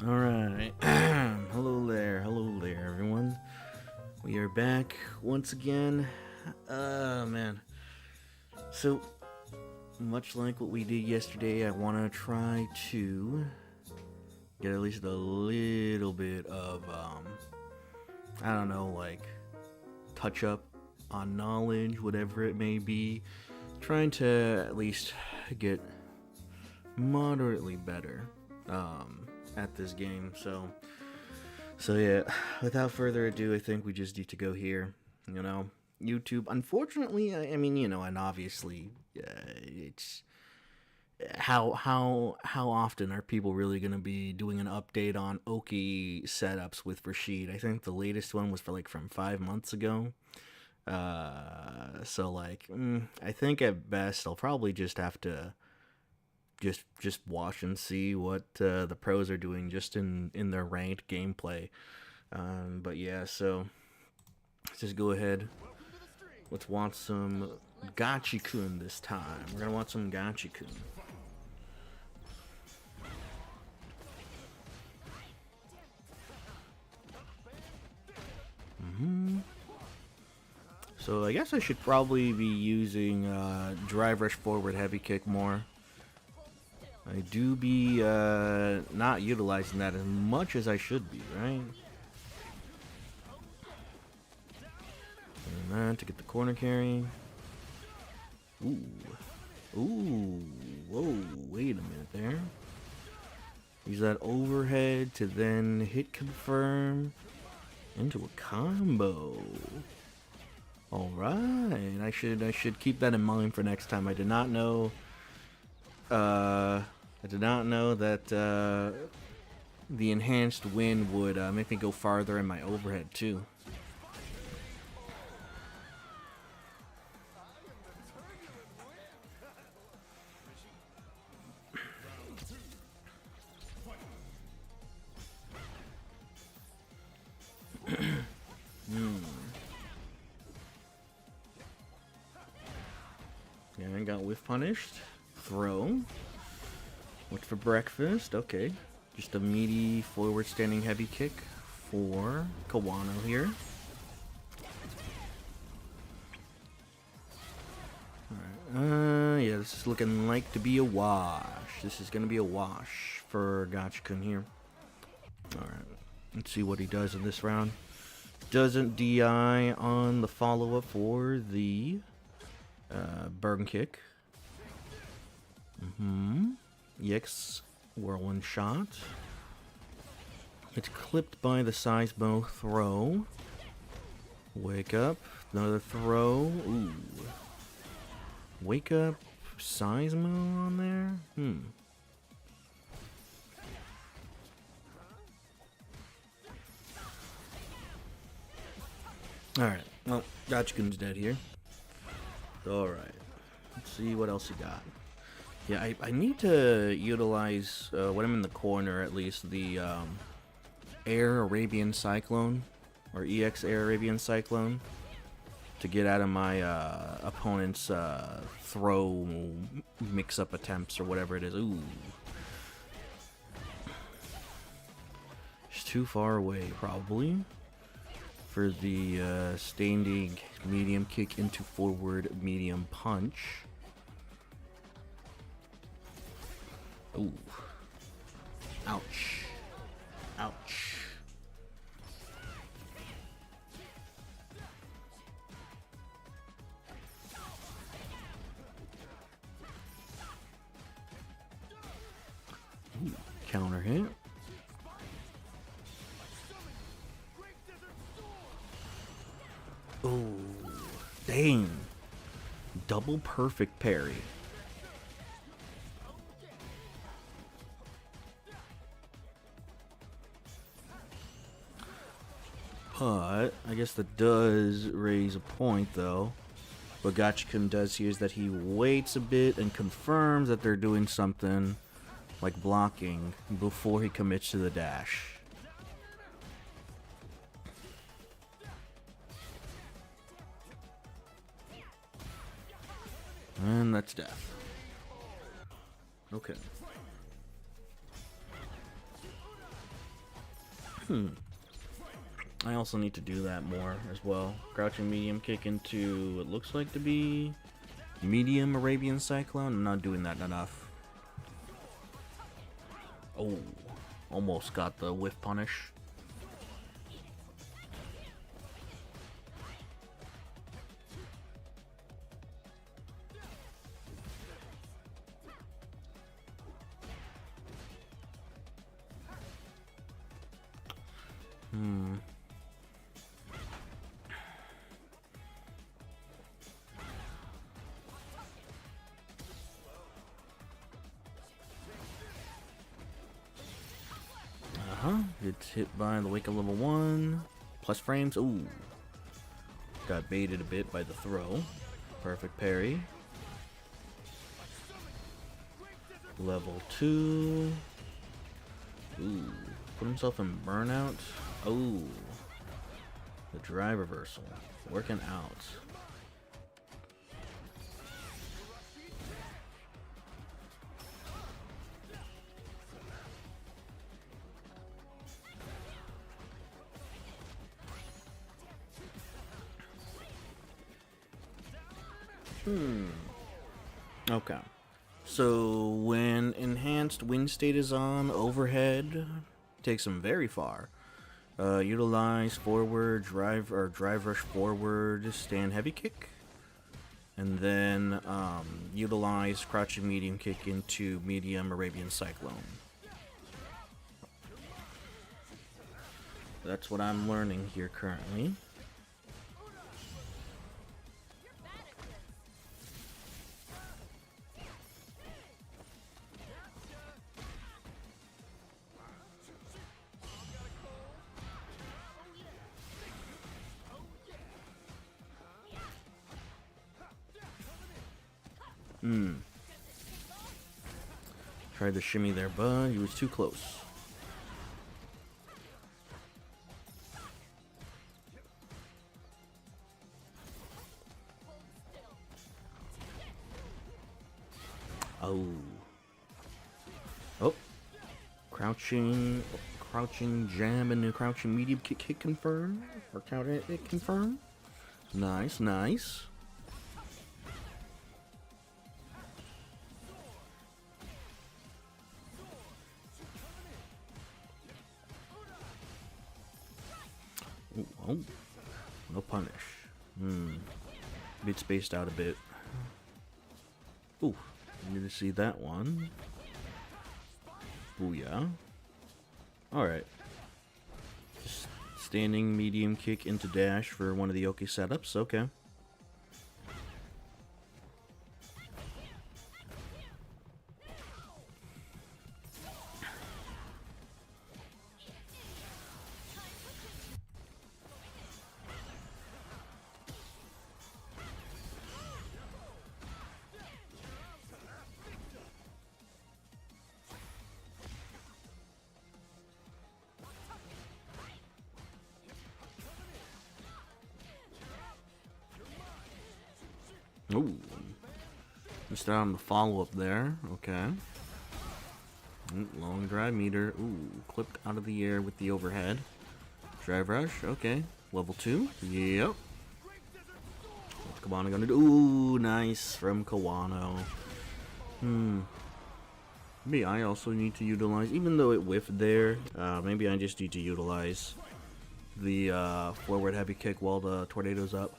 Alright, hello there, everyone. We are back once again. Man. So, much like what we did yesterday, I want to try to get at least a little bit of, I don't know, like, touch up on knowledge, whatever it may be. Trying to at least get moderately better, at this game. So yeah, without further ado, I think we just need to go here. YouTube. Unfortunately, I mean, and obviously, it's how often are people really gonna be doing an update on Oki setups with Rashid? I think the latest one was from 5 months ago. So I think at best I'll probably just have to just watch and see what the pros are doing just in their ranked gameplay. But yeah, so let's just go ahead. Let's want some Gachi-kun this time. We're gonna want some Gachi-kun. So I guess I should probably be using drive rush forward heavy kick more. I do be not utilizing that as much as I should be, right? And that to get the corner carry. Ooh. Ooh. Whoa, wait a minute there. Use that overhead to then hit confirm into a combo. Alright, I should keep that in mind for next time. I did not know that the enhanced wind would make me go farther in my overhead too. Yeah, I got whiff punished. Throw. What's for breakfast? Okay. Just a meaty forward standing heavy kick for Kawano here. this is looking like to be a wash. This is gonna be a wash for Gachikun here. Alright, let's see what he does in this round. Doesn't DI on the follow-up for the burn kick. EX whirlwind shot. It's clipped by the Seismo throw. Wake up. Another throw. Ooh. Wake up. Seismo on there? Alright. Well, Gachikun's dead here. Alright. Let's see what else he got. Yeah, I need to utilize, when I'm in the corner at least, the Air Arabian Cyclone, or EX Air Arabian Cyclone, to get out of my opponent's throw mix-up attempts or whatever it is. Ooh. It's too far away, probably, for the standing medium kick into forward medium punch. Ooh. Ouch. Ouch. Ooh, counter hit. Ooh, dang. Double perfect parry. But I guess that does raise a point, though. What Gachikun does here is that he waits a bit and confirms that they're doing something like blocking before he commits to the dash. And that's death. Okay. I also need to do that more as well. Crouching medium kick into what looks like to be medium Arabian Cyclone. I'm not doing that enough. Oh, almost got the whiff punish. It's hit by the wake of level 1. Plus frames. Ooh. Got baited a bit by the throw. Perfect parry. Level 2. Ooh. Put himself in burnout. Oh. The drive reversal. Working out. Okay. So when enhanced wind state is on, overhead takes him very far. Utilize forward drive or drive rush forward stand heavy kick, and then utilize crouching medium kick into medium Arabian Cyclone. That's what I'm learning here currently. Tried to shimmy there, but he was too close. Oh. Oh. Crouching jam and a crouching medium kick hit confirm. Or counter hit confirm. Nice, nice. Oh, no punish. Bit spaced out a bit. Ooh, need to see that one. Booyah. Alright. Just standing medium kick into dash for one of the Yoki setups. Okay. Ooh. Missed out on the follow-up there. Okay. Long drive meter. Ooh. Clipped out of the air with the overhead. Drive rush. Okay. Level 2. Yep. What's Kawano gonna do? Ooh, nice from Kawano. Maybe I also need to utilize, even though it whiffed there, maybe I just need to utilize the forward heavy kick while the tornado's up.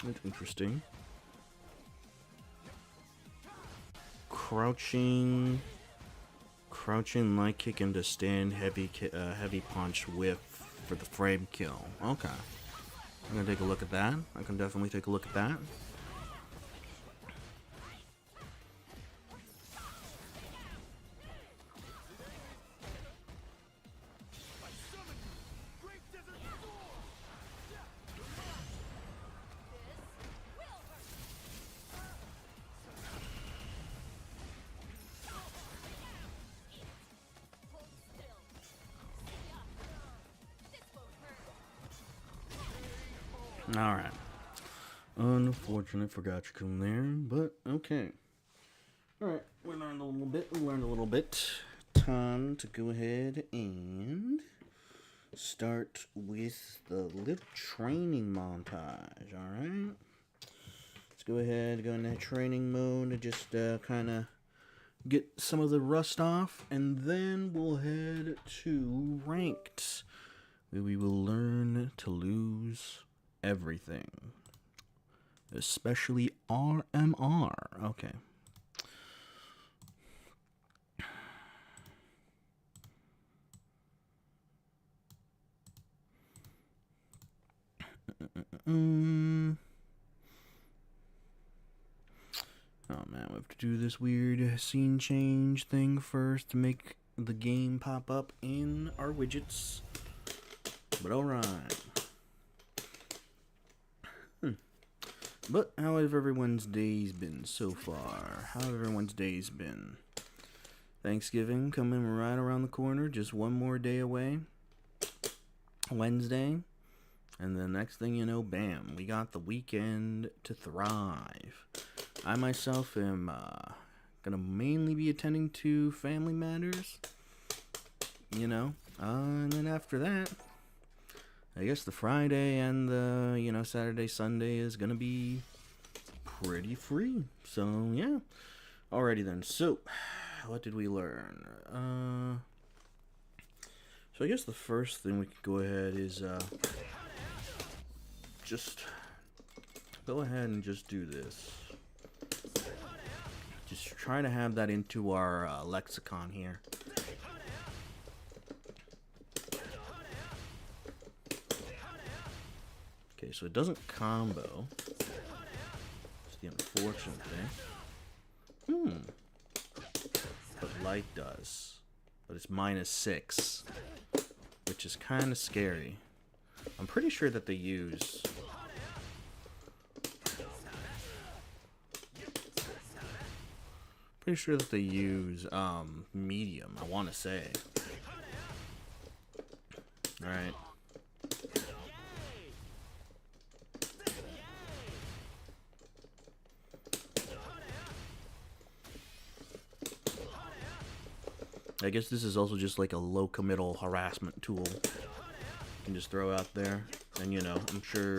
That's interesting. Crouching light kick into stand, heavy punch whiff for the frame kill. Okay, I'm gonna take a look at that. I can definitely take a look at that. Alright. Unfortunate for Gachikun there, but okay. Alright, we learned a little bit. Time to go ahead and start with the little training montage, alright? Let's go ahead, go in that training mode to just kind of get some of the rust off, and then we'll head to ranked, where we will learn to lose everything, especially RMR. Okay. Oh man, we have to do this weird scene change thing first to make the game pop up in our widgets. But alright. But how have everyone's days been so far? How have everyone's days been? Thanksgiving coming right around the corner, just one more day away. Wednesday. And the next thing you know, bam, we got the weekend to thrive. I myself am gonna mainly be attending to family matters, you know, and then after that, I guess the Friday and the, Saturday, Sunday is gonna be pretty free. So, yeah. Alrighty then. So, what did we learn? So I guess the first thing we could go ahead is, just go ahead and just do this. Just try to have that into our lexicon here. Okay, so it doesn't combo. It's the unfortunate thing. But light does. But it's -6. Which is kind of scary. I'm pretty sure that they use... Pretty sure that they use medium, I want to say. Alright. I guess this is also just like a low committal harassment tool. You can just throw out there. And I'm sure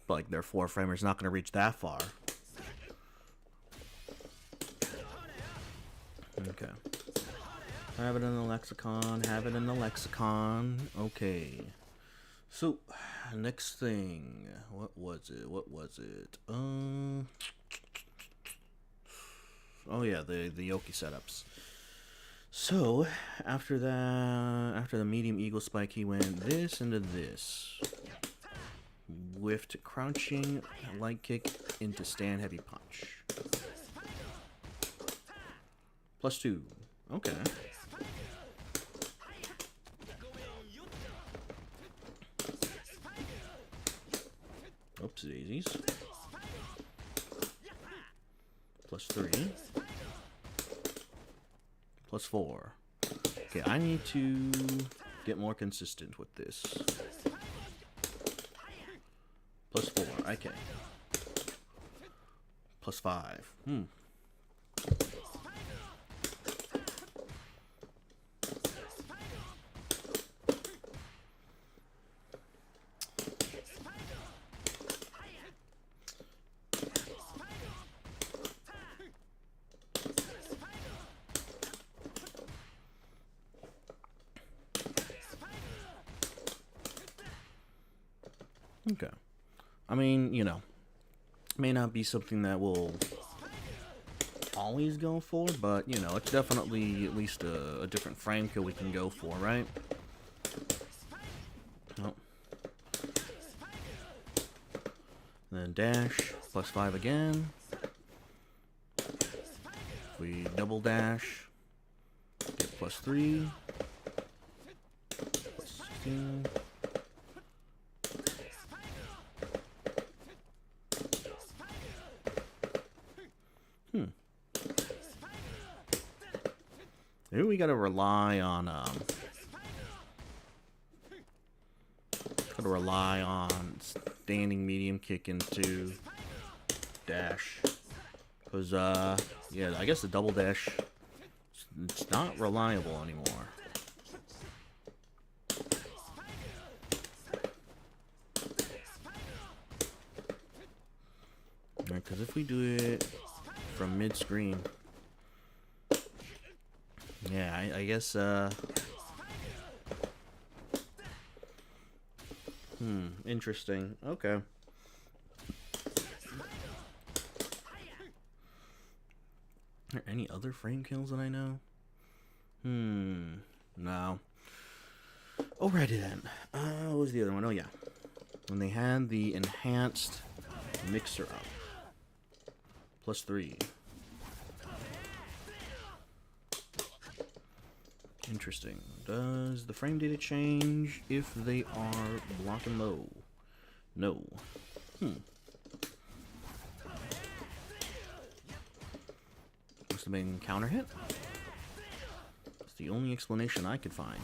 like their 4-framer's not going to reach that far. Okay. Have it in the lexicon. Have it in the lexicon. Okay. So, next thing. What was it? What was it? Oh yeah, the Yoki setups. So, after that, after the medium eagle spike, he went this into this. Whiffed crouching light kick into stand heavy punch. +2. Okay. Oops daisies. +3. +4. Okay, I need to get more consistent with this. +4. Okay. +5. Okay. I mean, you know, may not be something that we'll always go for, but, you know, it's definitely at least a different frame kill we can go for, right? Oh. Then dash, +5 again. If we double dash, get +3. +16. Maybe we gotta rely on standing medium kick into dash, cause yeah, I guess the double dash, it's not reliable anymore. Alright, cause if we do it from mid screen. Yeah, I guess, interesting. Okay. Are there any other frame kills that I know? No. Alrighty then. What was the other one? Oh, yeah. When they had the enhanced mixer up. +3. Interesting. Does the frame data change if they are blocking low? No. Must have been counter hit. It's the only explanation I could find.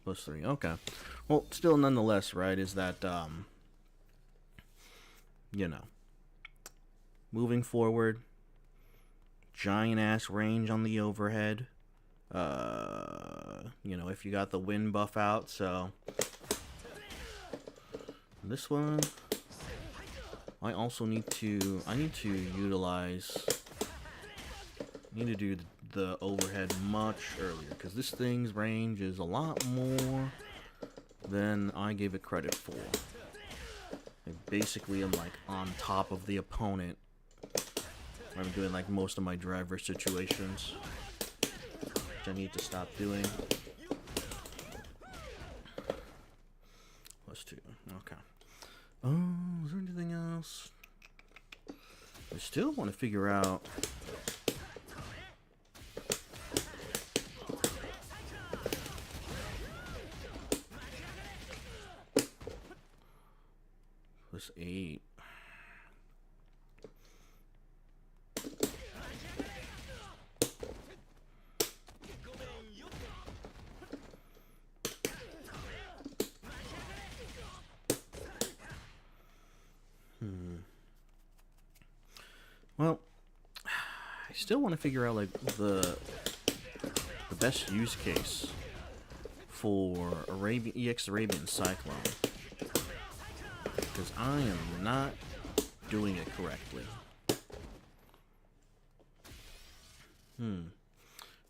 +3. Okay. Well, still nonetheless, right, is that, you know, moving forward, giant ass range on the overhead. You know, if you got the wind buff out, so this one I also need to utilize, need to do the overhead much earlier, because this thing's range is a lot more than I gave it credit for. I basically am like on top of the opponent. I'm doing like most of my driver situations, which I need to stop doing. +2. Okay. Is there anything else? I still want to figure out. +8. Well, I still want to figure out like the best use case for EX Arabian Cyclone, because I am not doing it correctly. Is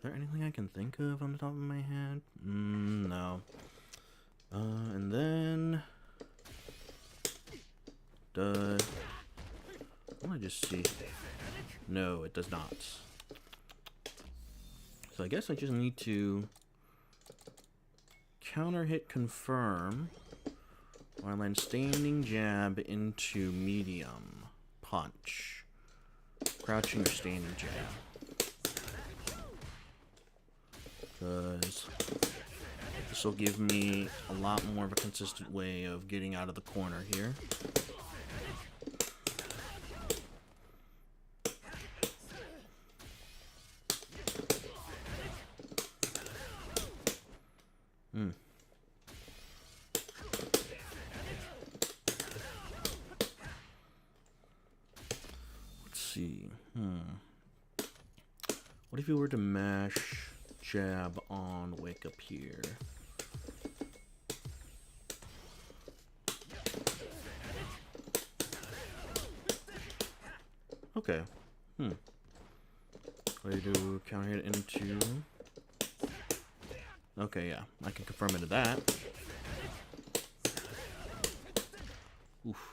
there anything I can think of on the top of my head? No. And then... Let me just see. No, it does not. So I guess I just need to counter hit confirm while land standing jab into medium punch. Crouching or standing jab. Because this will give me a lot more of a consistent way of getting out of the corner here. Let's see. What if you were to mash jab on wake up here? Okay. What do you do? Counter hit into... Okay, yeah. I can confirm into that. Oof.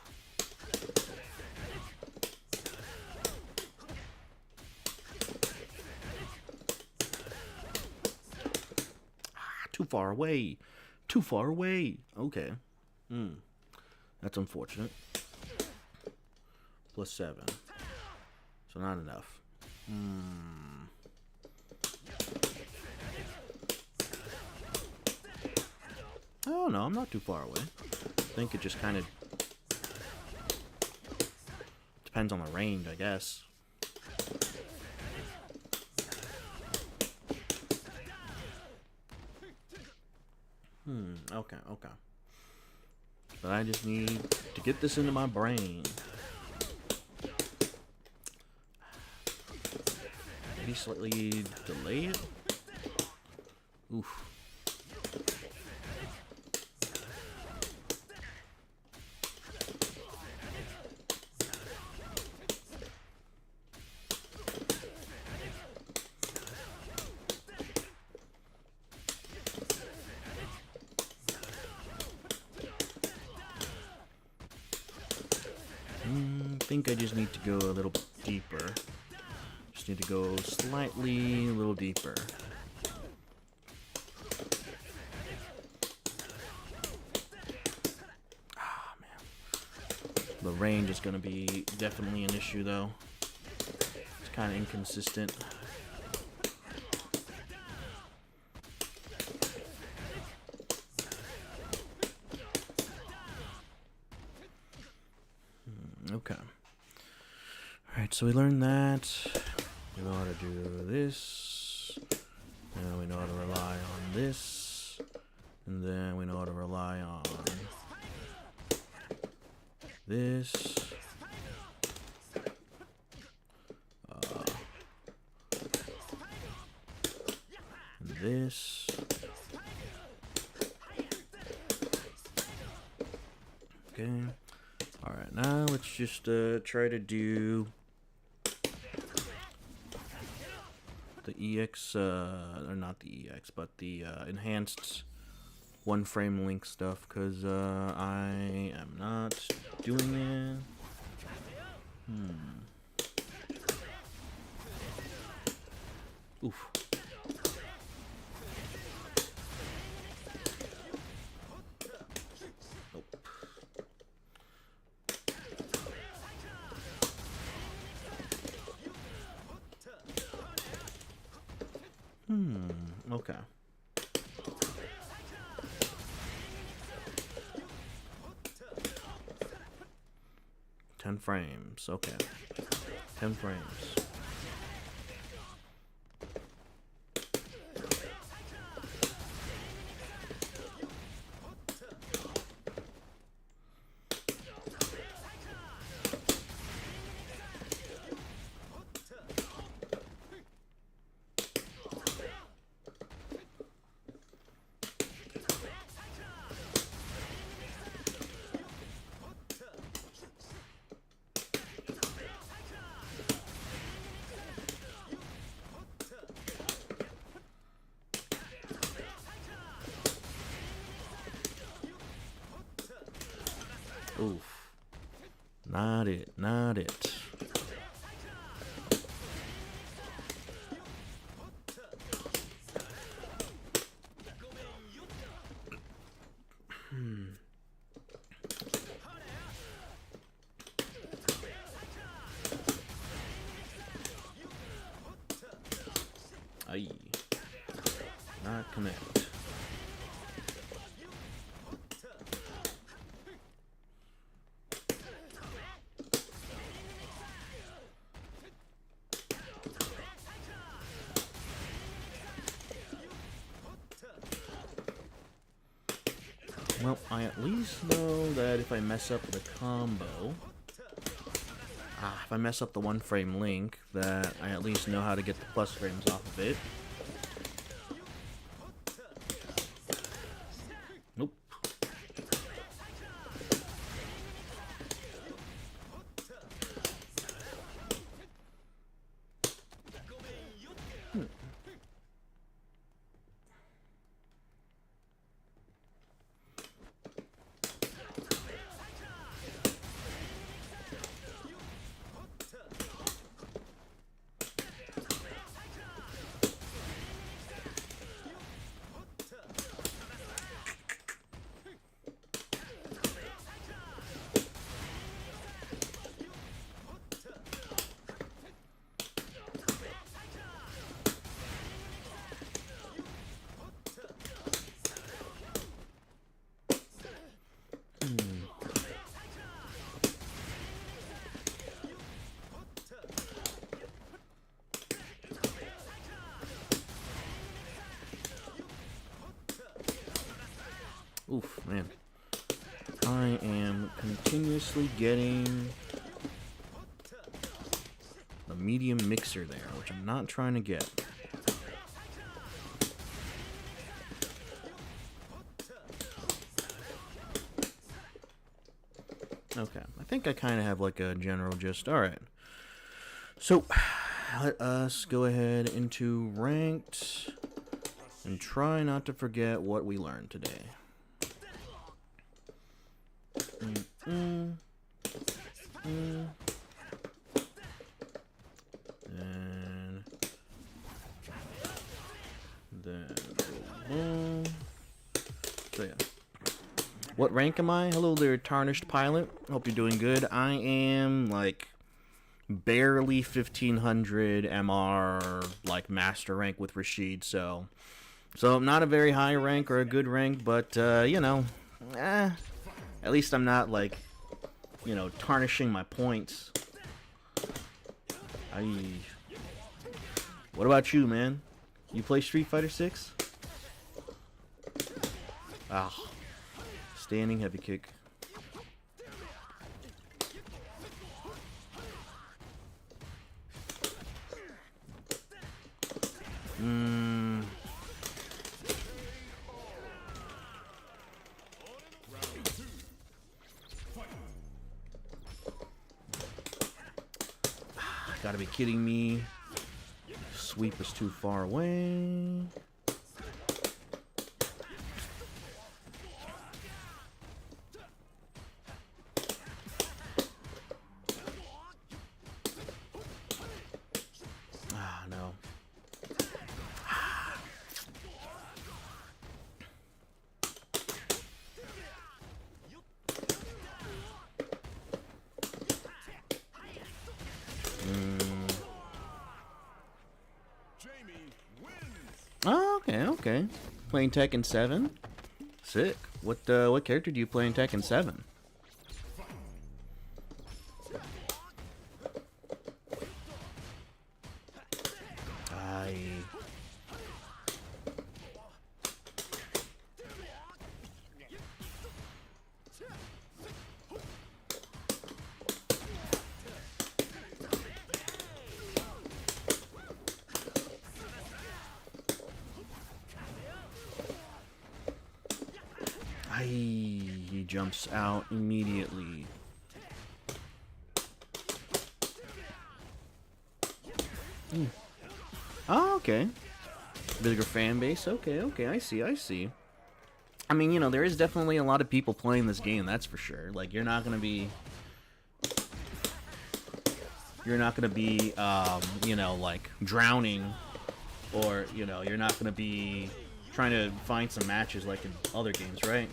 Too far away. Too far away. Okay. That's unfortunate. +7. So not enough. Oh no, I'm not too far away. I think it just kind of depends on the range, I guess. Okay. But I just need to get this into my brain. Maybe slightly delay it? Oof. I think I just need to go a little deeper. Just need to go slightly a little deeper. Ah, man. The range is going to be definitely an issue, though. It's kind of inconsistent. Okay. Alright, so we learned that. We know how to do this. And we know how to rely on this. And then we know how to rely on this. And this. Okay. Alright, now let's just try to do the EX, or not the EX, but the enhanced one frame link stuff, because I am not doing it. Oof. Okay. Ten frames. Okay. 10 frames. not it. Aye. Not connect. Well, I at least know that if I mess up the combo, if I mess up the one frame link, that I at least know how to get the plus frames off of it. Nope. Oof, man. I am continuously getting the medium mixer there, which I'm not trying to get. Okay, I think I kind of have like a general gist. Alright. So, let us go ahead into ranked and try not to forget what we learned today. And then so yeah. What rank am I? Hello there, Tarnished Pilot. Hope you're doing good. I am like barely 1500 MR, like master rank with Rashid. So not a very high rank or a good rank, but you know, at least I'm not like, you know, tarnishing my points. What about you, man? You play Street Fighter 6? Standing heavy kick. Gotta be kidding me. Sweep is too far away. No. Oh, okay. Playing Tekken 7? Sick. What character do you play in Tekken 7? He jumps out immediately. Oh, okay. Bigger fan base. Okay, I see. I mean, you know, there is definitely a lot of people playing this game, that's for sure. Like, you're not gonna be... you're not gonna be, you know, like drowning, or you know, you're not gonna be trying to find some matches like in other games, right?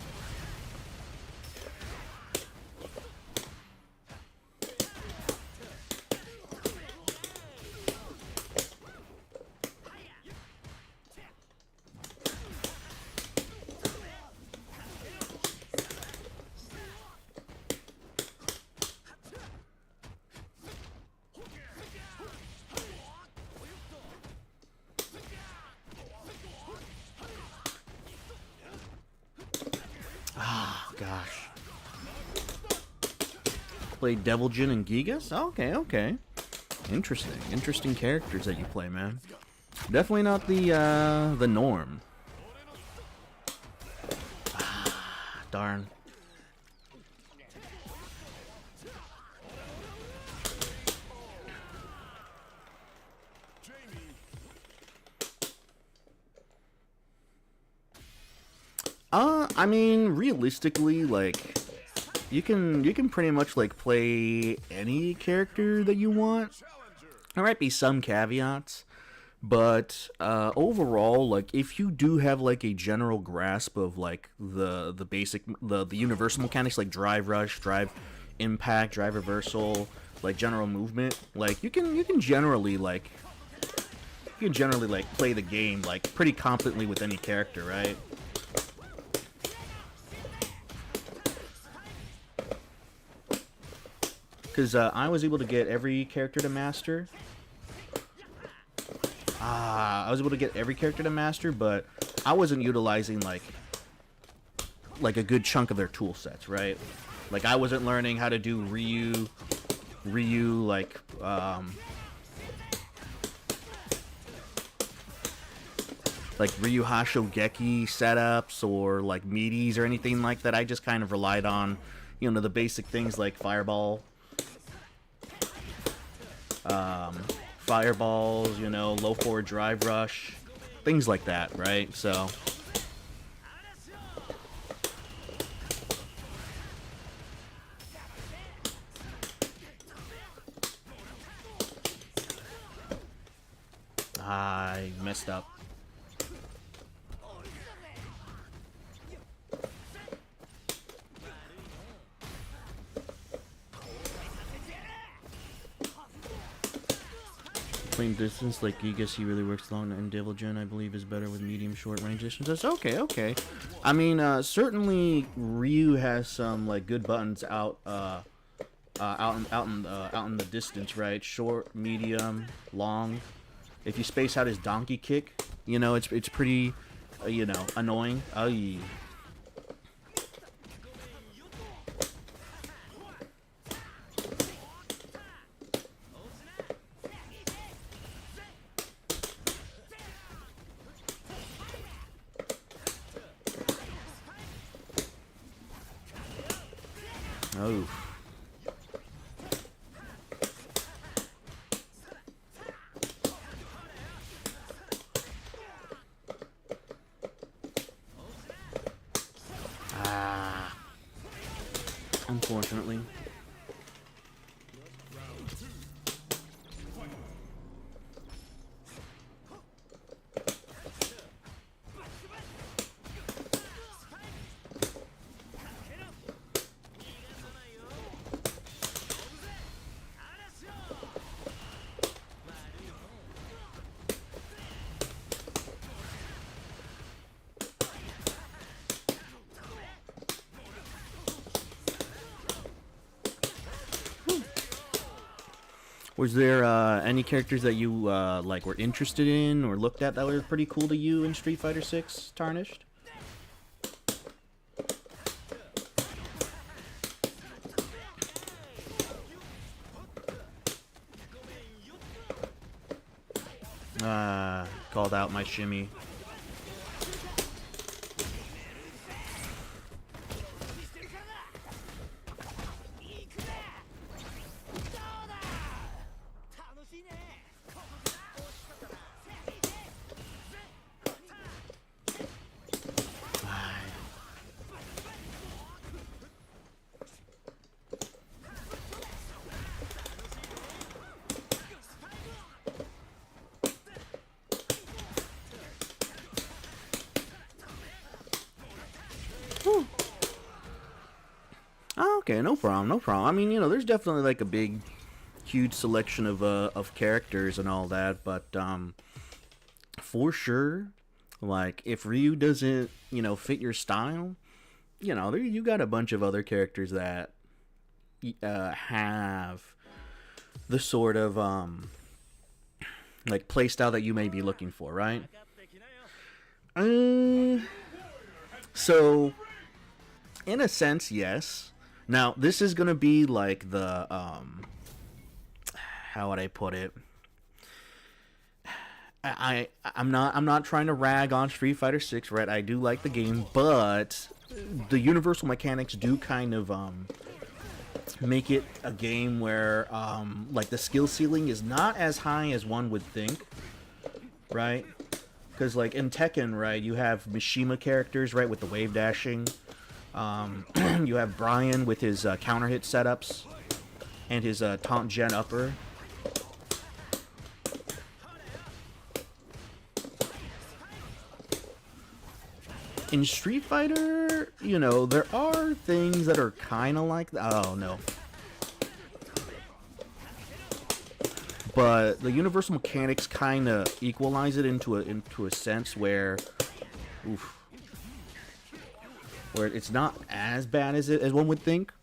Gosh. Play Devil Jin and Gigas? Okay, okay. Interesting. Interesting characters that you play, man. Definitely not the norm. Darn. I mean, realistically, like, you can pretty much like play any character that you want. There might be some caveats, but overall, like, if you do have like a general grasp of like the basic the universal mechanics, like drive rush, drive impact, drive reversal, like general movement, like you can generally like play the game like pretty competently with any character, right? Because I was able to get every character to master. I was able to get every character to master, but I wasn't utilizing like a good chunk of their tool sets, right? Like I wasn't learning how to do Ryu like Ryu Hashogeki setups or like meaties or anything like that. I just kind of relied on, you know, the basic things like fireballs, you know, low forward drive rush, things like that, right? So I messed up. Playing distance like Gigas, he really works long, and Devil Jin, I believe, is better with medium short range distances. Okay, okay. I mean, certainly Ryu has some like good buttons out in the distance, right? Short, medium, long. If you space out his donkey kick, you know, it's pretty, you know, annoying. Aye. Oh. Unfortunately. Was there any characters that you like were interested in or looked at that were pretty cool to you in Street Fighter 6 Tarnished? Called out my shimmy. Okay, no problem, no problem. I mean, you know, there's definitely like a big, huge selection of characters and all that, but for sure, like if Ryu doesn't, you know, fit your style, you know, there you got a bunch of other characters that have the sort of like playstyle that you may be looking for, right? So in a sense, yes. Now this is gonna be like the how would I put it? I'm not trying to rag on Street Fighter 6, right? I do like the game, but the universal mechanics do kind of make it a game where like the skill ceiling is not as high as one would think, right? Because like in Tekken, right, you have Mishima characters, right, with the wave dashing. You have Brian with his counter hit setups and his taunt gen upper. In Street Fighter, you know, there are things that are kind of like that. Oh, no. But the universal mechanics kind of equalize it into a sense where, oof, where it's not as bad as one would think.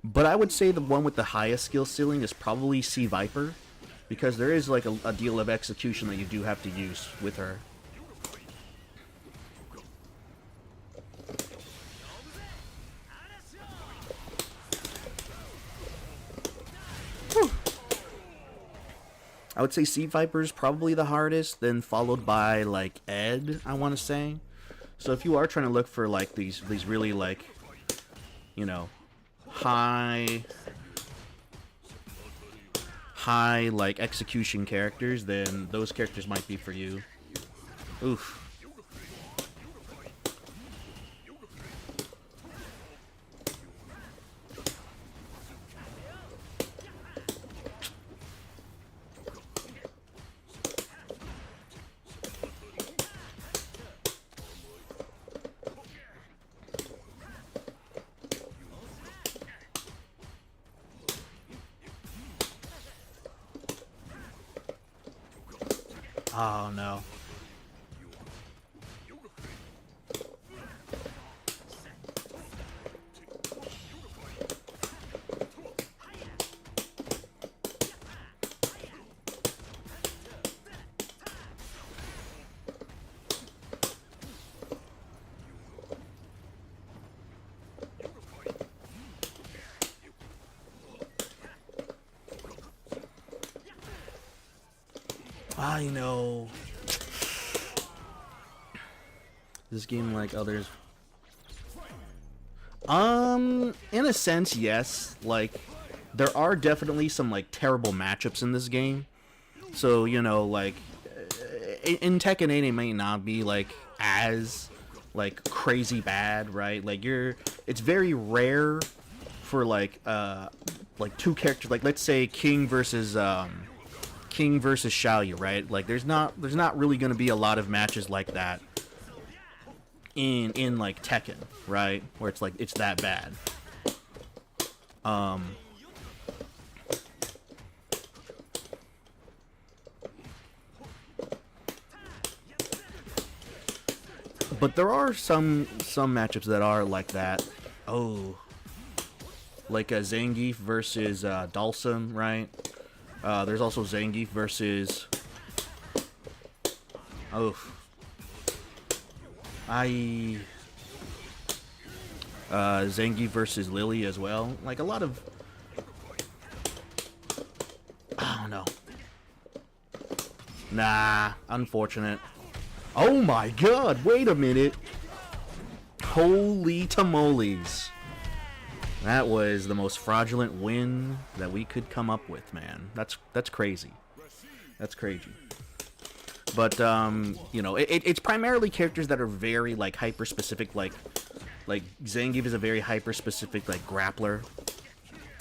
But I would say the one with the highest skill ceiling is probably C Viper, because there is like a deal of execution that you do have to use with her. I would say C Viper is probably the hardest, then followed by like Ed, I want to say. So if you are trying to look for like these really like, you know, high like execution characters, then those characters might be for you. Oof. Oh no. I know. This game like others. In a sense, yes. Like, there are definitely some like terrible matchups in this game. So, you know, like in Tekken 8 it may not be like as like crazy bad, right? Like it's very rare for like two characters, like let's say King versus Xiaoyu, right? Like there's not really going to be a lot of matches like that in like Tekken, right? Where it's like it's that bad. But there are some matchups that are like that. Oh, like Zangief versus Dhalsim, right? There's also Zangief versus... Oh. Zangief versus Lily as well. Like, a lot of... I don't know. Nah, unfortunate. Oh my god, wait a minute. Holy tamoles. That was the most fraudulent win that we could come up with, man. That's crazy. That's crazy. But you know, it's primarily characters that are very like hyper specific, like Zangief is a very hyper specific like grappler,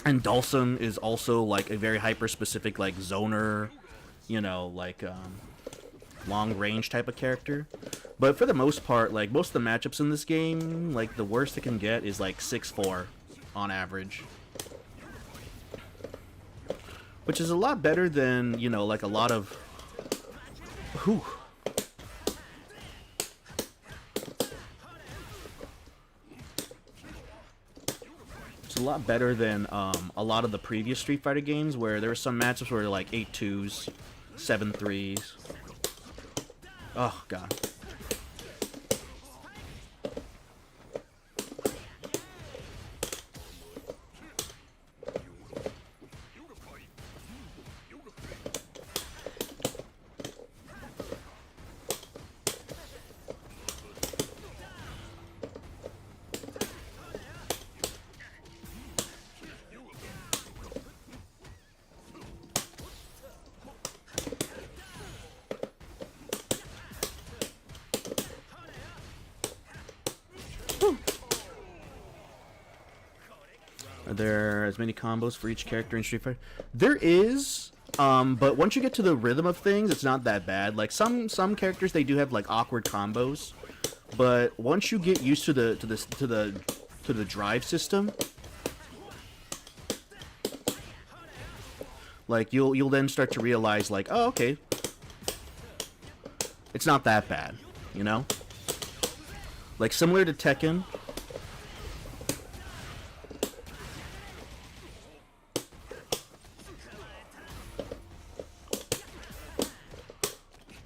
and Dhalsim is also like a very hyper specific like zoner, you know, like long range type of character. But for the most part, like most of the matchups in this game, like the worst it can get is like 6-4. on average. Which is a lot better than, you know, like a lot of... Whew. It's a lot better than a lot of the previous Street Fighter games where there were some matchups where like 8-2s, 7-3s. Oh, God. Are there as many combos for each character in Street Fighter? There is, but once you get to the rhythm of things, it's not that bad. Like some characters, they do have like awkward combos, but once you get used to the drive system, like you'll then start to realize like, oh, okay, it's not that bad, you know? Like similar to Tekken.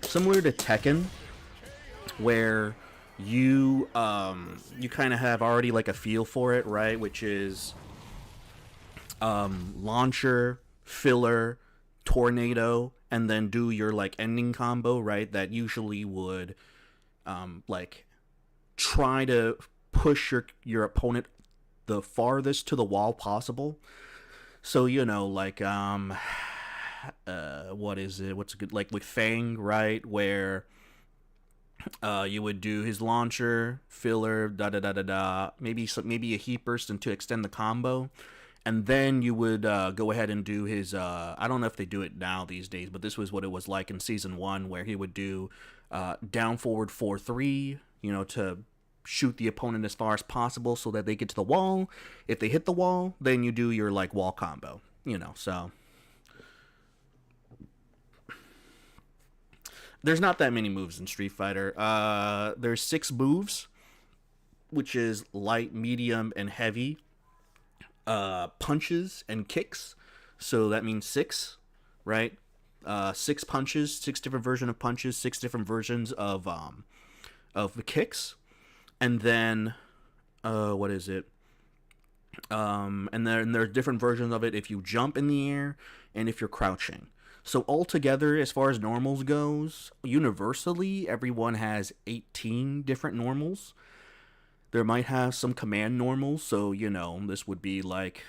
Similar to Tekken, where you kind of have already like a feel for it, right? Which is launcher, filler, tornado, and then do your like ending combo, right? That usually would like try to push your opponent the farthest to the wall possible. So, you know, like what is it? What's a good, like with Fang, right? Where you would do his launcher, filler, maybe a heat burst and to extend the combo, and then you would go ahead and do his. I don't know if they do it now these days, but this was what it was like in season 1, where he would do down forward 4-3, you know, to shoot the opponent as far as possible so that they get to the wall. If they hit the wall, then you do your like wall combo, you know. So there's not that many moves in Street Fighter. There's 6 moves, which is light, medium, and heavy. Punches and kicks. So that means 6, right? 6 punches, 6 different versions of punches, 6 different versions of the kicks. And then, what is it? And then there are different versions of it if you jump in the air and if you're crouching. So altogether, as far as normals goes, universally, everyone has 18 different normals. There might have some command normals, so, you know, this would be like,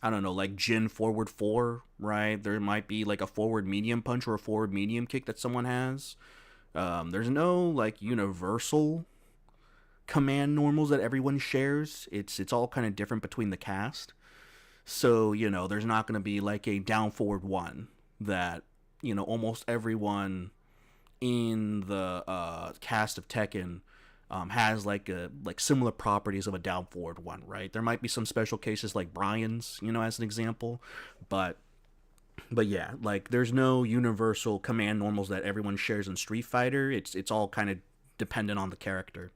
I don't know, like Jin forward 4, right? There might be like a forward medium punch or a forward medium kick that someone has. There's no, like, universal command normals that everyone shares. It's all kind of different between the cast. So, you know, there's not going to be like a down forward 1 that, you know, almost everyone in the cast of Tekken has like similar properties of a down forward 1, right? There might be some special cases like Brian's, you know, as an example, but yeah, like there's no universal command normals that everyone shares in Street Fighter. It's all kind of dependent on the character.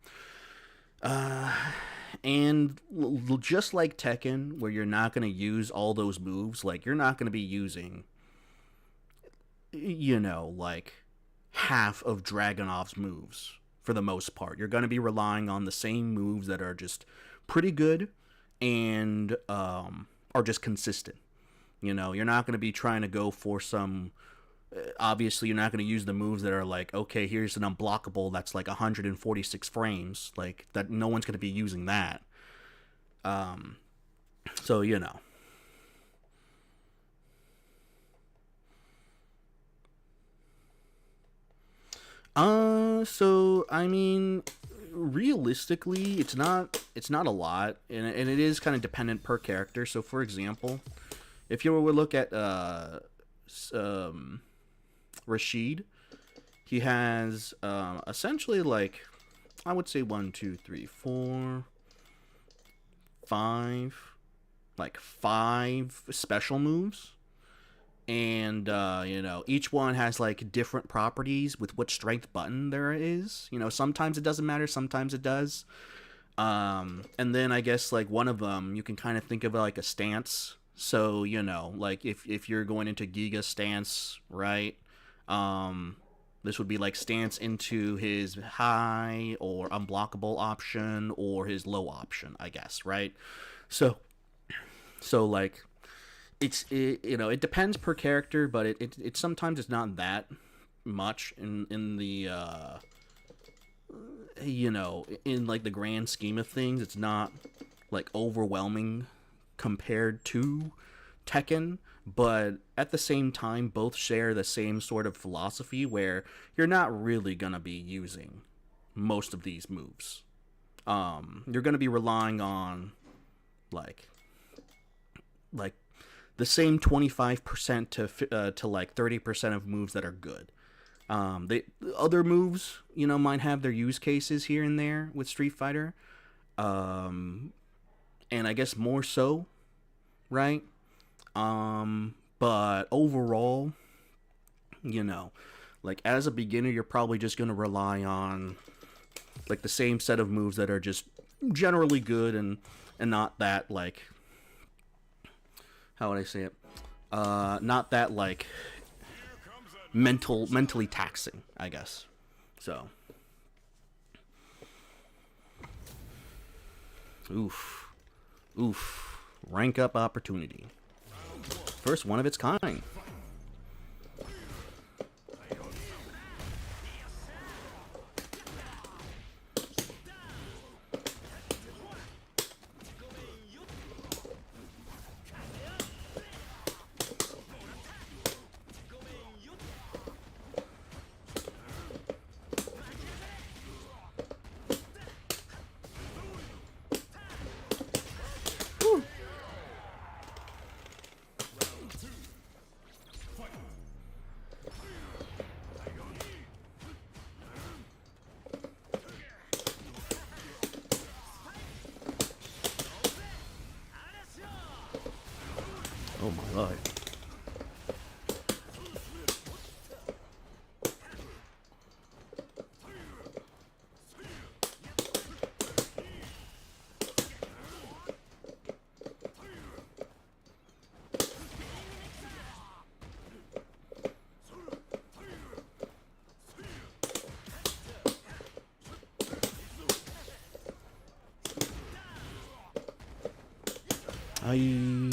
And just like Tekken, where you're not going to use all those moves, like you're not going to be using, you know, like half of Dragunov's moves for the most part. You're going to be relying on the same moves that are just pretty good and are just consistent. You know, you're not going to be trying to go for some... Obviously, you're not going to use the moves that are like, okay, here's an unblockable that's like 146 frames. Like, that no one's going to be using that. So, you know. So, I mean, realistically, it's not a lot. And it is kind of dependent per character. So, for example, if you were to look at, Rashid, he has essentially like, I would say 1, 2, 3, 4, five, like five special moves, and each one has like different properties with what strength button there is. Sometimes it doesn't matter, sometimes it does. And then I guess like one of them you can kind of think of it like a stance. So like if you're going into Giga stance, right? This would be like stance into his high or unblockable option or his low option, I guess, right? So like it depends per character, but it sometimes it's not that much in the in like the grand scheme of things. It's not like overwhelming compared to Tekken, but at the same time both share the same sort of philosophy where you're not really gonna be using most of these moves. You're gonna be relying on like like the same 25% to like 30% of moves that are good. They other moves, might have their use cases here and there with Street Fighter, and I guess more so, right? But overall, like as a beginner, you're probably just gonna rely on like the same set of moves that are just generally good and not that like, how would I say it? Not that like mentally taxing, I guess. So, oof, rank up opportunity. First one of its kind. Oh my god. I...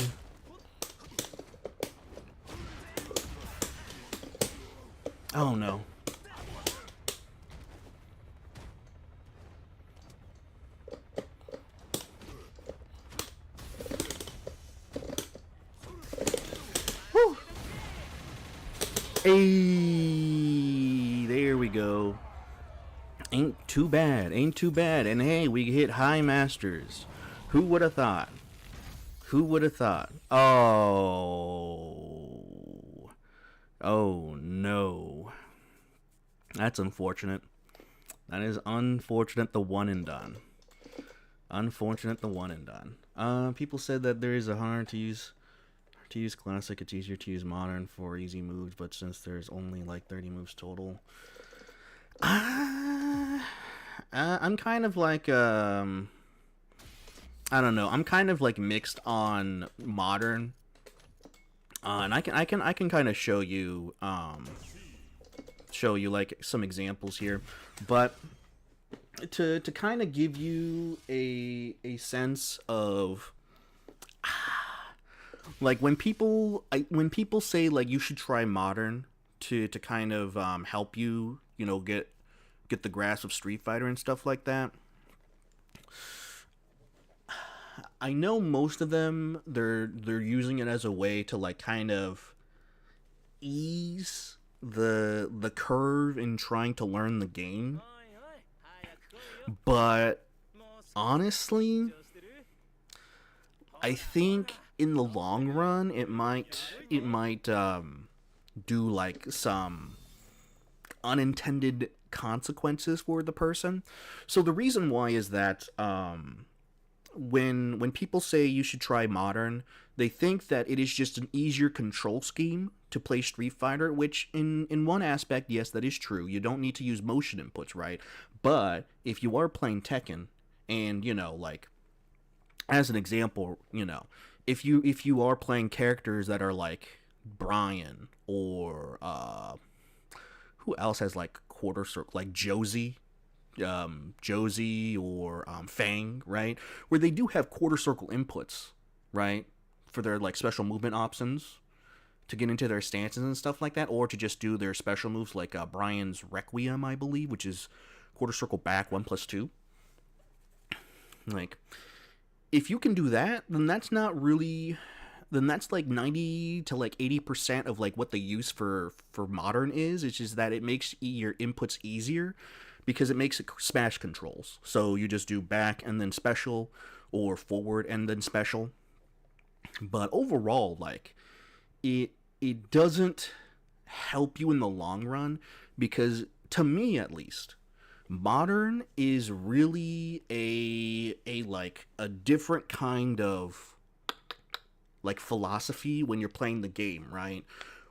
Oh no. Woo! Hey, there we go. Ain't too bad, ain't too bad. And hey, we hit high masters. Who would have thought? Who would have thought? Oh. Oh no. That's unfortunate. That is unfortunate, the one and done. Unfortunate, the one and done. People said that there is a hard to use classic, it's easier to use modern for easy moves, but since there's only like 30 moves total, I'm kind of like I don't know. I'm kind of like mixed on modern, and I can kind of show you like some examples here, but to kind of give you a sense of like when people say like you should try modern to kind of help you get the grasp of Street Fighter and stuff like that. I know most of them they're using it as a way to like kind of ease the curve in trying to learn the game. But honestly, I think in the long run it might do like some unintended consequences for the person. So the reason why is that when people say you should try modern, they think that it is just an easier control scheme to play Street Fighter, which in one aspect, yes, that is true. You don't need to use motion inputs, right? But if you are playing Tekken and, like as an example, if you are playing characters that are like Brian or who else has like quarter circle, like Josie or Fang, right? Where they do have quarter circle inputs, right? For their like special movement options to get into their stances and stuff like that, or to just do their special moves like Brian's Requiem, I believe, which is quarter circle back 1+2. Like, if you can do that, then that's not really. Then that's like 90 to like 80% of like what the use for modern is. It's just that it makes your inputs easier because it makes it smash controls. So you just do back and then special, or forward and then special. But overall, like it doesn't help you in the long run because, to me at least, modern is really a like a different kind of like philosophy when you're playing the game, right?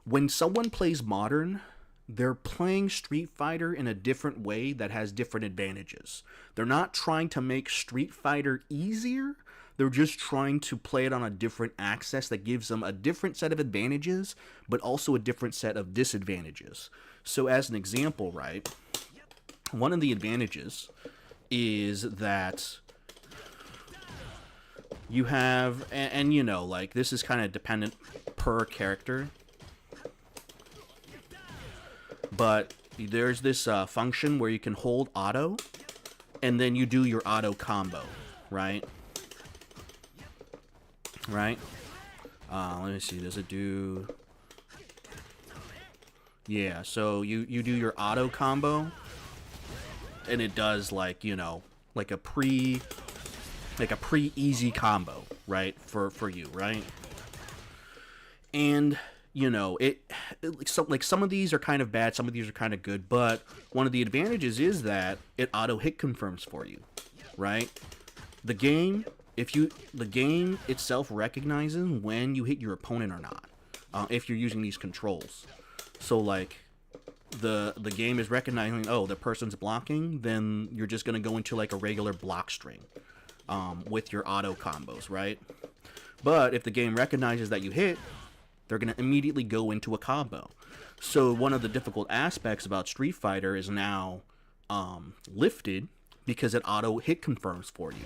When someone plays modern, they're playing Street Fighter in a different way that has different advantages. They're not trying to make Street Fighter easier. They're just trying to play it on a different axis that gives them a different set of advantages, but also a different set of disadvantages. So, as an example, right, one of the advantages is that you have, and like this is kind of dependent per character, but there's this function where you can hold auto, and then you do your auto combo, right? Right? Let me see, does it do... Yeah, so you do your auto combo, and it does like, like a pre-easy combo, right? For you, right? And some of these are kind of bad, some of these are kind of good, but one of the advantages is that it auto hit confirms for you, right? The game itself recognizes when you hit your opponent or not, if you're using these controls. So like the game is recognizing, oh, the person's blocking, then you're just gonna go into like a regular block string with your auto combos, right? But if the game recognizes that you hit, they're going to immediately go into a combo. So one of the difficult aspects about Street Fighter is now lifted because it auto hit confirms for you.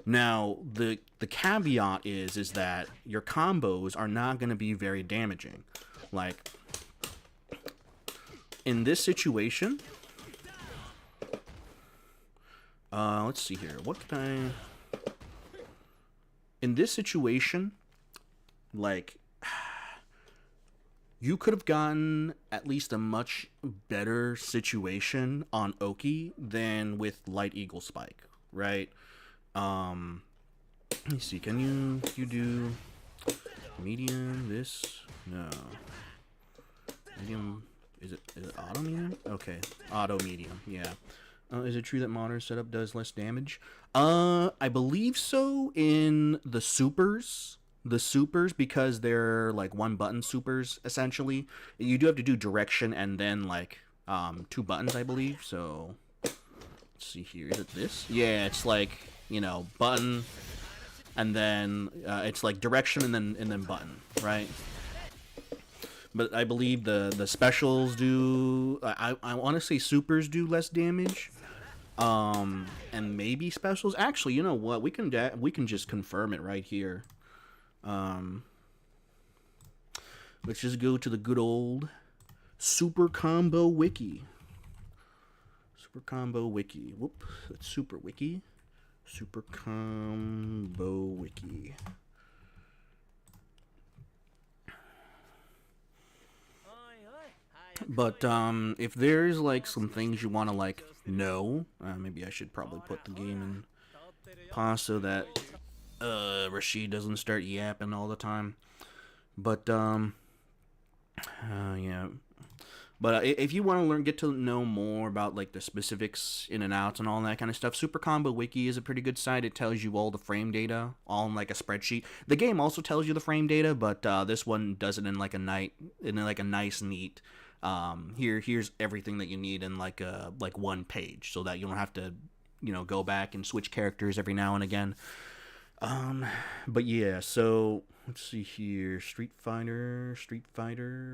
Now, the caveat is that your combos are not going to be very damaging. Like, in this situation, let's see here. What can I... In this situation, like, you could have gotten at least a much better situation on Oki than with Light Eagle Spike, right? Let me see, can you do medium, this? No. Medium, is it auto medium? Okay, auto medium, yeah. Is it true that modern setup does less damage? I believe so in the supers. The supers, because they're like one button supers essentially. You do have to do direction and then like 2 buttons, I believe. So let's see here. Is it this? Yeah, it's like, button and then it's like direction and then button, right? But I believe the specials do. I want to say supers do less damage. And maybe specials. Actually, you know what? We can just confirm it right here. Let's just go to the good old Super Combo Wiki. Super Combo Wiki. Whoop. That's Super Wiki. Super Combo Wiki. But if there's like some things you want to like know, maybe I should probably put the game in pause so that Rashid doesn't start yapping all the time. But yeah, But if you want to get to know more about like the specifics in and outs and all that kind of stuff, Super Combo Wiki is a pretty good site. It tells you all the frame data, all in like a spreadsheet. The game also tells you the frame data, but this one does it in like a nice, neat. Here's everything that you need in like one page, so that you don't have to, go back and switch characters every now and again. But yeah, so let's see here. Street Fighter.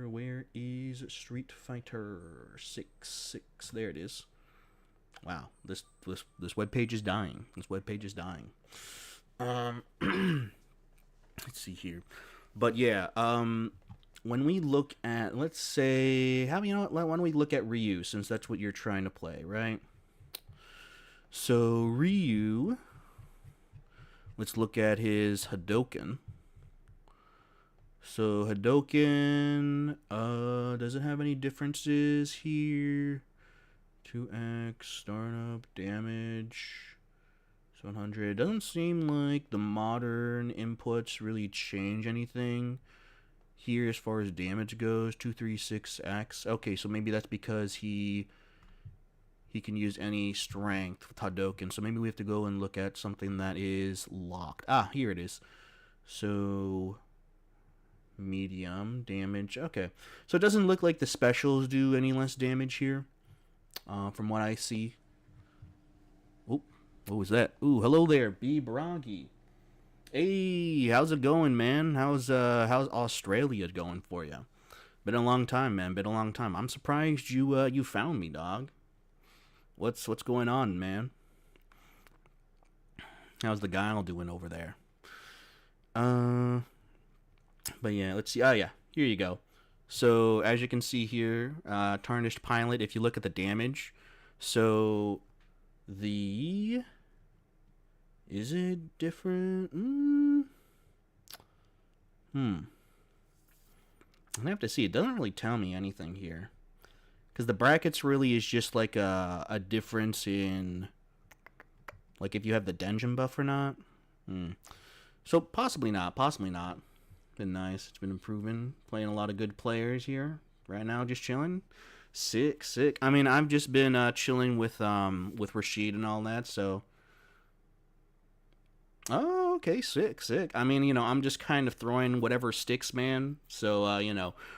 Where is Street Fighter 6? There it is. Wow, this web page is dying. Let's see here. But yeah, when we look at, let's say, why don't we look at Ryu, since that's what you're trying to play, right? So Ryu, let's look at his Hadouken. So Hadouken, does it have any differences here? 2x, startup, damage, 700. Doesn't seem like the modern inputs really change anything here as far as damage goes. 236x. Okay, so maybe that's because he can use any strength with Hadouken. So maybe we have to go and look at something that is locked. Ah, here it is. So medium damage. Okay, so it doesn't look like the specials do any less damage here, from what I see. Oh, what was that? Ooh, hello there, B Bragi. Hey, how's it going, man? How's Australia going for you? Been a long time, man. Been a long time. I'm surprised you found me, dog. What's going on, man? How's the Guile doing over there? But yeah, let's see. Oh yeah, here you go. So as you can see here, Tarnished Pilot. If you look at the damage, so is it different? I have to see. It doesn't really tell me anything here, because the brackets really is just like a difference in, like, if you have the Denjin buff or not. So possibly not. Been nice. It's been improving. Playing a lot of good players here right now. Just chilling. Sick. I mean, I've just been chilling with Rashid and all that. So. Oh, okay, sick. I mean, I'm just kind of throwing whatever sticks, man. So,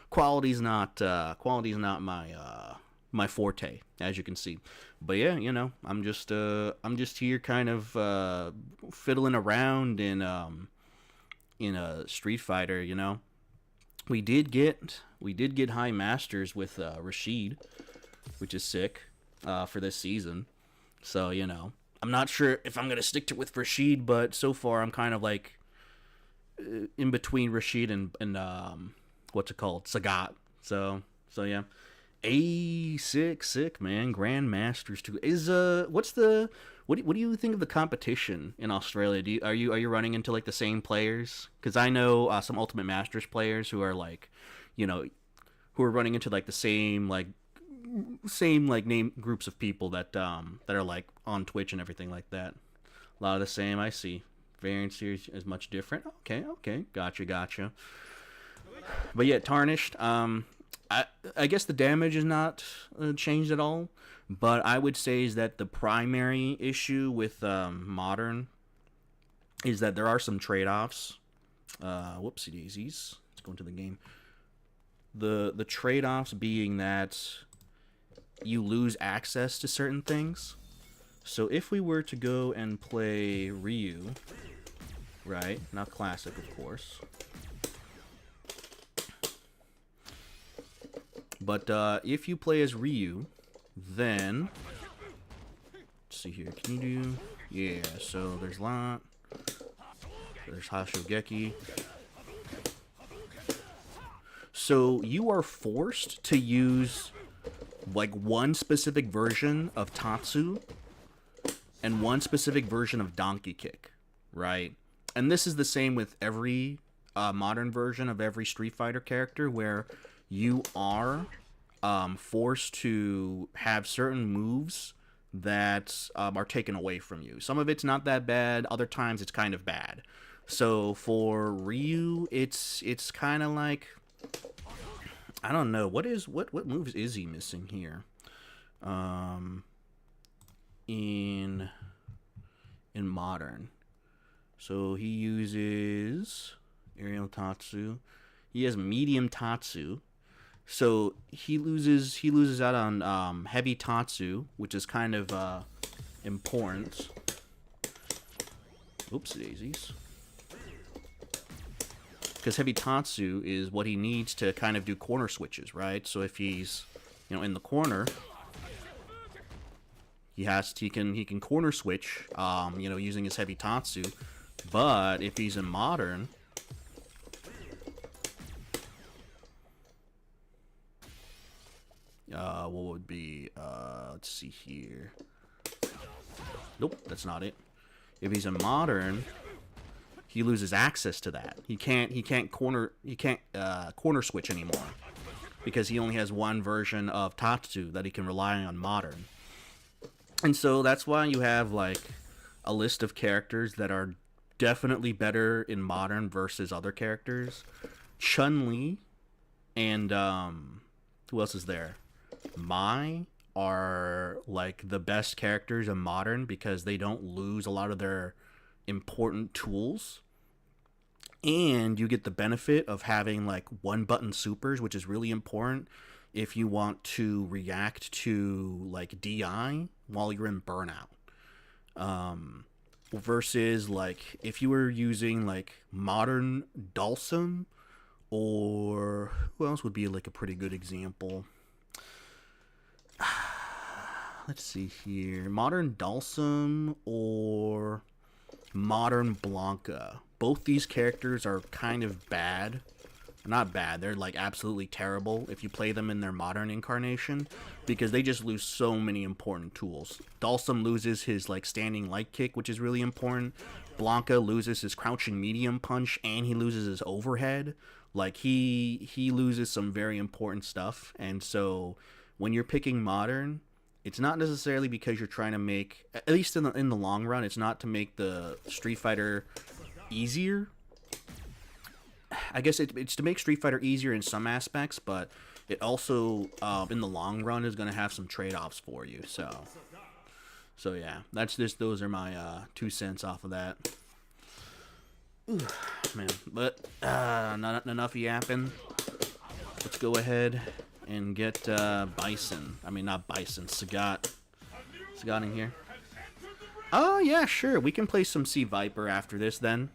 quality's not my forte, as you can see. But yeah, I'm just here kind of fiddling around in a Street Fighter. We did get high masters with Rashid, which is sick for this season. So, I'm not sure if I'm going to stick to with Rashid, but so far I'm kind of like in between Rashid and what's it called? Sagat. So yeah. Sick, man. Grandmasters too. What do you think of the competition in Australia? Are you running into like the same players? Because I know some Ultimate Masters players who are like, who are running into like the same name groups of people that are like on Twitch and everything like that. A lot of the same. I see. Variance here is much different. Okay. Gotcha. But yeah, Tarnished. I guess the damage is not changed at all, but I would say is that the primary issue with Modern is that there are some trade-offs. Whoopsie daisies. Let's go into the game. The trade-offs being that you lose access to certain things. So if we were to go and play Ryu, right? Not classic, of course. But if you play as Ryu, then let's see here. Can you do? Yeah. So there's Lot. There's Hashogeki. So you are forced to use like one specific version of Tatsu and one specific version of Donkey Kick, right? And this is the same with every modern version of every Street Fighter character, where you are forced to have certain moves that are taken away from you. Some of it's not that bad, other times it's kind of bad. So for Ryu, it's kind of like, I don't know what moves is he missing here. Um, in modern, so he uses aerial Tatsu. He has medium Tatsu. So he loses out on heavy Tatsu, which is kind of important. Oops daisies. Because heavy Tatsu is what he needs to kind of do corner switches, right? So if he's, in the corner, he can corner switch, using his heavy Tatsu. But if he's in modern, what would be, let's see here. Nope, that's not it. If he's in modern, he loses access to that. He can't corner switch anymore because he only has one version of Tatsu that he can rely on modern. And so that's why you have like a list of characters that are definitely better in modern versus other characters. Chun-Li and who else is there? Mai are like the best characters in modern because they don't lose a lot of their important tools. And you get the benefit of having like one button supers, which is really important if you want to react to like DI while you're in burnout. Versus like if you were using like modern Dhalsim, or who else would be like a pretty good example? Let's see here. Modern Dhalsim or modern Blanka. Both these characters are kind of bad. Not bad, they're like absolutely terrible if you play them in their modern incarnation because they just lose so many important tools. Dhalsim loses his like standing light kick, which is really important. Blanka loses his crouching medium punch and he loses his overhead. Like he loses some very important stuff. And so when you're picking modern, it's not necessarily because you're trying to make, at least in the long run, it's not to make the Street Fighter easier. I guess it's to make Street Fighter easier in some aspects, but it also, in the long run, is going to have some trade-offs for you. So yeah, those are my 2 cents off of that. Ooh, man, but not enough yapping. Let's go ahead and get Bison. I mean, not Bison, Sagat. Sagat in here. Oh yeah, sure. We can play some Sea Viper after this. Then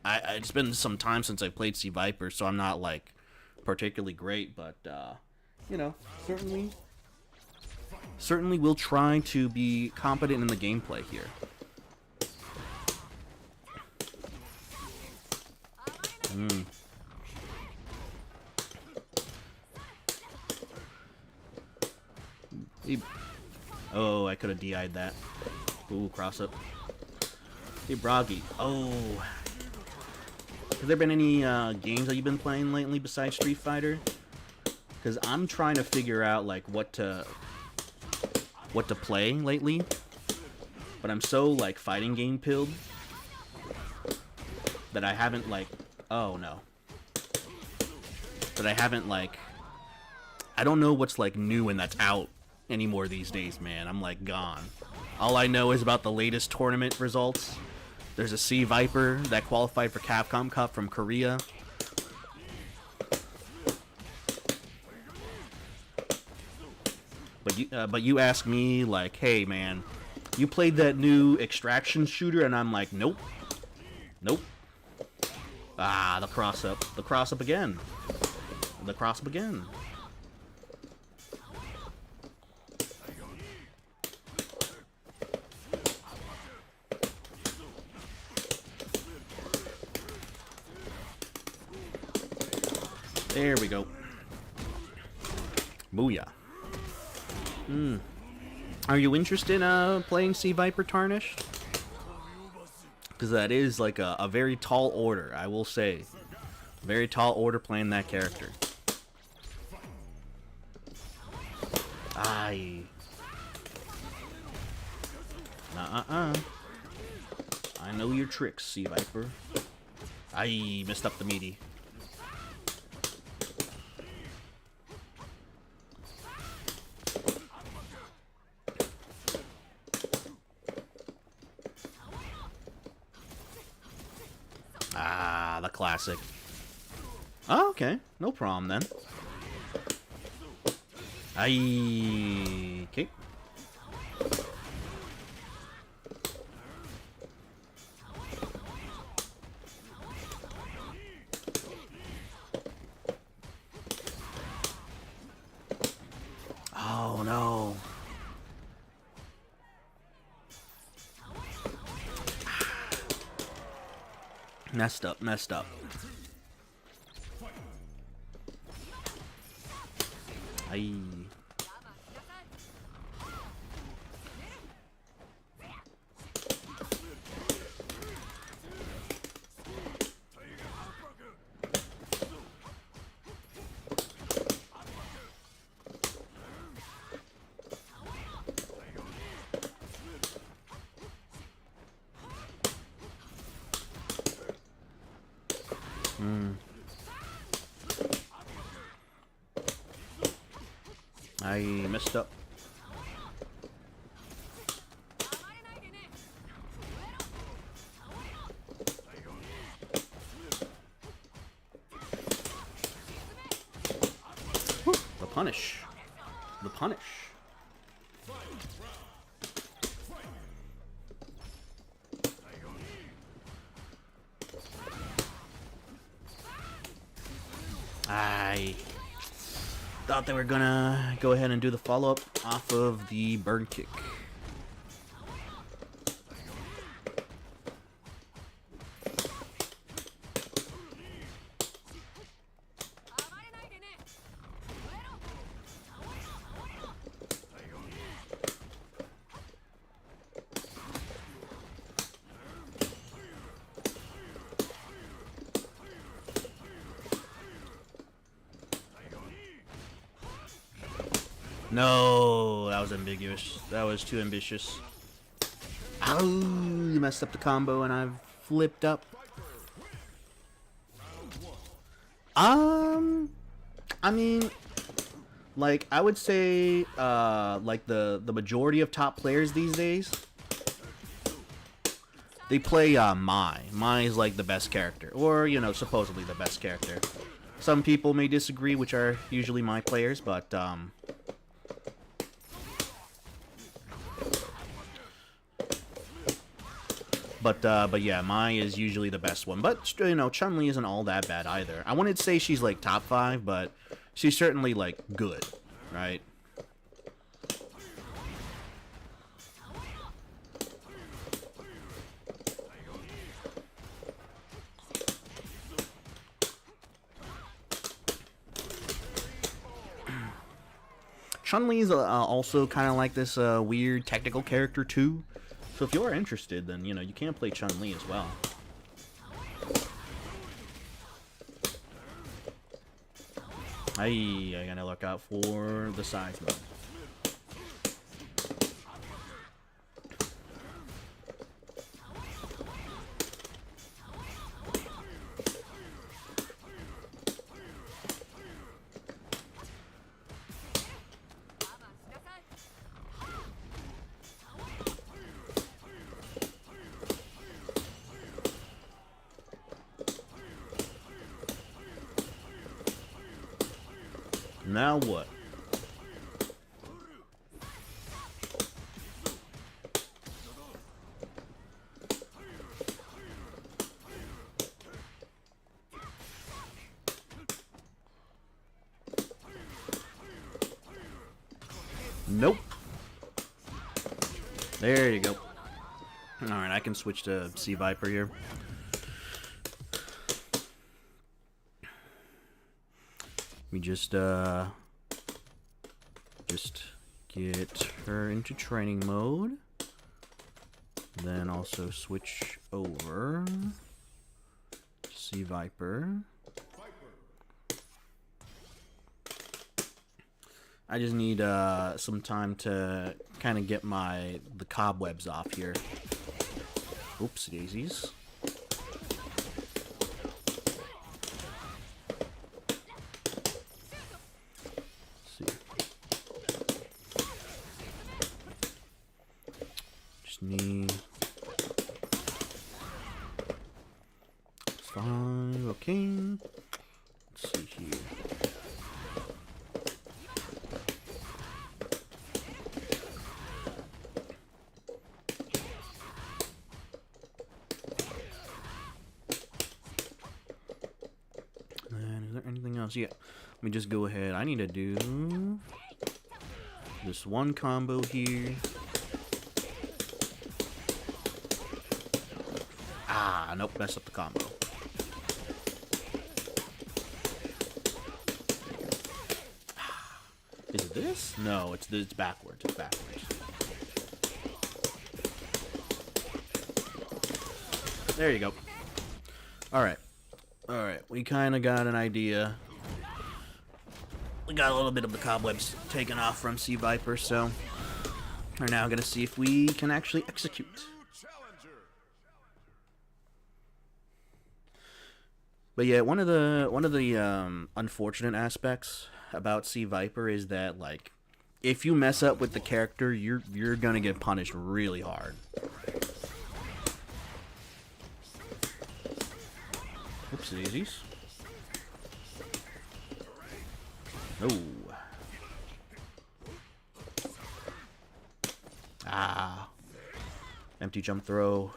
it's been some time since I played Sea Viper, so I'm not like particularly great, but certainly we'll try to be competent in the gameplay here. Oh, I could have DI'd that. Ooh, cross up. Hey, Bragi. Oh. Has there been any games that you've been playing lately besides Street Fighter? Because I'm trying to figure out, like, what to play lately. But I'm so, like, fighting game pilled that I haven't, like... Oh, no. That I haven't, like... I don't know what's, like, new and that's out anymore these days, man. I'm, like, gone. All I know is about the latest tournament results. There's a Sea Viper that qualified for Capcom Cup from Korea. But you ask me, like, hey, man, you played that new Extraction shooter? And I'm like, nope. Nope. Ah, the cross-up. The cross-up again. The cross-up again. There we go. Booyah. Are you interested in playing Sea Viper Tarnished? Because that is like a very tall order, I will say. Very tall order playing that character. Aye. I know your tricks, Sea Viper. Aye, messed up the meaty. classic. Oh, okay. No problem then. Okay. Oh no. Messed up, messed up. Aye. I messed up. Whew, the punish. The punish. I thought they were gonna go ahead and do the follow-up off of the burn kick. No, that was ambiguous. That was too ambitious. Oh, you messed up the combo and I've flipped up. I mean, like, I would say, like, the majority of top players these days, they play, Mai. Mai is, like, the best character. Or, you know, supposedly the best character. Some people may disagree, which are usually my players, but, But yeah, Mai is usually the best one. But, you know, Chun-Li isn't all that bad either. I wouldn't say she's, like, top 5, but she's certainly, like, good, right? Chun-Li's also kind of like this weird technical character, too. So if you're interested, then, you know, you can play Chun-Li as well. I gotta look out for the size mode. Now what? Nope. There you go. Alright, I can switch to Sea Viper here. We just get her into training mode. Then also switch over to Sea Viper. I just need some time to kind of get the cobwebs off here. Oops, daisies. Need 5 up arcane. Let's see here. And is there anything else? Yeah. Let me just go ahead. I need to do this one combo here. Ah, nope, messed up the combo. Is it this? No, it's backwards. It's backwards. There you go. Alright. Alright, we kind of got an idea. We got a little bit of the cobwebs taken off from Sea Viper, so we're now going to see if we can actually execute. But yeah, one of the unfortunate aspects about Sea Viper is that, like, if you mess up with the character, you're gonna get punished really hard. Oops, daisies. Oh. Ah. Empty jump throw.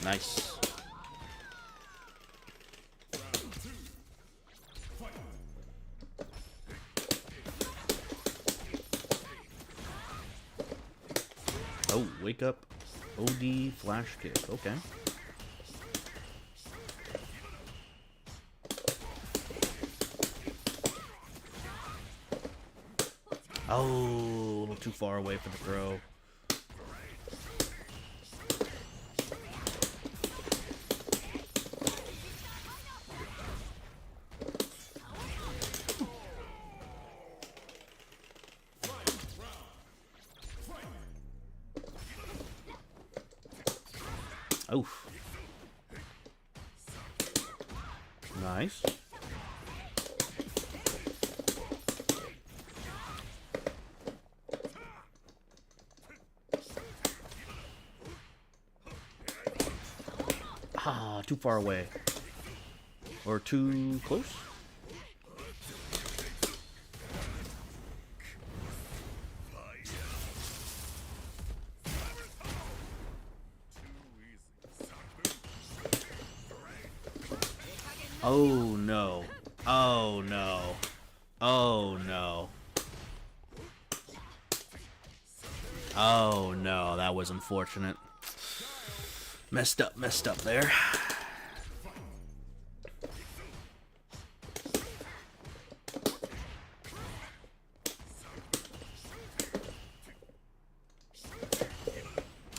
Nice. Oh, wake up. OD flash kick. Okay. Oh, a little too far away for the throw. Oof. Nice. Ah, too far away. Or too close? Oh no. Oh no. Oh no. Oh no, that was unfortunate. Messed up there.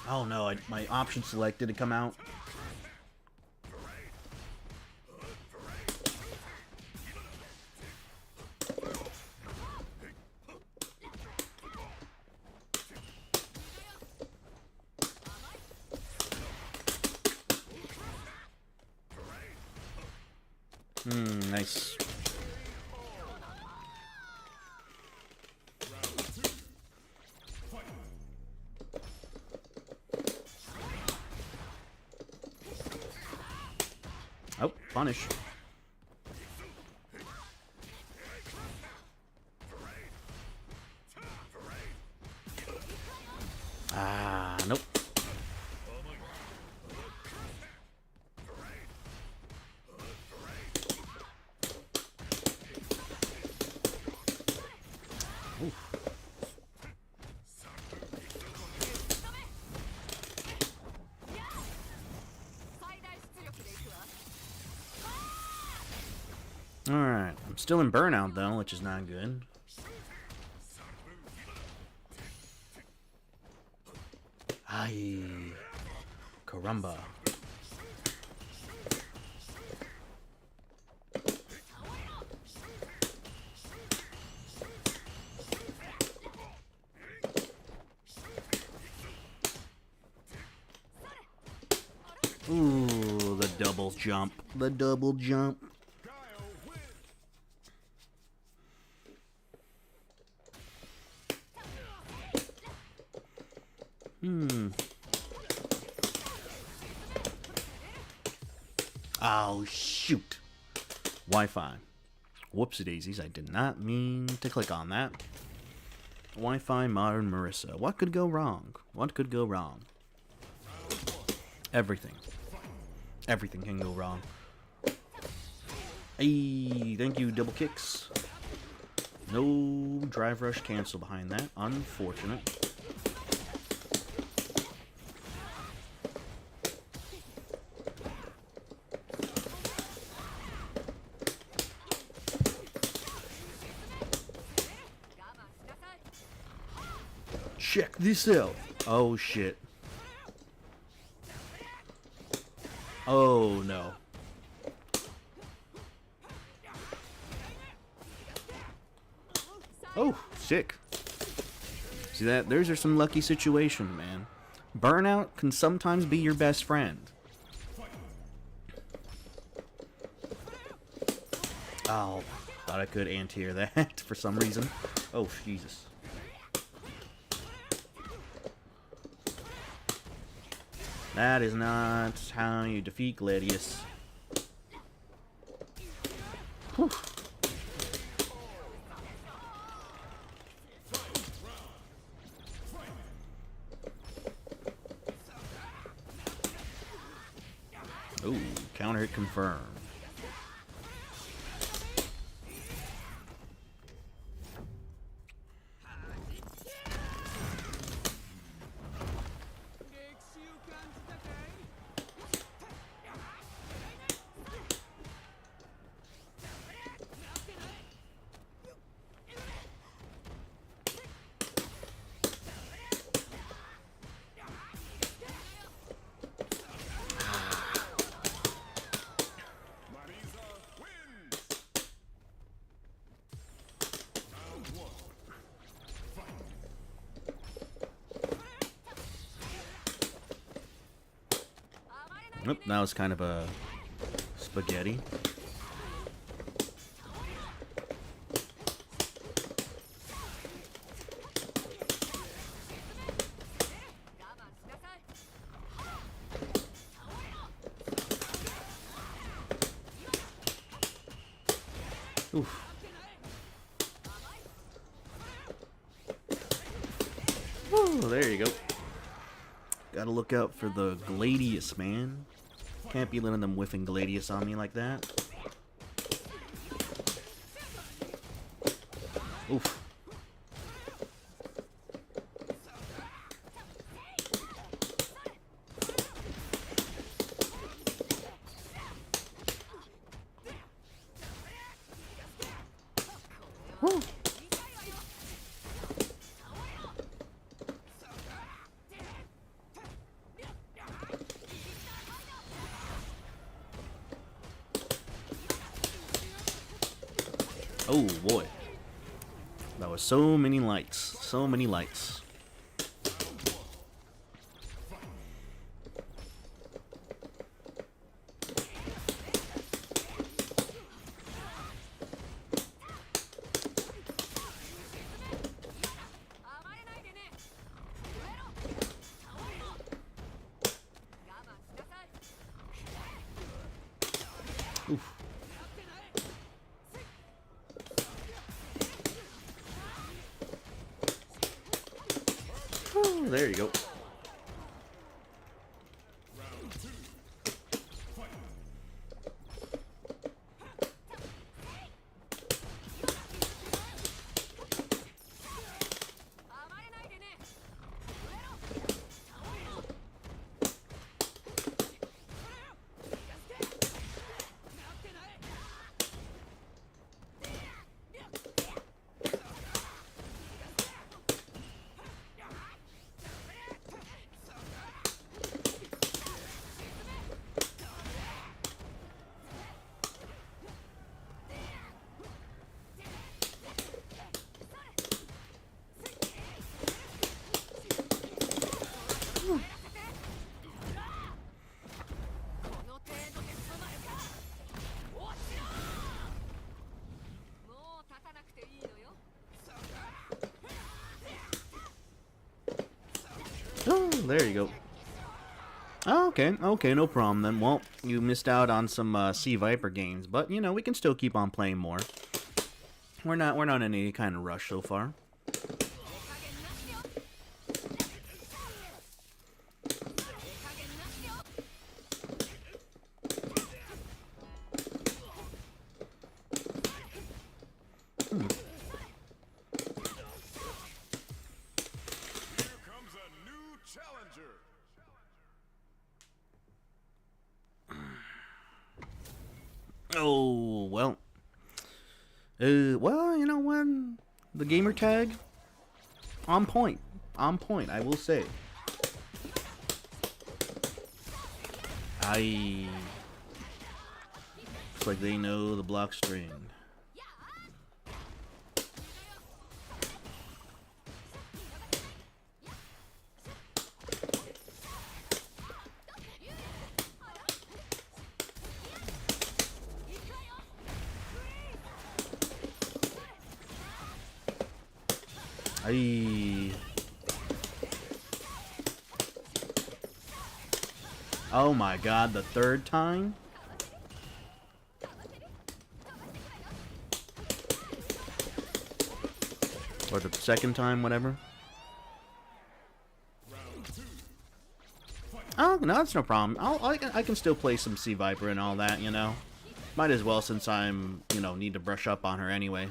Oh no, my option select didn't come out. Nice. Oh, punish. Ah, nope. Alright, I'm still in burnout though, which is not good. Ay, caramba. Ooh, the double jump. The double jump. Oh, shoot. Wi-Fi. Whoopsie daisies, I did not mean to click on that. Wi-Fi Modern Marisa. What could go wrong? What could go wrong? Everything. Everything can go wrong. Hey, thank you, double kicks. No drive rush cancel behind that. Unfortunate. Check this out. Oh, shit. Oh, no. Oh, sick. See that? Those are some lucky situations, man. Burnout can sometimes be your best friend. Oh, thought I could anti-air that for some reason. Oh, Jesus. That is not how you defeat Gladius. Whew. Ooh, counter hit confirmed. Nope, that was kind of a spaghetti. Oof. Woo, there you go. Gotta look out for the Gladius, man. Can't be letting them whiffing Gladius on me like that. Oof. Woo. Oh boy. That was so many lights. So many lights. Oof. Whew, there you go. Oh, there you go. Oh, okay, no problem then. Well, you missed out on some Sea Viper games, but you know we can still keep on playing more. We're not in any kind of rush so far. Oh, well. Well, you know what? The gamer tag, on point. On point, I will say. Looks like they know the block string. Oh my god, the third time? Or the second time, whatever. Oh, no, that's no problem. I can still play some Sea Viper and all that, you know. Might as well since I'm, you know, need to brush up on her anyway.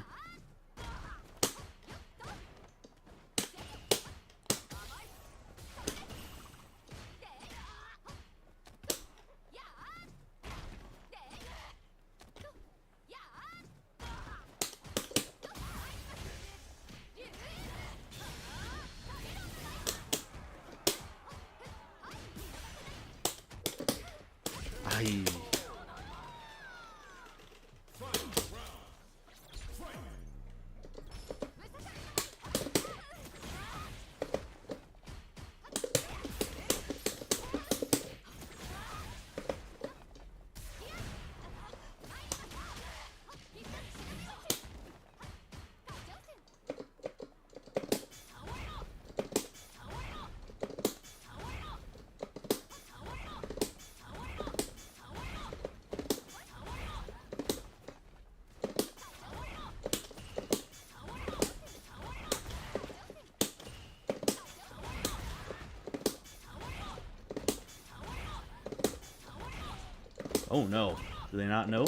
Oh no. Do they not know?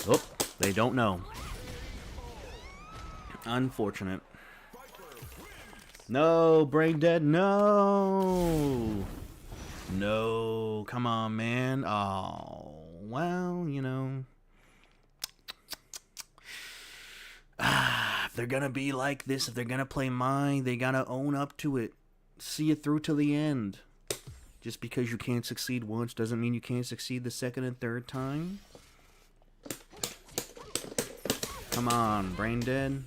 Oh, they don't know. Unfortunate. No, Brain Dead, no! No, come on, man. Oh, well, you know. If they're gonna be like this, if they're gonna play mine, they gotta own up to it. See it through to the end. Just because you can't succeed once doesn't mean you can't succeed the second and third time. Come on, Brain Dead.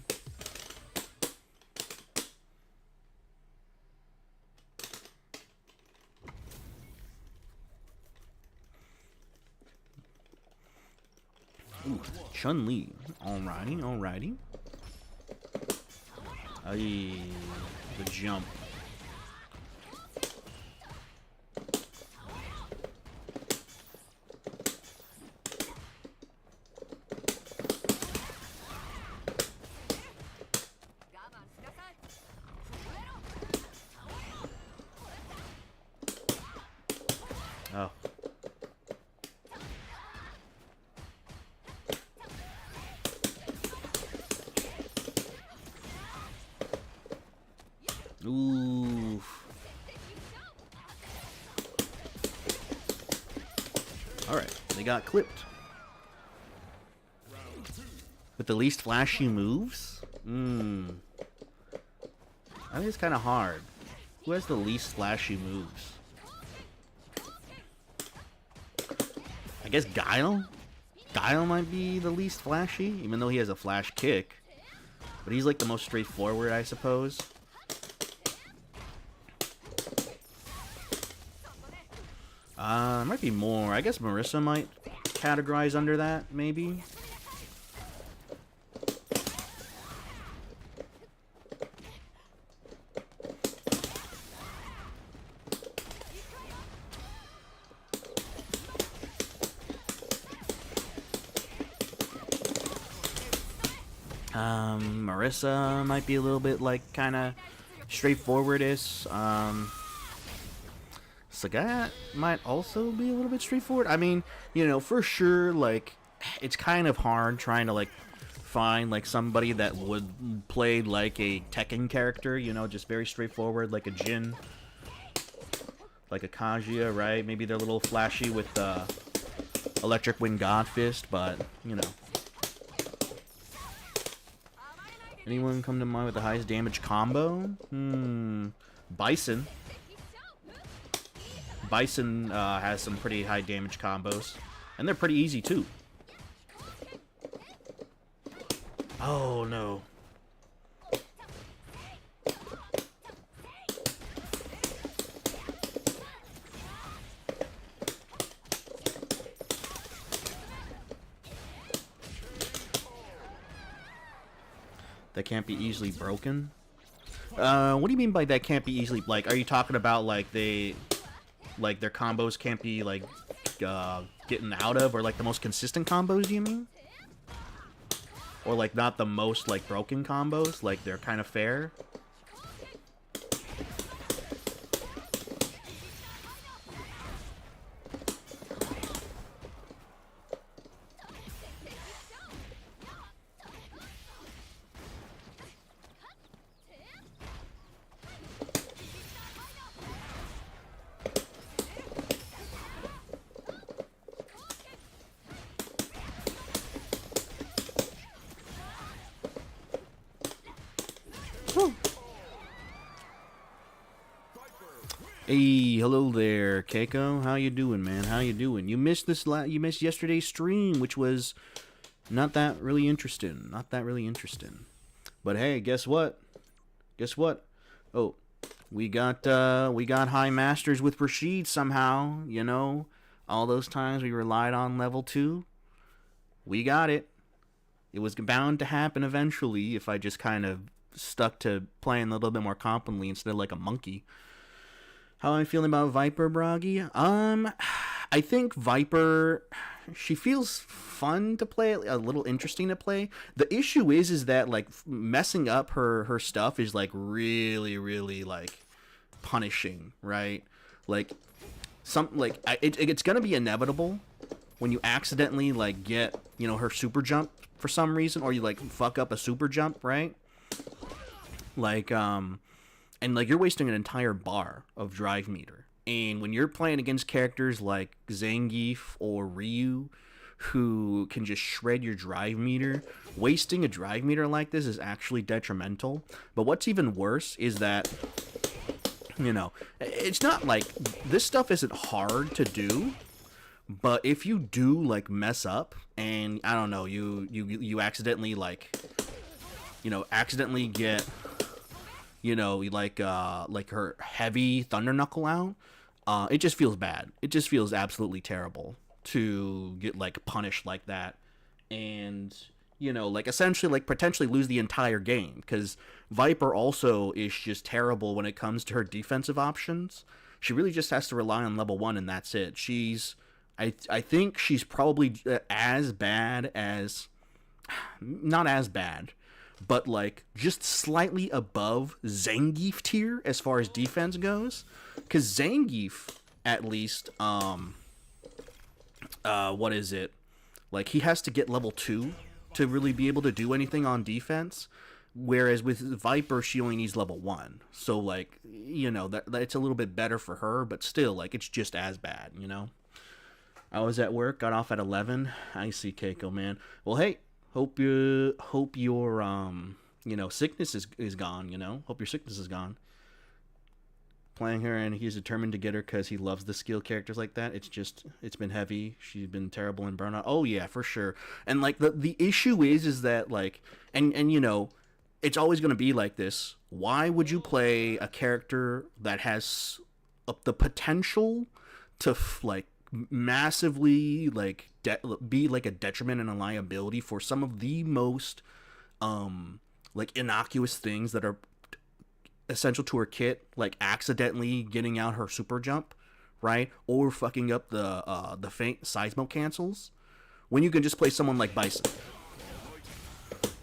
Ooh, Chun-Li. Alrighty, alrighty. Aye, the jump. Oh. Oof. Alright, they got clipped. With the least flashy moves? I think it's kind of hard. Who has the least flashy moves? I guess Guile? Guile might be the least flashy, even though he has a flash kick. But he's like the most straightforward, I suppose. Might be more. I guess Marisa might categorize under that, maybe. Marissa might be a little bit like kind of straightforward-ish. Sagat might also be a little bit straightforward. I mean, you know, for sure, like, it's kind of hard trying to, like, find, like, somebody that would play, like, a Tekken character, you know, just very straightforward, like a Jin, like a Kaguya, right? Maybe they're a little flashy with, Electric Wind God Fist, but, you know. Anyone come to mind with the highest damage combo? Bison. Bison has some pretty high damage combos. And they're pretty easy, too. Oh, no. That can't be easily broken? What do you mean by that can't be easily... Like, are you talking about, like, they... Like, their combos can't be, like, getting out of? Or, like, the most consistent combos, do you mean? Or, like, not the most, like, broken combos? Like, they're kind of fair? Hey, hello there, Keiko. How you doing, man? How you doing? You missed you missed yesterday's stream, which was not that really interesting. Not that really interesting. But hey, guess what? Guess what? Oh, we got high masters with Rashid somehow. You know, all those times we relied on level 2, we got it. It was bound to happen eventually if I just kind of stuck to playing a little bit more competently instead of like a monkey. How am I feeling about Viper, Bragi? I think Viper, she feels fun to play, a little interesting to play. The issue is that, like, messing up her stuff is, like, really, really, like, punishing, right? Like, it's gonna be inevitable when you accidentally, like, get, you know, her super jump for some reason, or you, like, fuck up a super jump, right? Like, and, like, you're wasting an entire bar of drive meter. And when you're playing against characters like Zangief or Ryu, who can just shred your drive meter, wasting a drive meter like this is actually detrimental. But what's even worse is that, you know, it's not like, this stuff isn't hard to do, but if you do, like, mess up, and, I don't know, you accidentally, like, you know, accidentally get... You know, like her heavy Thunder Knuckle out, it just feels bad. It just feels absolutely terrible to get, like, punished like that. And, you know, like, essentially, like, potentially lose the entire game. Because Viper also is just terrible when it comes to her defensive options. She really just has to rely on level 1, and that's it. I think she's probably as bad as... Not as bad, but, like, just slightly above Zangief tier as far as defense goes. Because Zangief, at least, what is it? Like, he has to get level 2 to really be able to do anything on defense. Whereas with Viper, she only needs level 1. So, like, you know, that's a little bit better for her, but still, like, it's just as bad, you know? I was at work, got off at 11. I see, Keiko, man. Well, hey. Hope your you know, sickness is gone, you know? Hope your sickness is gone. Playing her, and he's determined to get her because he loves the skill characters like that. It's been heavy. She's been terrible in Burnout. Oh, yeah, for sure. And, like, the issue is that, like, and you know, it's always going to be like this. Why would you play a character that has the potential to, like, massively, like, be like a detriment and a liability for some of the most like innocuous things that are essential to her kit, like accidentally getting out her super jump, right, or fucking up the faint seismo cancels, when you can just play someone like Bison.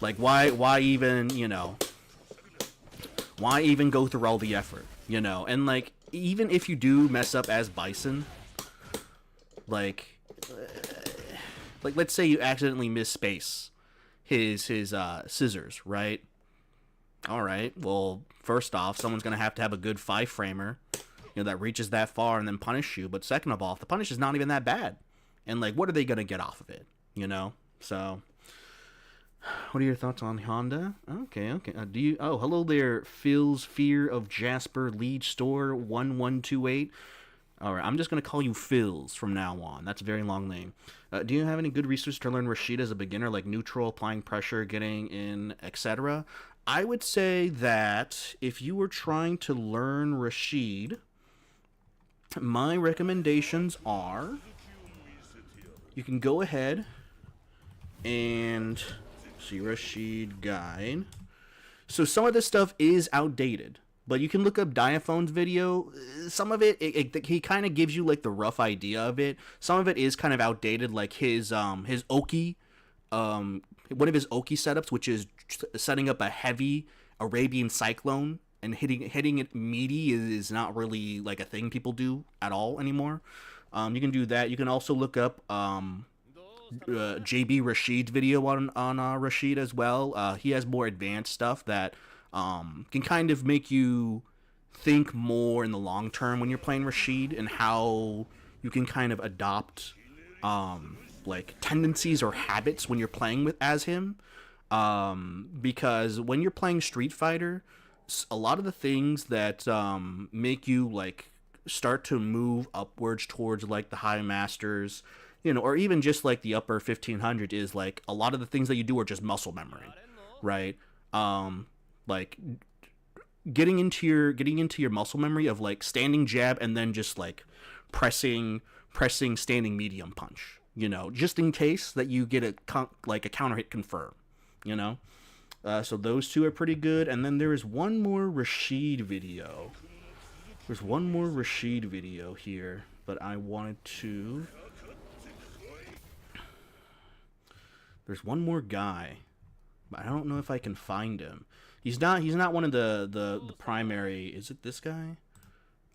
Like, why even, you know, why even go through all the effort, you know? And, like, even if you do mess up as Bison, like, let's say you accidentally misspace his scissors, right? All right, well, first off, someone's going to have a good 5-framer, you know, that reaches that far and then punish you. But second of all, if the punish is not even that bad, and, like, what are they going to get off of it, you know? So, what are your thoughts on Honda? Okay. Hello there, Phil's Fear of Jasper Lead Store 1128. All right, I'm just going to call you Phil's from now on. That's a very long name. Do you have any good research to learn Rashid as a beginner, like neutral, applying pressure, getting in, etc.? I would say that if you were trying to learn Rashid, my recommendations are you can go ahead and see Rashid guide. So some of this stuff is outdated, but you can look up Diaphone's video. Some of it he kind of gives you like the rough idea of it. Some of it is kind of outdated, like his Oki, one of his Oki setups, which is setting up a heavy Arabian Cyclone and hitting it meaty is not really like a thing people do at all anymore. You can do that. You can also look up JB Rashid's video on Rashid as well. He has more advanced stuff that can kind of make you think more in the long term when you're playing Rashid, and how you can kind of adopt like tendencies or habits when you're playing with as him. Because when you're playing Street Fighter, a lot of the things that make you like start to move upwards towards like the high masters, you know, or even just like the upper 1500, is like a lot of the things that you do are just muscle memory, right? Like getting into your muscle memory of like standing jab and then just like pressing standing medium punch, you know, just in case that you get a counter hit confirm, you know. So those two are pretty good. And then there is one more Rashid video. There's one more Rashid video here, but I wanted to... There's one more guy, but I don't know if I can find him. He's not one of the primary... Is it this guy?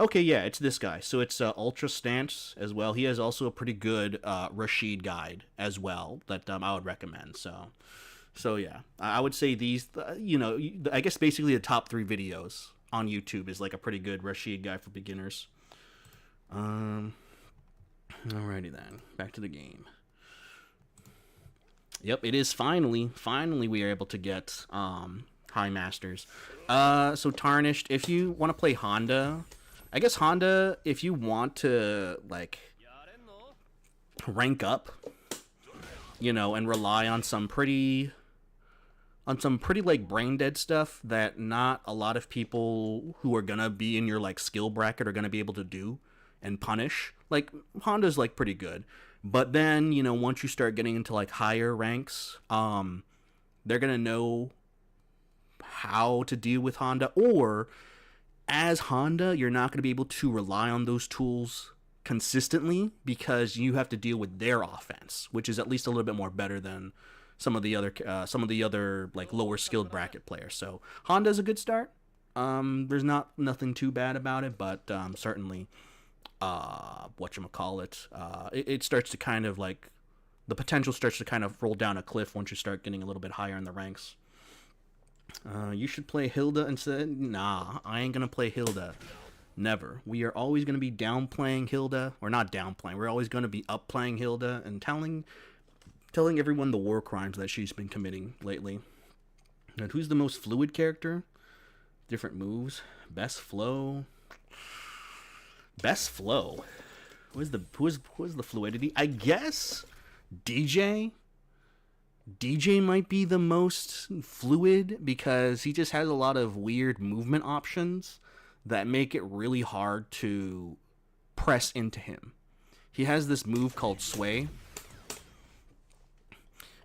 Okay, yeah, it's this guy. So it's Ultra Stance as well. He has also a pretty good Rashid guide as well that I would recommend. So yeah, I would say these, you know, I guess basically the top 3 videos on YouTube is like a pretty good Rashid guide for beginners. Alrighty then, back to the game. Yep, it is finally we are able to get High Masters. So Tarnished, if you want to play Honda, I guess Honda, if you want to like rank up, you know, and rely on some pretty like brain dead stuff that not a lot of people who are gonna be in your like skill bracket are gonna be able to do and punish. Like Honda's like pretty good, but then, you know, once you start getting into like higher ranks, they're gonna know how to deal with Honda. Or as Honda, you're not gonna be able to rely on those tools consistently because you have to deal with their offense, which is at least a little bit more better than some of the other like lower skilled bracket players. So Honda's a good start. There's nothing too bad about it, but certainly whatchamacallit, it starts to kind of like, the potential starts to kind of roll down a cliff once you start getting a little bit higher in the ranks. You should play Hilda instead. Nah, I ain't gonna play Hilda. Never. We are always gonna be downplaying Hilda, or not downplaying. We're always gonna be upplaying Hilda and telling everyone the war crimes that she's been committing lately. And who's the most fluid character? Different moves. Best flow. Who is the fluidity? I guess DJ. DJ might be the most fluid because he just has a lot of weird movement options that make it really hard to press into him. He has this move called Sway,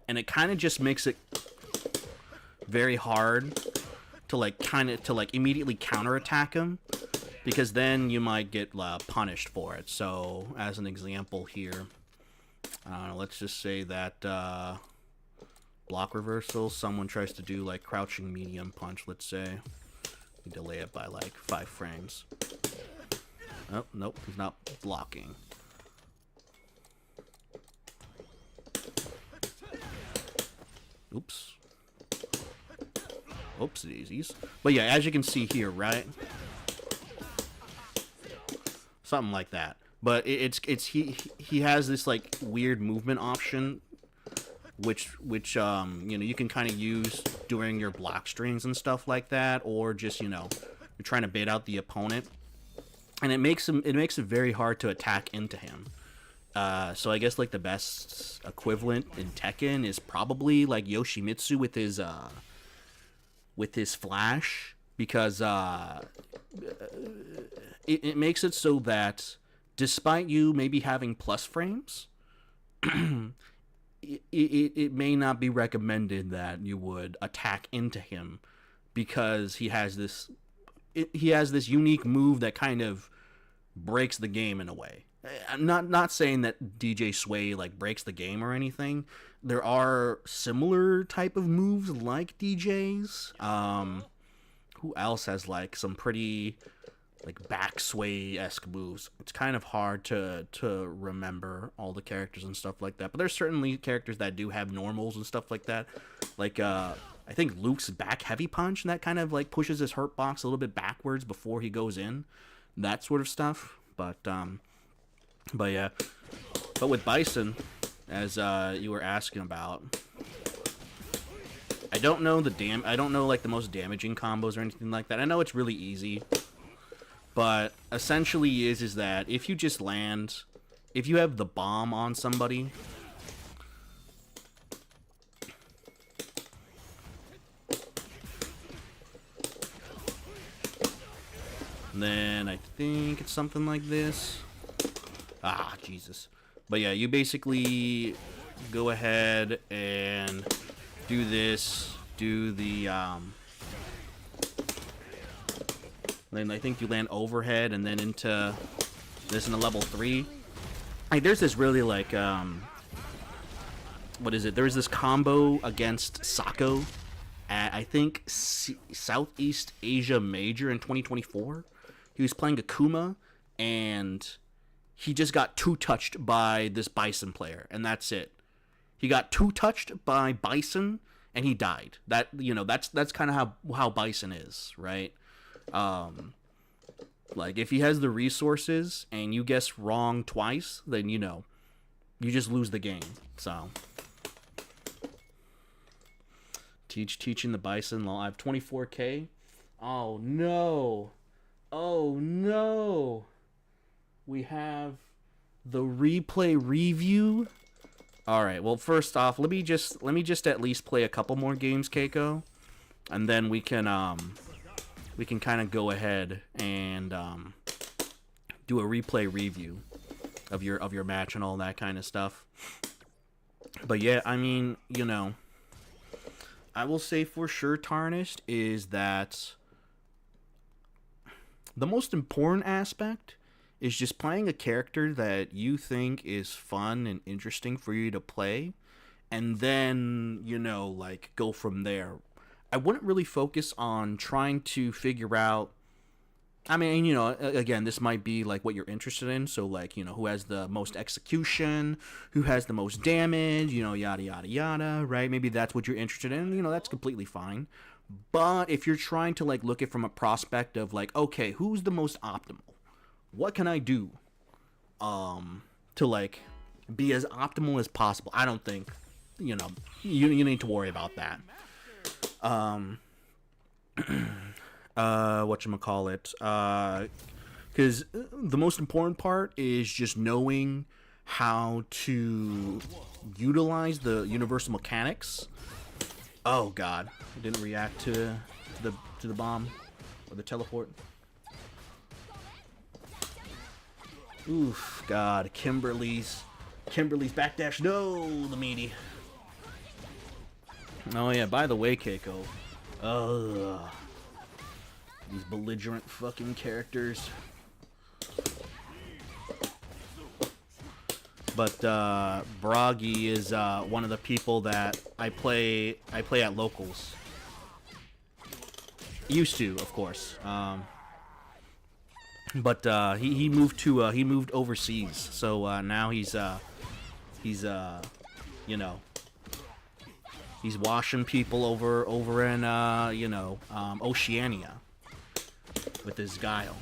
and it kind of just makes it very hard to immediately counterattack him, because then you might get punished for it. So as an example here, let's just say that block reversal, someone tries to do like crouching medium punch, let's say. You delay it by like 5 frames. Oh, nope, he's not blocking. Oops. Oops, daisies. But yeah, as you can see here, right? Something like that. But he has this like weird movement option, which you know, you can kind of use during your block strings and stuff like that, or just, you know, you're trying to bait out the opponent, and it makes it very hard to attack into him. So I guess like the best equivalent in Tekken is probably like Yoshimitsu with his flash, because it makes it so that despite you maybe having plus frames, it may not be recommended that you would attack into him, because he has this unique move that kind of breaks the game in a way. I'm not saying that DJ Sway like breaks the game or anything. There are similar type of moves like DJ's. Who else has like some pretty like back sway-esque moves? It's kind of hard to remember all the characters and stuff like that. But there's certainly characters that do have normals and stuff like that. Like I think Luke's back heavy punch, and that kind of like pushes his hurt box a little bit backwards before he goes in. That sort of stuff. But yeah. But with Bison, as you were asking about, I don't know I don't know like the most damaging combos or anything like that. I know it's really easy, but essentially is that if you just land, if you have the bomb on somebody, then I think it's something like this. Ah, Jesus. But yeah, you basically go ahead and do this, do the, then I think you land overhead and then into this in a level 3. Like, there's this really, like, what is it? There's this combo against Sako at, I think, Southeast Asia Major in 2024. He was playing Akuma, and he just got 2-touched by this Bison player, and that's it. He got 2-touched by Bison, and he died. That, you know, that's kind of how Bison is, right? Like, if he has the resources and you guess wrong twice, then, you know, you just lose the game. So, teaching the Bison law. I have 24K. Oh no! Oh no! We have the replay review. All right. Well, first off, let me just at least play a couple more games, Keiko, and then we can kind of go ahead and do a replay review of your match and all that kind of stuff. But yeah, I mean, you know, I will say for sure, Tarnished, is that the most important aspect is just playing a character that you think is fun and interesting for you to play, and then, you know, like, go from there. I wouldn't really focus on trying to figure out, I mean, you know, again, this might be like what you're interested in, so like, you know, who has the most execution, who has the most damage, you know, yada yada yada, right? Maybe that's what you're interested in, you know, that's completely fine. But if you're trying to like look at from a prospect of like, okay, who's the most optimal? What can I do to like be as optimal as possible? I don't think, you know, you need to worry about that. Whatchamacallit, because the most important part is just knowing how to utilize the universal mechanics. Oh god, I didn't react to the bomb or the teleport. Oof, god, Kimberly's backdash. No, the meaty. Oh yeah, by the way, Keiko. These belligerent fucking characters. but Bragi is one of the people that I play at locals. Used to, of course. But he moved overseas, so now he's you know, he's washing people over in Oceania with his guile.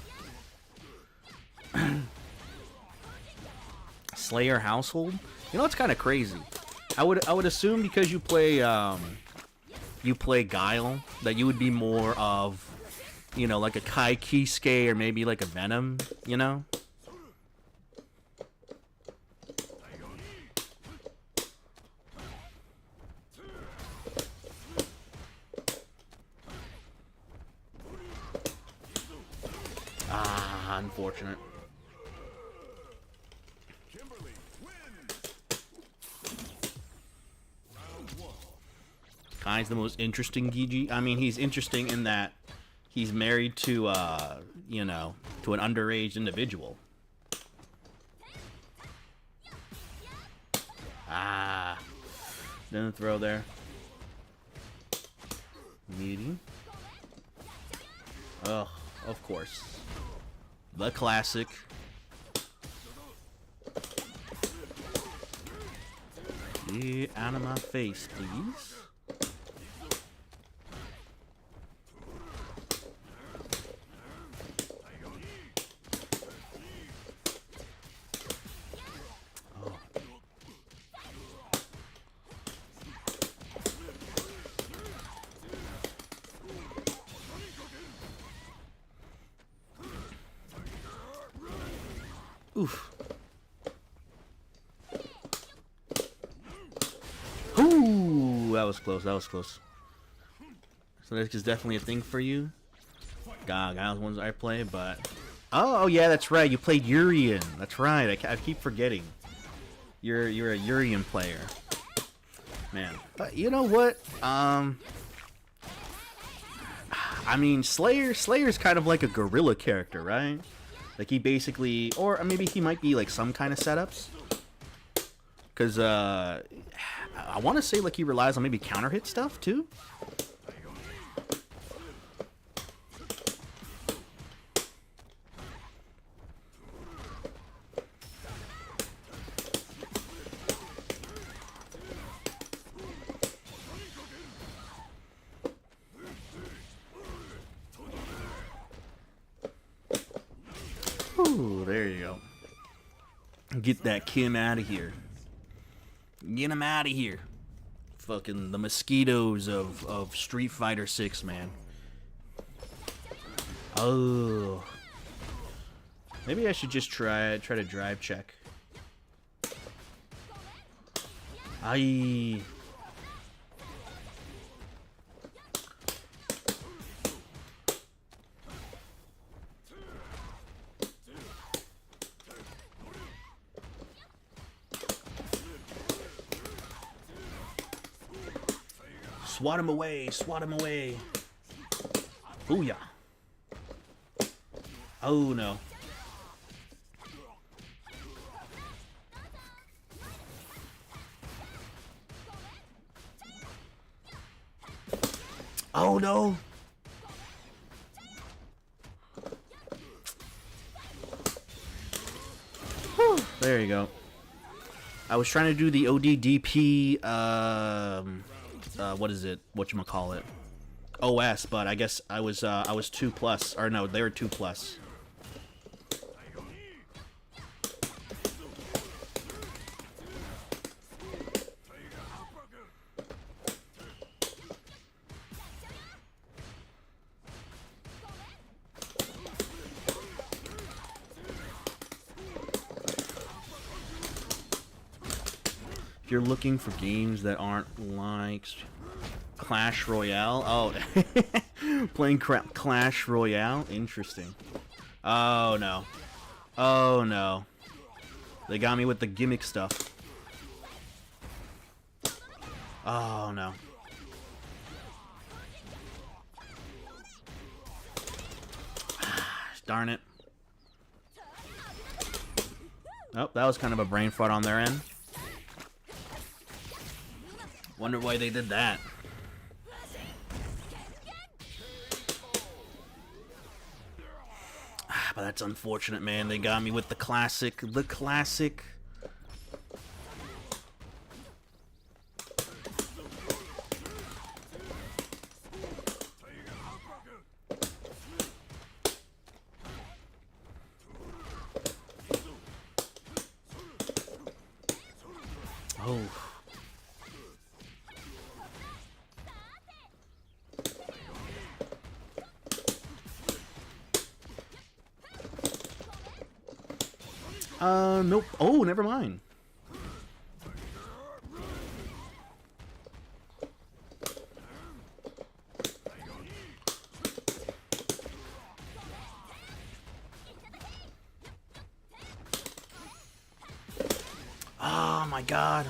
Slayer household? You know, it's kind of crazy. I would assume because you play Guile that you would be more of, you know, like a Kai Kisuke or maybe like a Venom, you know? Ah, unfortunate. Kai's the most interesting Gigi. I mean, he's interesting in that he's married to, you know, to an underage individual. Ah. Didn't throw there. Meaty. Ugh, of course. The classic. Get out of my face, please. Oof. Ooh, that was close. That was close. So this is definitely a thing for you. Guile's ones I play, but oh yeah, that's right. You played Urien. That's right. I keep forgetting. You're a Urien player, man. But you know what? I mean, Slayer's kind of like a guerrilla character, right? Like he basically, or maybe he might be like some kind of setups. Cause I want to say like he relies on maybe counter hit stuff too. Ooh, there you go. Get that Kim out of here. Get him out of here. Fucking the mosquitoes of Street Fighter 6, man. Oh. Maybe I should just try to drive check. Aye. Swat him away, swat him away. Booyah. Oh no. Oh no. Whew, there you go. I was trying to do the ODDP, what is it? Whatchamacallit? OS, but I guess I was 2+, or no, they were 2+. If you're looking for games that aren't like Clash Royale, oh, playing Clash Royale, interesting. Oh no, oh no, they got me with the gimmick stuff. Oh no. Darn it. Oh, that was kind of a brain fart on their end. Wonder why they did that. But that's unfortunate, man. They got me with the classic. The classic. Oh. Nope. Oh, never mind. Oh my god.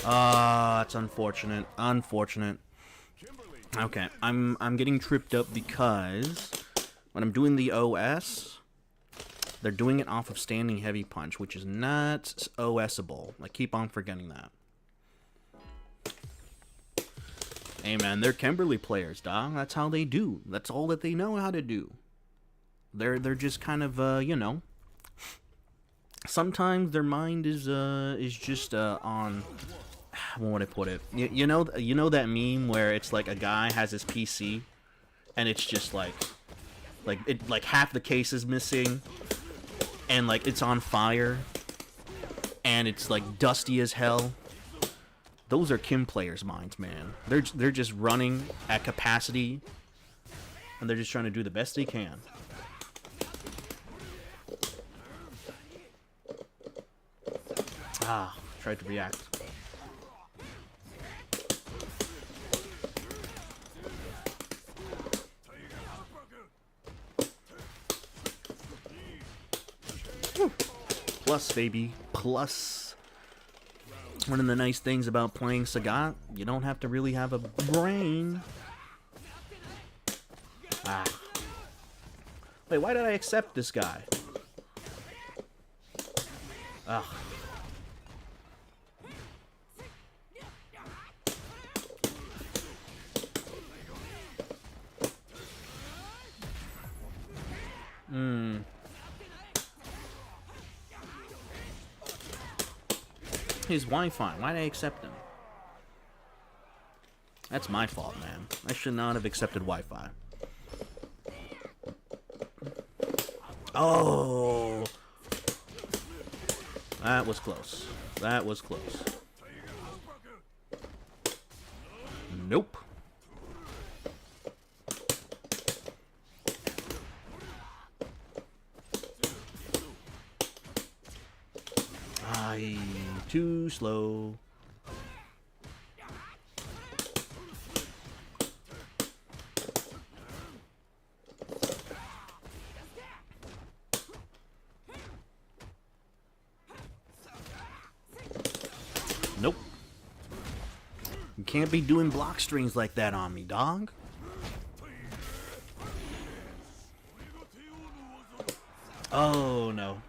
That's unfortunate. Unfortunate. Okay, I'm getting tripped up because when I'm doing the OS, they're doing it off of standing heavy punch, which is not OS-able. I keep on forgetting that. Hey man, they're Kimberly players, dog. That's how they do. That's all that they know how to do. They're just kind of you know. Sometimes their mind is just on. How would I put it? You know that meme where it's like a guy has his PC, and it's just like half the case is missing, and like it's on fire, and it's like dusty as hell. Those are Kim players' minds, man. They're just running at capacity, and they're just trying to do the best they can. Ah, tried to react. Plus, baby. Plus. One of the nice things about playing Sagat, you don't have to really have a brain. Ah. Wait, why did I accept this guy? Ugh. His Wi-Fi. Why did I accept him? That's my fault, man. I should not have accepted Wi-Fi. Oh! That was close. That was close. Nope. Too slow. Nope. You can't be doing block strings like that on me, dog. Oh, no.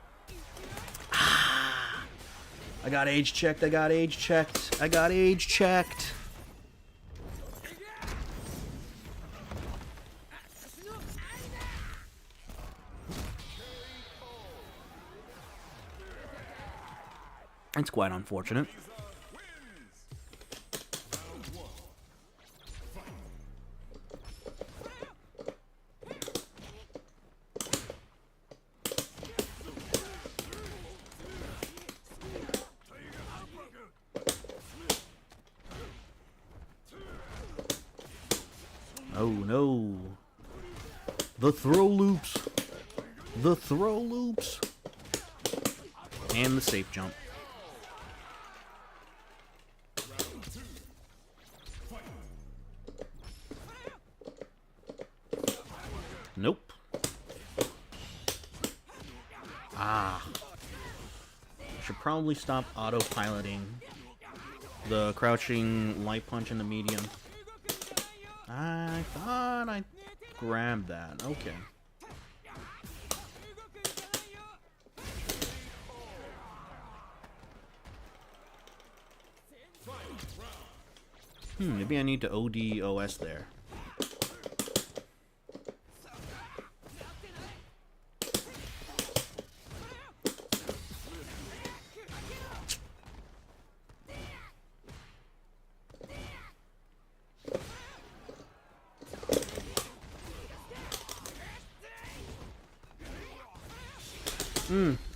I got age checked, I got age checked, I got age checked. It's quite unfortunate. Oh no. The throw loops. The throw loops. And the safe jump. Nope. Ah. Should probably stop autopiloting the crouching light punch in the medium. I thought I grabbed that. Okay. Maybe I need to OD OS there.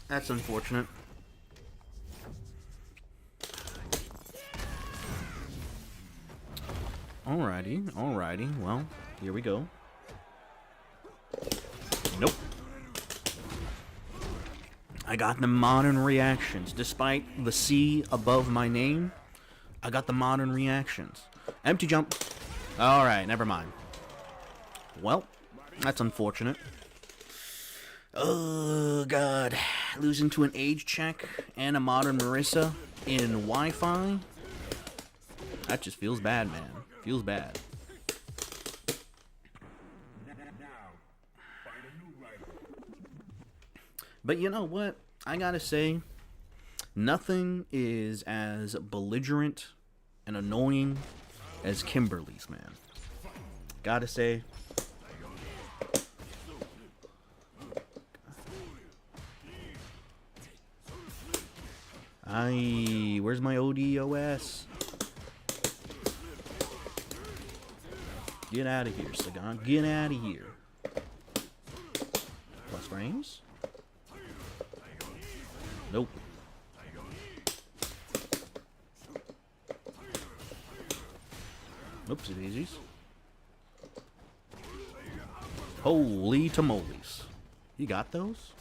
That's unfortunate. Alrighty. Well, here we go. Nope. I got the modern reactions. Despite the C above my name, I got the modern reactions. Empty jump. Alright, never mind. Well, that's unfortunate. Oh, God. Losing to an age check and a modern Marisa in Wi-Fi? That just feels bad, man. Feels bad. But you know what? I gotta say, nothing is as belligerent and annoying as Kimberly's, man. Gotta say. Where's my ODOS? Get out of here, Sagan. Get out of here. Plus frames? Nope. Oopsie daisies. Holy tamales. You got those?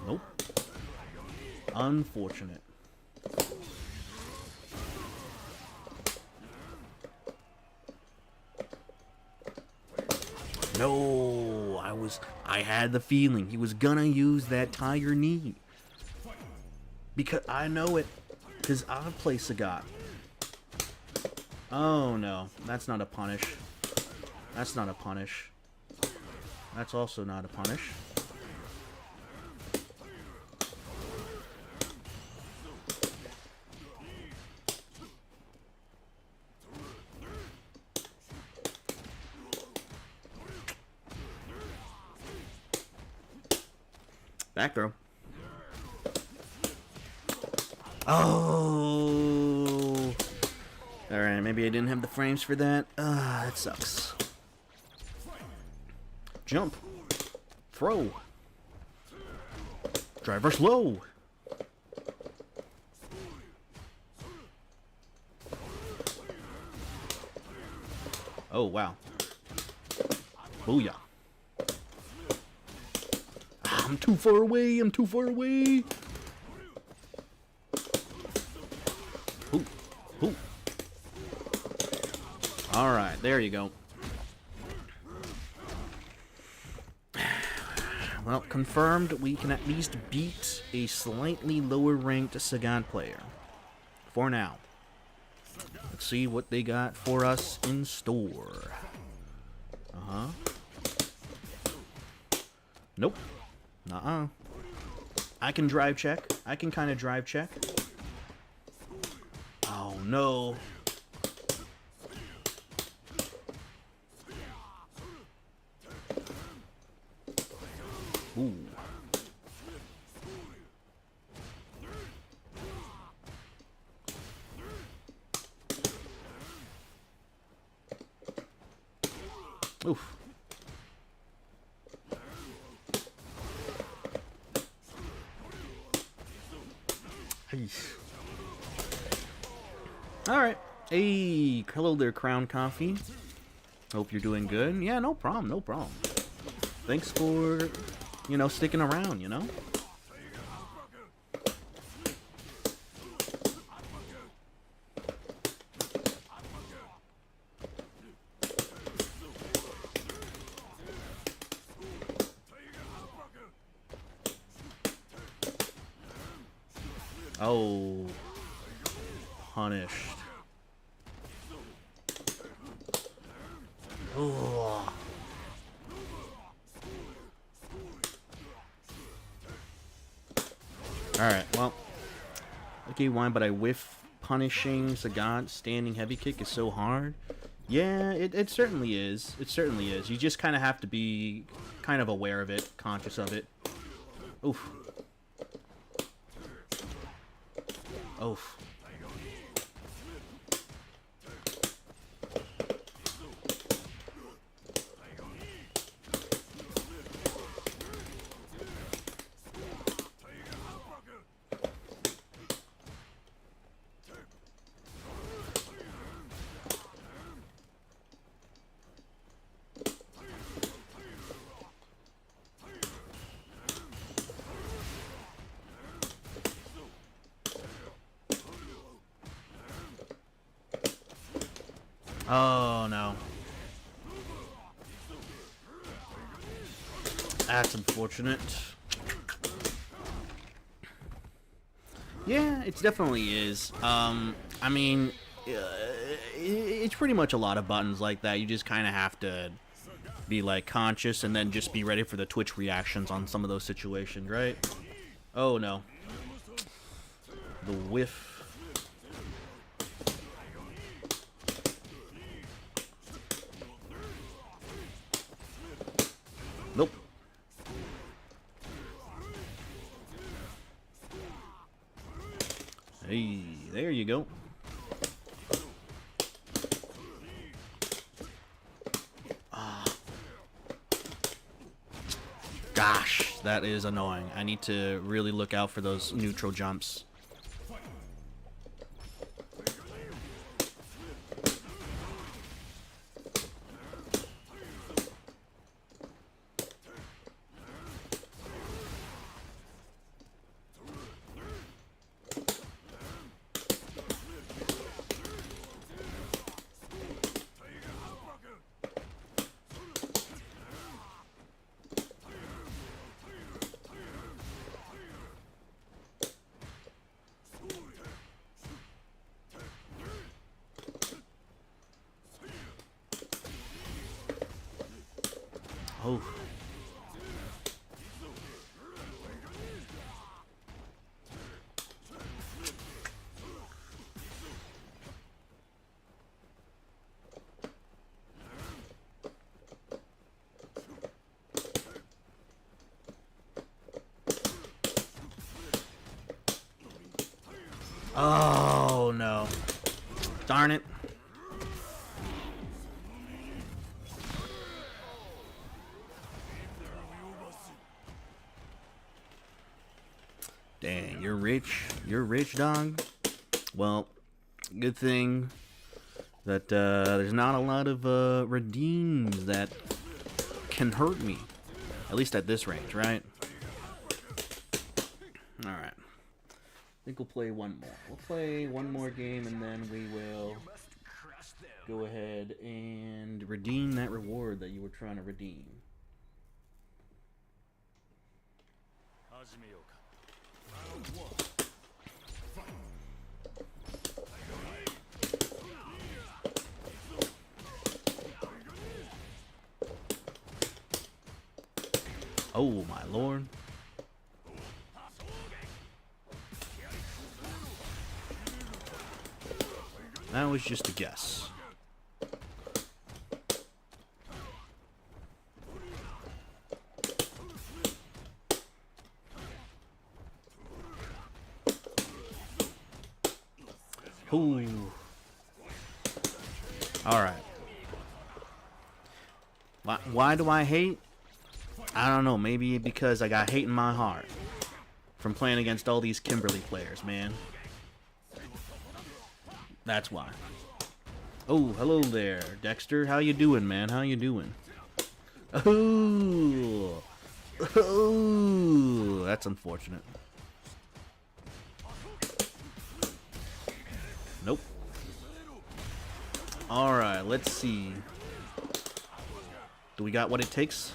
Nope. Unfortunate. No, I had the feeling he was gonna use that tiger knee. Because I know it. Because I've played Sagat. Oh no, that's not a punish. That's not a punish. That's also not a punish. Back throw. Oh. Alright, maybe I didn't have the frames for that. That sucks. Jump. Throw. Driver slow. Oh, wow. Booyah. I'm too far away. I'm too far away. Ooh. Ooh. All right, there you go. Well, confirmed we can at least beat a slightly lower ranked Sagan player. For now. Let's see what they got for us in store. Uh-huh. Nope. Nuh-uh. I can drive check. I can kind of drive check. Oh, no. Ooh. Oof. Alright. Hey, hello there, Crown Coffee. Hope you're doing good. Yeah, no problem, no problem. Thanks for, sticking around, Oh. punished. Ooh. Alright, well. Okay, why? But I whiff punishing Sagat standing heavy kick is so hard. Yeah, it certainly is. It certainly is. You just kind of have to be kind of aware of it, conscious of it. Oof. Oof. Oh, no. That's unfortunate. Yeah, it definitely is. I mean, it's pretty much a lot of buttons like that. You just kind of have to be, like, conscious and then just be ready for the Twitch reactions on some of those situations, right? Oh, no. The whiff. Nope. Hey, there you go. Gosh, that is annoying. I need to really look out for those neutral jumps. Oh. Oh, no. Darn it. Dang, you're rich. You're rich, dog. Well, good thing that there's not a lot of redeems that can hurt me. At least at this range, right? Alright. I think we'll play one more. We'll play one more game and then we will go ahead and redeem that reward that you were trying to redeem. Oh my lord. That was just a guess. Ooh. Alright. Why do I hate? I don't know. Maybe because I got hate in my heart from playing against all these Kimberly players, man. That's why. Oh, hello there, Dexter. How you doing, man? How you doing? Oh, oh, that's unfortunate. Nope. All right, let's see. Do we got what it takes?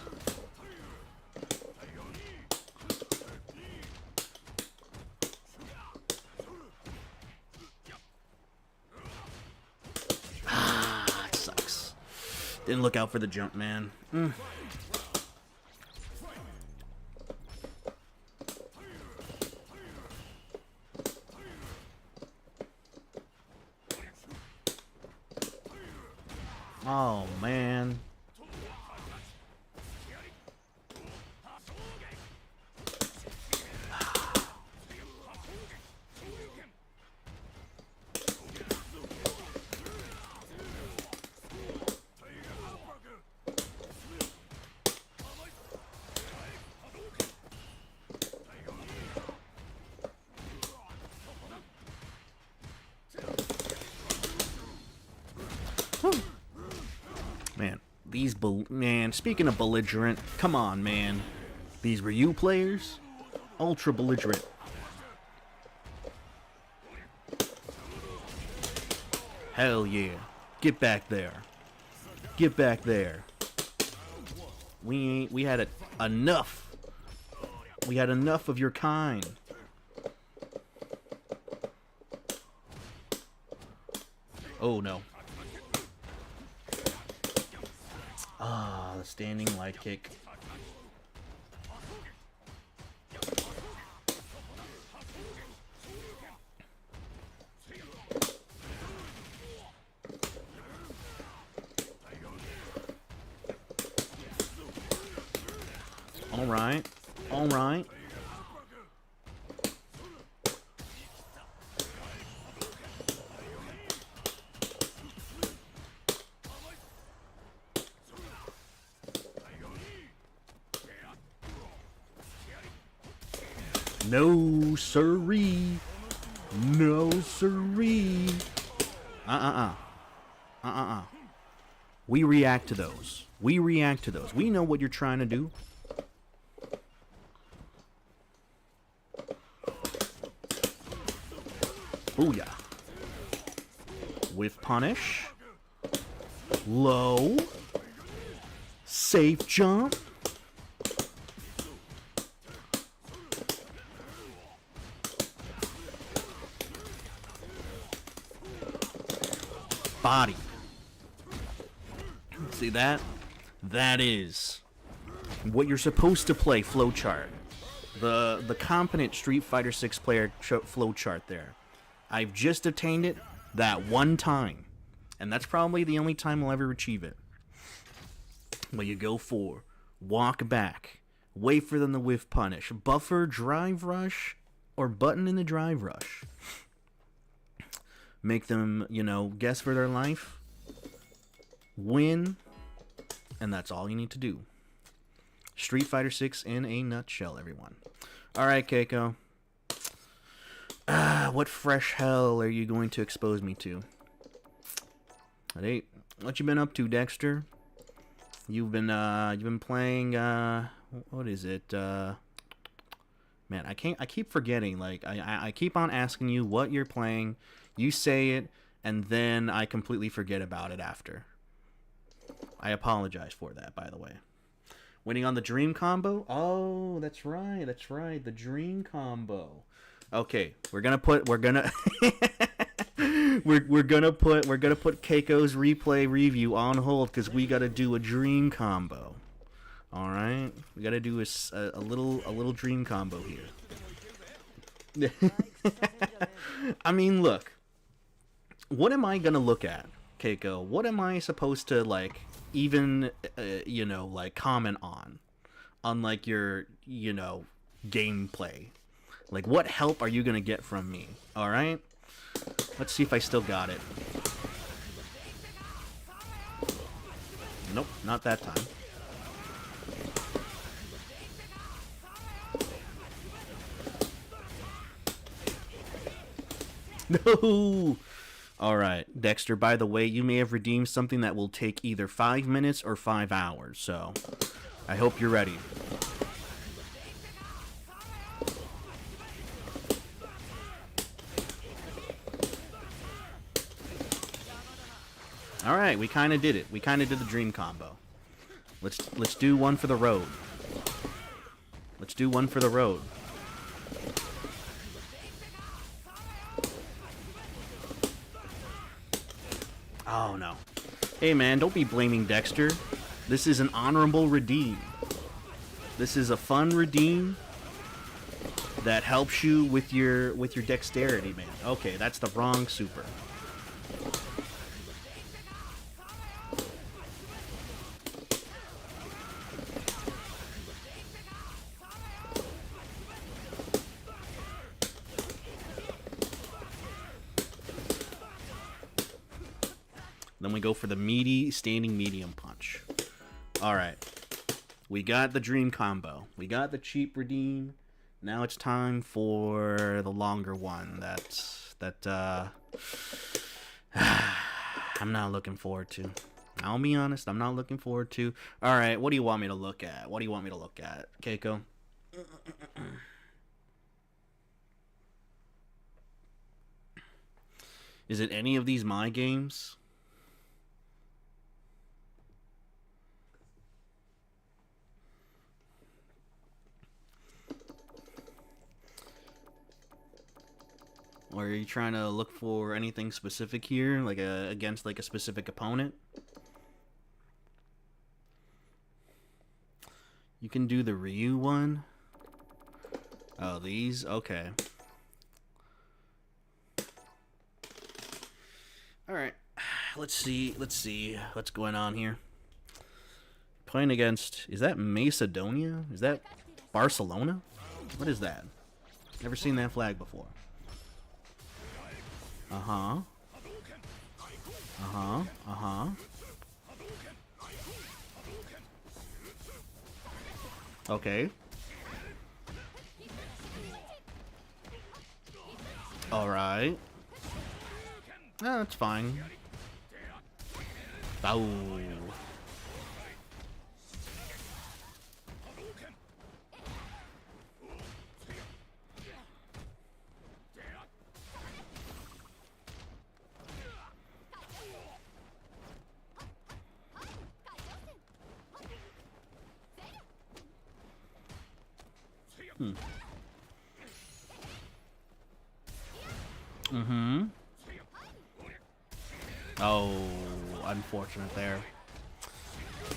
Didn't look out for the jump, man. Oh, man. Man, speaking of belligerent, come on, man. These Ryu players, ultra belligerent. Hell yeah. Get back there. Get back there. We had enough. We had enough of your kind. Oh no. Ah, the standing light kick. All right. All right. No siree. No siree. We react to those. We react to those. We know what you're trying to do. Booyah. With punish. Low. Safe jump. Body. See that? That is what you're supposed to play flowchart. The competent Street Fighter 6 player flowchart there. I've just obtained it that one time. And that's probably the only time I'll ever achieve it. Where you go for walk back, wait for them to whiff punish, buffer, drive rush, or button in the drive rush. Make them, you know, guess for their life, win, and that's all you need to do. Street Fighter 6 in a nutshell, everyone. Alright, Keiko. What fresh hell are you going to expose me to? Hey, what you been up to, Dexter? You've been playing, what is it? Man, I keep forgetting. Like, I keep on asking you what you're playing. You say it, and then I completely forget about it after. I apologize for that, by the way. Winning on the dream combo? Oh, that's right, the dream combo. Okay, we're gonna put Keiko's replay review on hold because we gotta do a dream combo. All right, we gotta do a little dream combo here. I mean, look. What am I gonna look at, Keiko? What am I supposed to, like, even, you know, like, comment on? On, like, your, you know, gameplay. Like, what help are you gonna get from me? Alright? Let's see if I still got it. Nope, not that time. No! Alright, Dexter, by the way, you may have redeemed something that will take either 5 minutes or 5 hours, so I hope you're ready. Alright, we kinda did it. We kinda did the dream combo. Let's do one for the road. Let's do one for the road. Oh no. Hey man, don't be blaming Dexter. This is an honorable redeem. This is a fun redeem that helps you with your dexterity, man. Okay, that's the wrong super. Then we go for the meaty standing medium punch. Alright. We got the dream combo. We got the cheap redeem. Now it's time for the longer one I'm not looking forward to. I'll be honest, I'm not looking forward to. Alright, what do you want me to look at? What do you want me to look at, Keiko? Is it any of these my games? Or are you trying to look for anything specific here, like against like a specific opponent? You can do the Ryu one. Oh, these? Okay. Alright. Let's see what's going on here. Playing against, is that Macedonia? Is that Barcelona? What is that? Never seen that flag before. Uh-huh. Uh-huh. Uh-huh. Okay. Alright. That's fine. Oh. Oh, unfortunate there.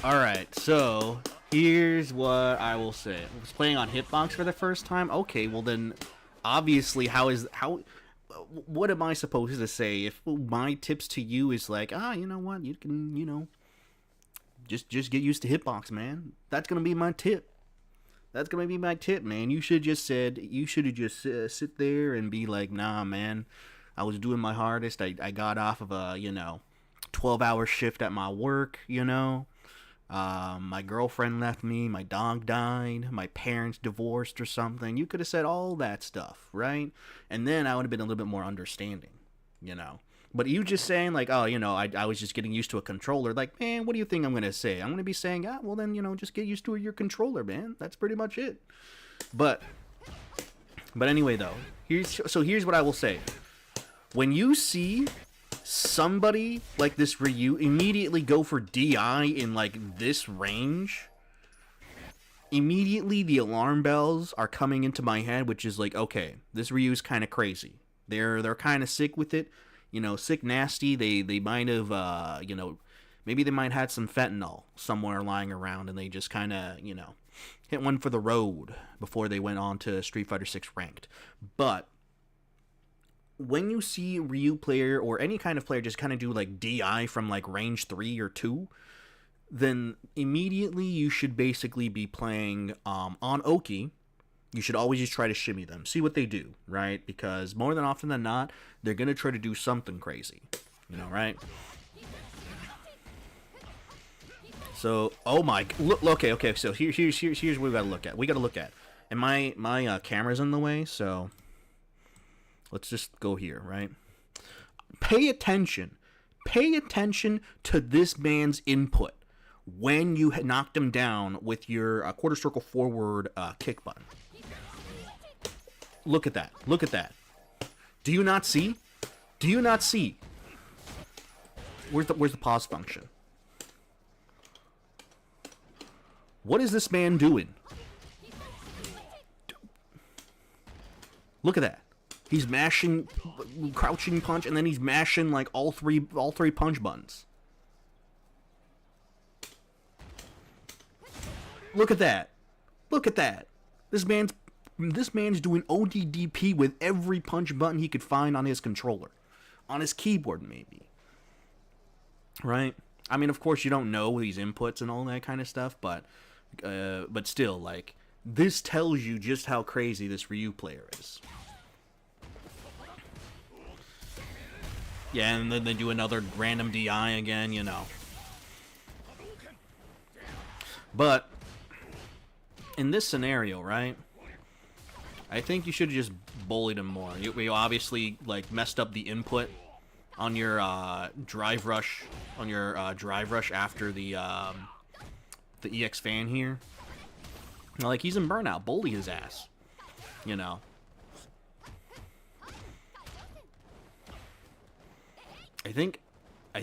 Alright, so here's what I will say. I was playing on Hitbox for the first time. Okay, well then, obviously, what am I supposed to say? If my tips to you is like, you know what, you can, just get used to Hitbox, man. That's gonna be my tip. That's gonna be my tip, man. You should have just sit there and be like, nah, man. I was doing my hardest. I got off of a 12-hour shift at my work. My girlfriend left me. My dog died. My parents divorced or something. You could have said all that stuff, right? And then I would have been a little bit more understanding, But you just saying like, I was just getting used to a controller. Like, man, what do you think I'm gonna say? I'm gonna be saying, well then, just get used to your controller, man. That's pretty much it. But anyway, though, here's what I will say. When you see somebody like this Ryu immediately go for DI in like this range, immediately the alarm bells are coming into my head, which is like, okay, this Ryu's kind of crazy. They're kind of sick with it. Sick nasty. They might have, maybe they might have had some fentanyl somewhere lying around, and they just kind of, hit one for the road before they went on to Street Fighter 6 Ranked. But when you see a Ryu player or any kind of player just kind of do like DI from like range 3 or 2, then immediately you should basically be playing on Oki. You should always just try to shimmy them. See what they do, right? Because more than often than not, they're going to try to do something crazy. Right? So, oh my... Look, okay. So here's what we got to look at. We got to look at... And my camera's in the way, so... Let's just go here, right? Pay attention. Pay attention to this man's input when you knocked him down with your quarter circle forward kick button. Look at that. Look at that. Do you not see? Do you not see? Where's the pause function? What is this man doing? Look at that. He's mashing crouching punch, and then he's mashing like all three punch buttons. Look at that. Look at that. This man's doing ODDP with every punch button he could find on his controller. On his keyboard, maybe. Right? I mean, of course, you don't know these inputs and all that kind of stuff, but still, like, this tells you just how crazy this Ryu player is. Yeah, and then they do another random DI again, you know. But in this scenario, right? I think you should have just bullied him more. You obviously like messed up the input on your drive rush after the EX fan here. Like, he's in burnout. Bully his ass. You know. I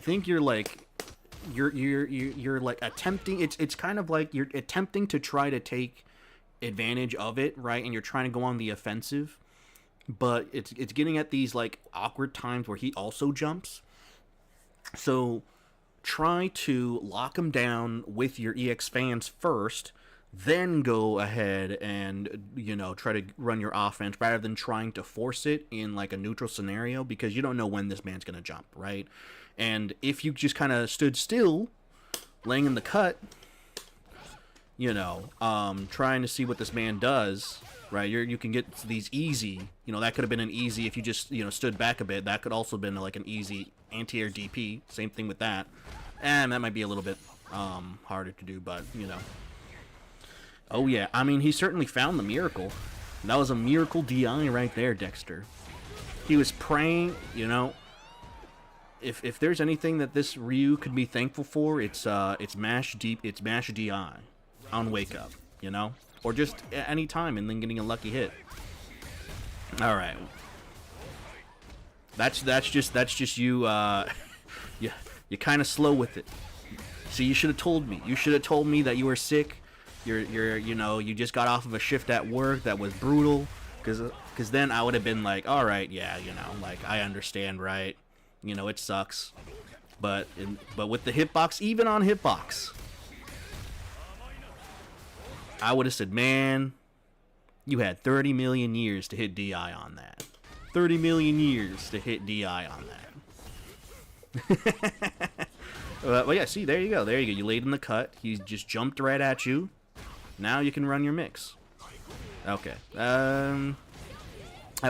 think you're like you're like attempting, it's kind of like you're attempting to try to take advantage of it, right? And you're trying to go on the offensive, but it's getting at these like awkward times where he also jumps. So try to lock him down with your EX fans first, then go ahead and, you know, try to run your offense rather than trying to force it in like a neutral scenario, because you don't know when this man's gonna jump, right? And if you just kind of stood still, laying in the cut, you know, trying to see what this man does, right? You can get these easy, you know, that could have been an easy if you just, you know, stood back a bit. That could also have been like an easy anti-air DP. Same thing with that. And that might be a little bit harder to do, but, you know. Oh, yeah. I mean, he certainly found the miracle. That was a miracle DI right there, Dexter. He was praying, you know. If there's anything that this Ryu could be thankful for, it's mash DI on Wake Up, you know? Or just at any time and then getting a lucky hit. Alright. That's just you, you're kind of slow with it. See, you should have told me. You should have told me that you were sick. You know, you just got off of a shift at work that was brutal, because then I would have been like, all right, yeah, you know, like, I understand, right? You know, it sucks, but with the hitbox, even on hitbox, I would have said, man, you had 30 million years to hit DI on that. 30 million years to hit DI on that. Well, yeah, see, there you go. There you go. You laid in the cut. He just jumped right at you. Now you can run your mix. Okay. I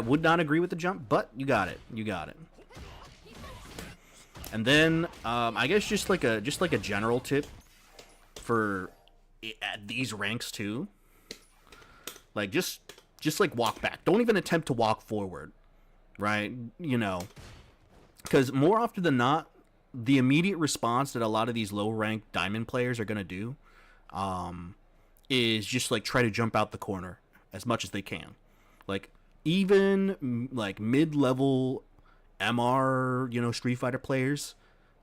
would not agree with the jump, but you got it. You got it. And then, I guess just like a general tip for at these ranks too. Like just like walk back. Don't even attempt to walk forward, right? You know, because more often than not, the immediate response that a lot of these low-ranked diamond players are gonna do, is just like try to jump out the corner as much as they can. Like even like mid-level MR, you know, Street Fighter players,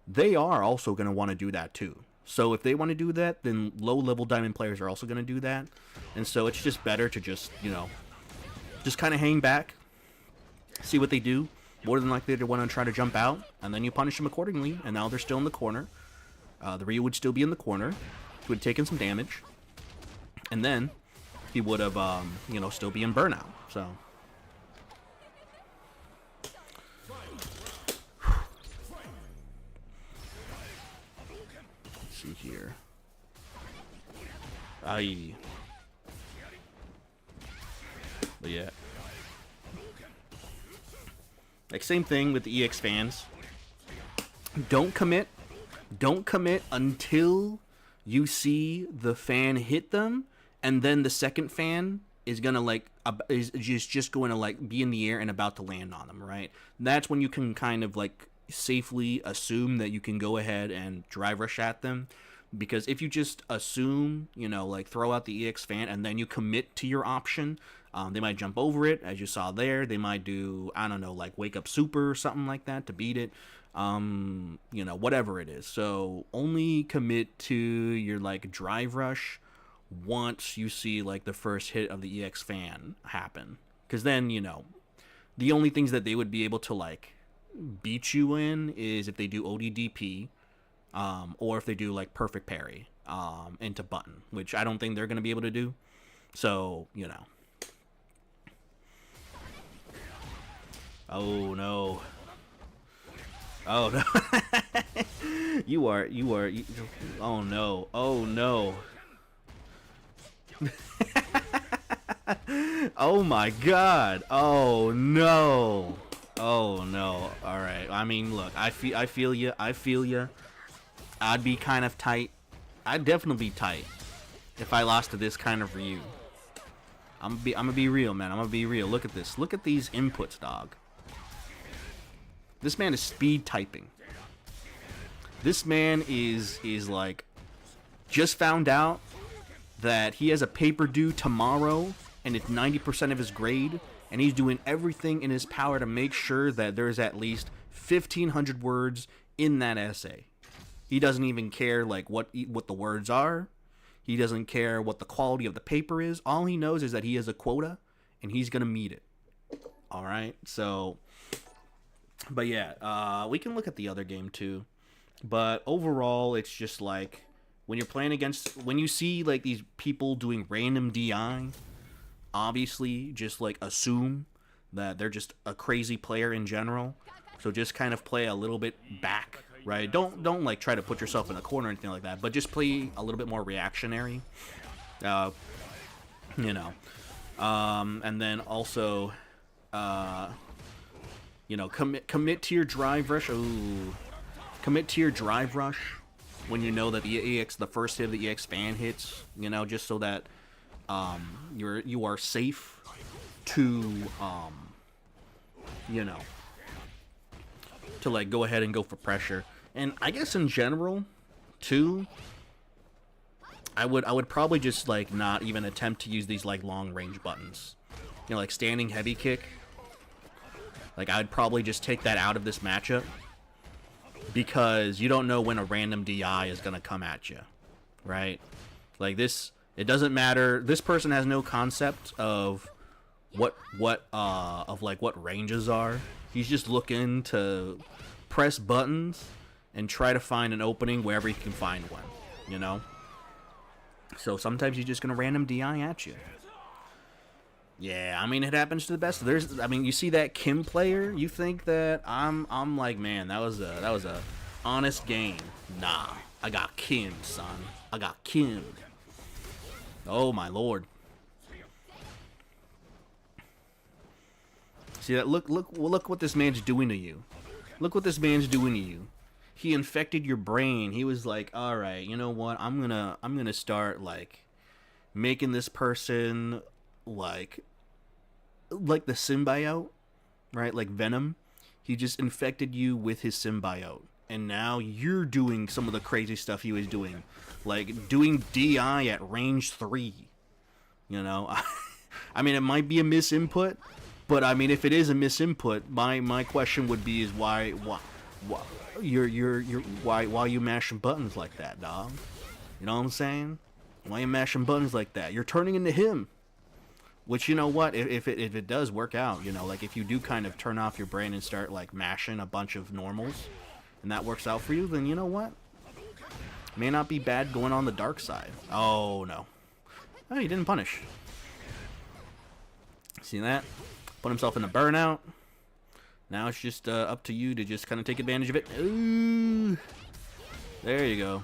they are also gonna want to do that too. So if they want to do that, then low-level diamond players are also gonna do that. And so it's just better to just, you know, just kind of hang back, see what they do. More than likely they want to try to jump out, and then you punish them accordingly. And now they're still in the corner. The Ryu would still be in the corner. He would have taken some damage, and then he would have, you know, still be in burnout. So. Let's see here. Aye. But yeah. Like, same thing with the EX fans. Don't commit until you see the fan hit them, and then the second fan is gonna like is just going to like be in the air and about to land on them, right? That's when you can kind of like safely assume that you can go ahead and drive rush at them. Because if you just assume, you know, like throw out the EX fan and then you commit to your option, they might jump over it, as you saw there. They might do, I don't know, like Wake Up Super or something like that to beat it. You know, whatever it is. So only commit to your like drive rush once you see like the first hit of the EX fan happen. Because then, you know, the only things that they would be able to like beat you in is if they do ODDP. Or if they do like perfect parry, into button, which I don't think they're going to be able to do. So, you know. Oh, no. Oh, no. you are, oh, no. Oh, no. Oh, my God. Oh, no. Oh, no. All right. I mean, look, I feel you. I feel you. I'd be kind of tight. I'd definitely be tight if I lost to this kind of Ryu. I'm gonna be real, man. I'm gonna be real. Look at this. Look at these inputs, dog. This man is speed typing. This man is like just found out that he has a paper due tomorrow and it's 90% of his grade, and he's doing everything in his power to make sure that there's at least 1,500 words in that essay. He doesn't even care like what the words are. He doesn't care what the quality of the paper is. All he knows is that he has a quota and he's gonna meet it. All right. So, but yeah, we can look at the other game too. But overall, it's just like when you're playing against, when you see like these people doing random DI, obviously just like assume that they're just a crazy player in general. So just kind of play a little bit back. Right, don't like try to put yourself in a corner or anything like that, but just play a little bit more reactionary, you know, and then also, you know, commit to your drive rush. Ooh, commit to your drive rush when you know that the first hit of the EX fan hits, you know, just so that you are safe to you know, to like go ahead and go for pressure. And I guess in general too, I would probably just like not even attempt to use these like long range buttons. You know, like standing heavy kick. Like I'd probably just take that out of this matchup because you don't know when a random DI is gonna come at you, right? Like this, it doesn't matter. This person has no concept of what ranges are. He's just looking to press buttons and try to find an opening wherever he can find one, you know? So sometimes he's just gonna random DI at you. Yeah, I mean, it happens to the best. I mean, you see that Kim player, you think that I'm like, man, that was a honest game. Nah, I got Kim, son. I got Kim. Oh my lord. See that? Look what this man's doing to you. Look what this man's doing to you. He infected your brain. He was like, all right, you know what? I'm gonna start like making this person like the symbiote, right? Like Venom. He just infected you with his symbiote, and now you're doing some of the crazy stuff he was doing, like doing DI at range 3. You know, I mean, it might be a misinput, but I mean, if it is a misinput, my question would be is why why you mashing buttons like that, dog? You know what I'm saying? Why you mashing buttons like that? You're turning into him. Which, you know what, if it does work out, you know, like if you do kind of turn off your brain and start like mashing a bunch of normals, and that works out for you, then you know what? May not be bad going on the dark side. Oh no. Oh, he didn't punish. See that? Put himself in a burnout. Now it's just up to you to just kind of take advantage of it. Ooh. There you go.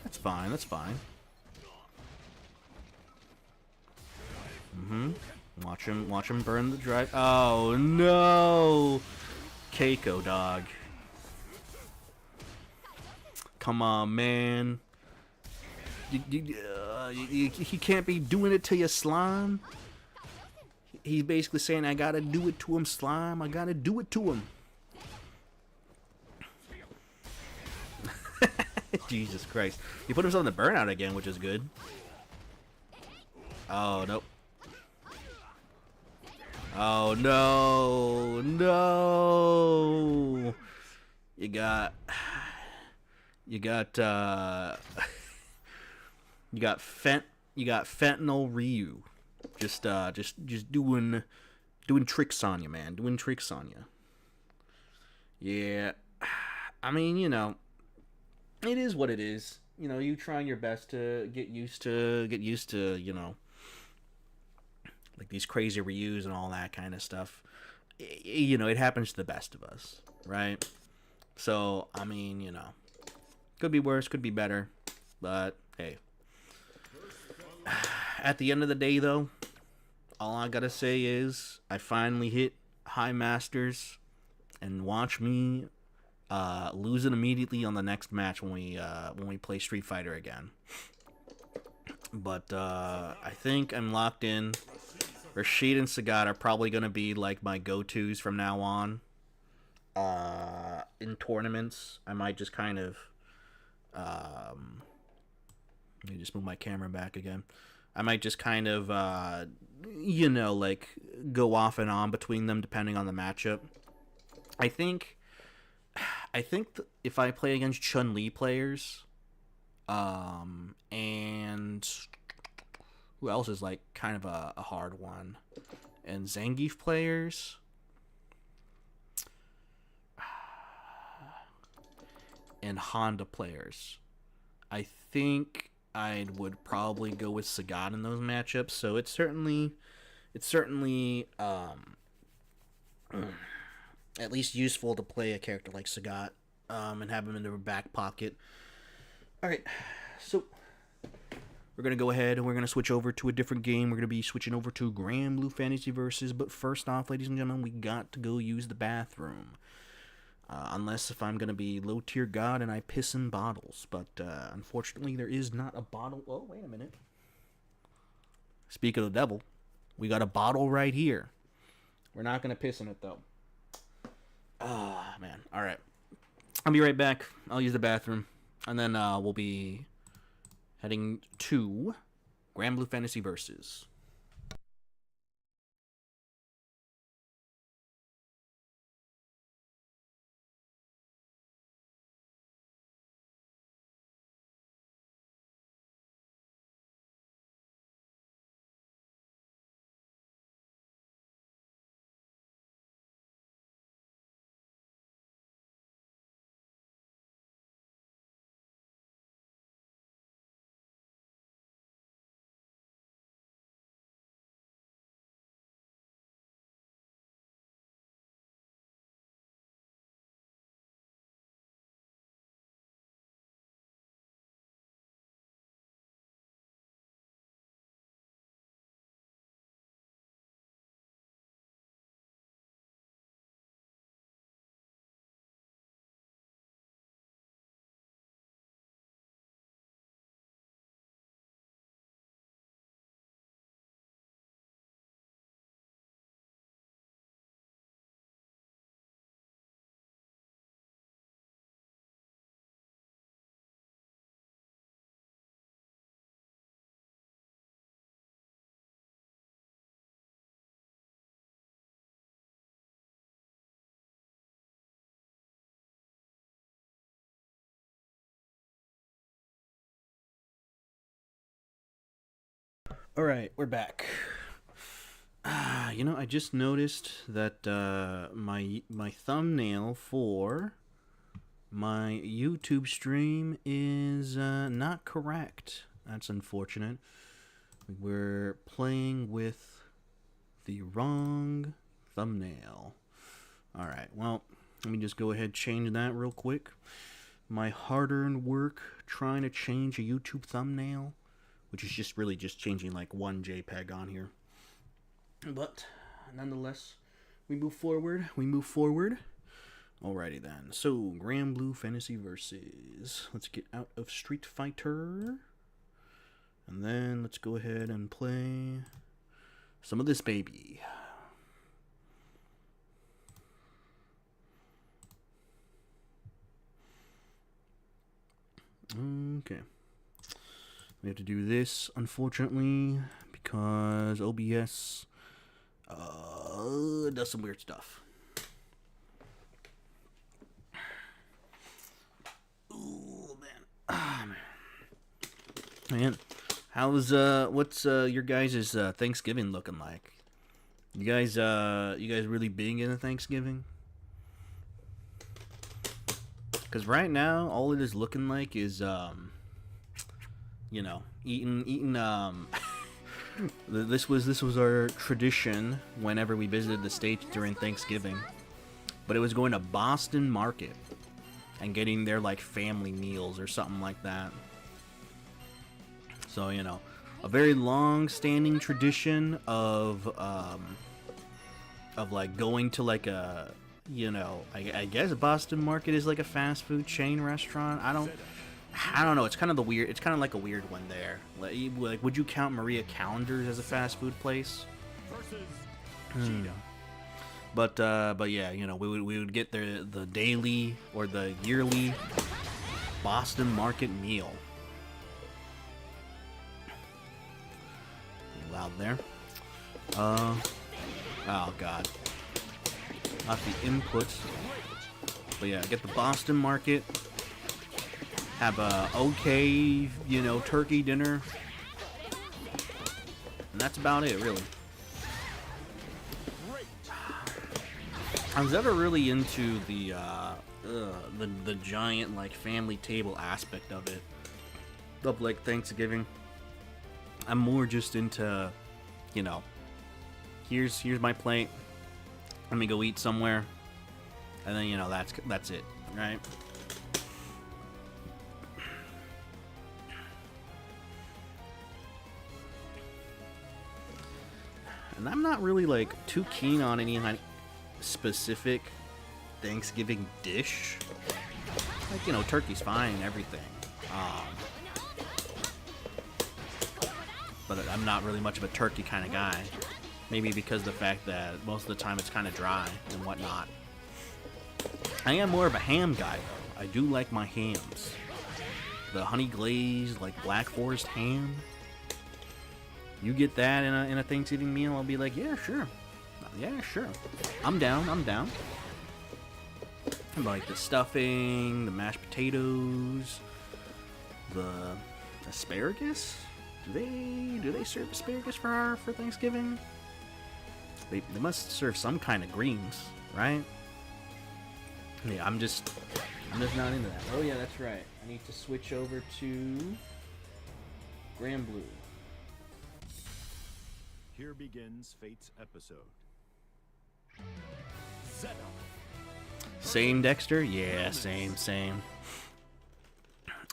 That's fine, that's fine. Watch him burn the drive. Oh no! Keiko, dog. Come on, man. He can't be doing it to you, slime. He's basically saying, I gotta do it to him, slime. I gotta do it to him. Jesus Christ. He put himself in the burnout again, which is good. Oh, nope. Oh, no. No. You got fentanyl Ryu. Just doing tricks on you, man. Doing tricks on you. Yeah. I mean, you know, it is what it is. You know, you trying your best to get used to, like these crazy reuse and all that kind of stuff. You know, it happens to the best of us, right? So, I mean, could be worse, could be better, but hey. At the end of the day, though, all I gotta say is I finally hit high masters, and watch me lose it immediately on the next match when we play Street Fighter again. But I think I'm locked in. Rashid and Sagat are probably gonna be like my go-tos from now on. In tournaments, I might just kind of let me just move my camera back again. I might just kind of like go off and on between them depending on the matchup. I think if I play against Chun-Li players, and who else is like kind of a hard one, and Zangief players, and Honda players, I think I would probably go with Sagat in those matchups. So it's certainly at least useful to play a character like Sagat, and have him in the back pocket. All right, so we're gonna go ahead and we're gonna switch over to a different game. We're gonna be switching over to Granblue Fantasy Versus. But first off, ladies and gentlemen, we got to go use the bathroom. Unless if I'm gonna be low tier god and I piss in bottles, but unfortunately there is not a bottle. Oh, wait a minute. Speak of the devil, we got a bottle right here. We're not gonna piss in it though. Ah, man. All right, I'll be right back. I'll use the bathroom, and then we'll be heading to Granblue Fantasy Versus. All right, we're back. I just noticed that my thumbnail for my YouTube stream is not correct. That's unfortunate. We're playing with the wrong thumbnail. All right, well, let me just go ahead and change that real quick. My hard-earned work trying to change a YouTube thumbnail, which is just really just changing like one JPEG on here. But nonetheless, we move forward. Alrighty then. So, Granblue Fantasy Versus. Let's get out of Street Fighter. And then let's go ahead and play some of this baby. Okay. We have to do this, unfortunately, because OBS does some weird stuff. Ooh, man. Ah, man. How's what's your guys' Thanksgiving looking like? You guys really big into Thanksgiving? Because right now, all it is looking like is, you know, eating, this was our tradition whenever we visited the States during Thanksgiving. But it was going to Boston Market and getting their, like, family meals or something like that. So, you know, a very long-standing tradition of like, going to, like, a, you know, I guess Boston Market is like a fast food chain restaurant. I don't know. It's kind of the weird. It's kind of like a weird one there. Like, would you count Maria Callender's as a fast food place? But yeah, you know, we would get the daily or the yearly Boston Market meal. Loud there. Oh god. Not the inputs. But yeah, get the Boston Market. Have a okay, you know, turkey dinner. And that's about it, really. I was never really into the giant, like, family table aspect of it. Of, like, Thanksgiving. I'm more just into, you know, here's my plate. Let me go eat somewhere. And then, you know, that's it, right? And I'm not really, like, too keen on any specific Thanksgiving dish. Like, you know, turkey's fine and everything. But I'm not really much of a turkey kind of guy. Maybe because of the fact that most of the time it's kind of dry and whatnot. I am more of a ham guy, though. I do like my hams. The honey glazed, like, Black Forest ham. You get that in a Thanksgiving meal, I'll be like, yeah, sure. Yeah, sure. I'm down. And like the stuffing, the mashed potatoes, the asparagus. Do they serve asparagus for Thanksgiving? They must serve some kind of greens, right? Yeah, I'm just not into that. Oh yeah, that's right. I need to switch over to Grand Blue. Here begins Fate's episode. Zeta. Same, Dexter? Yeah, same.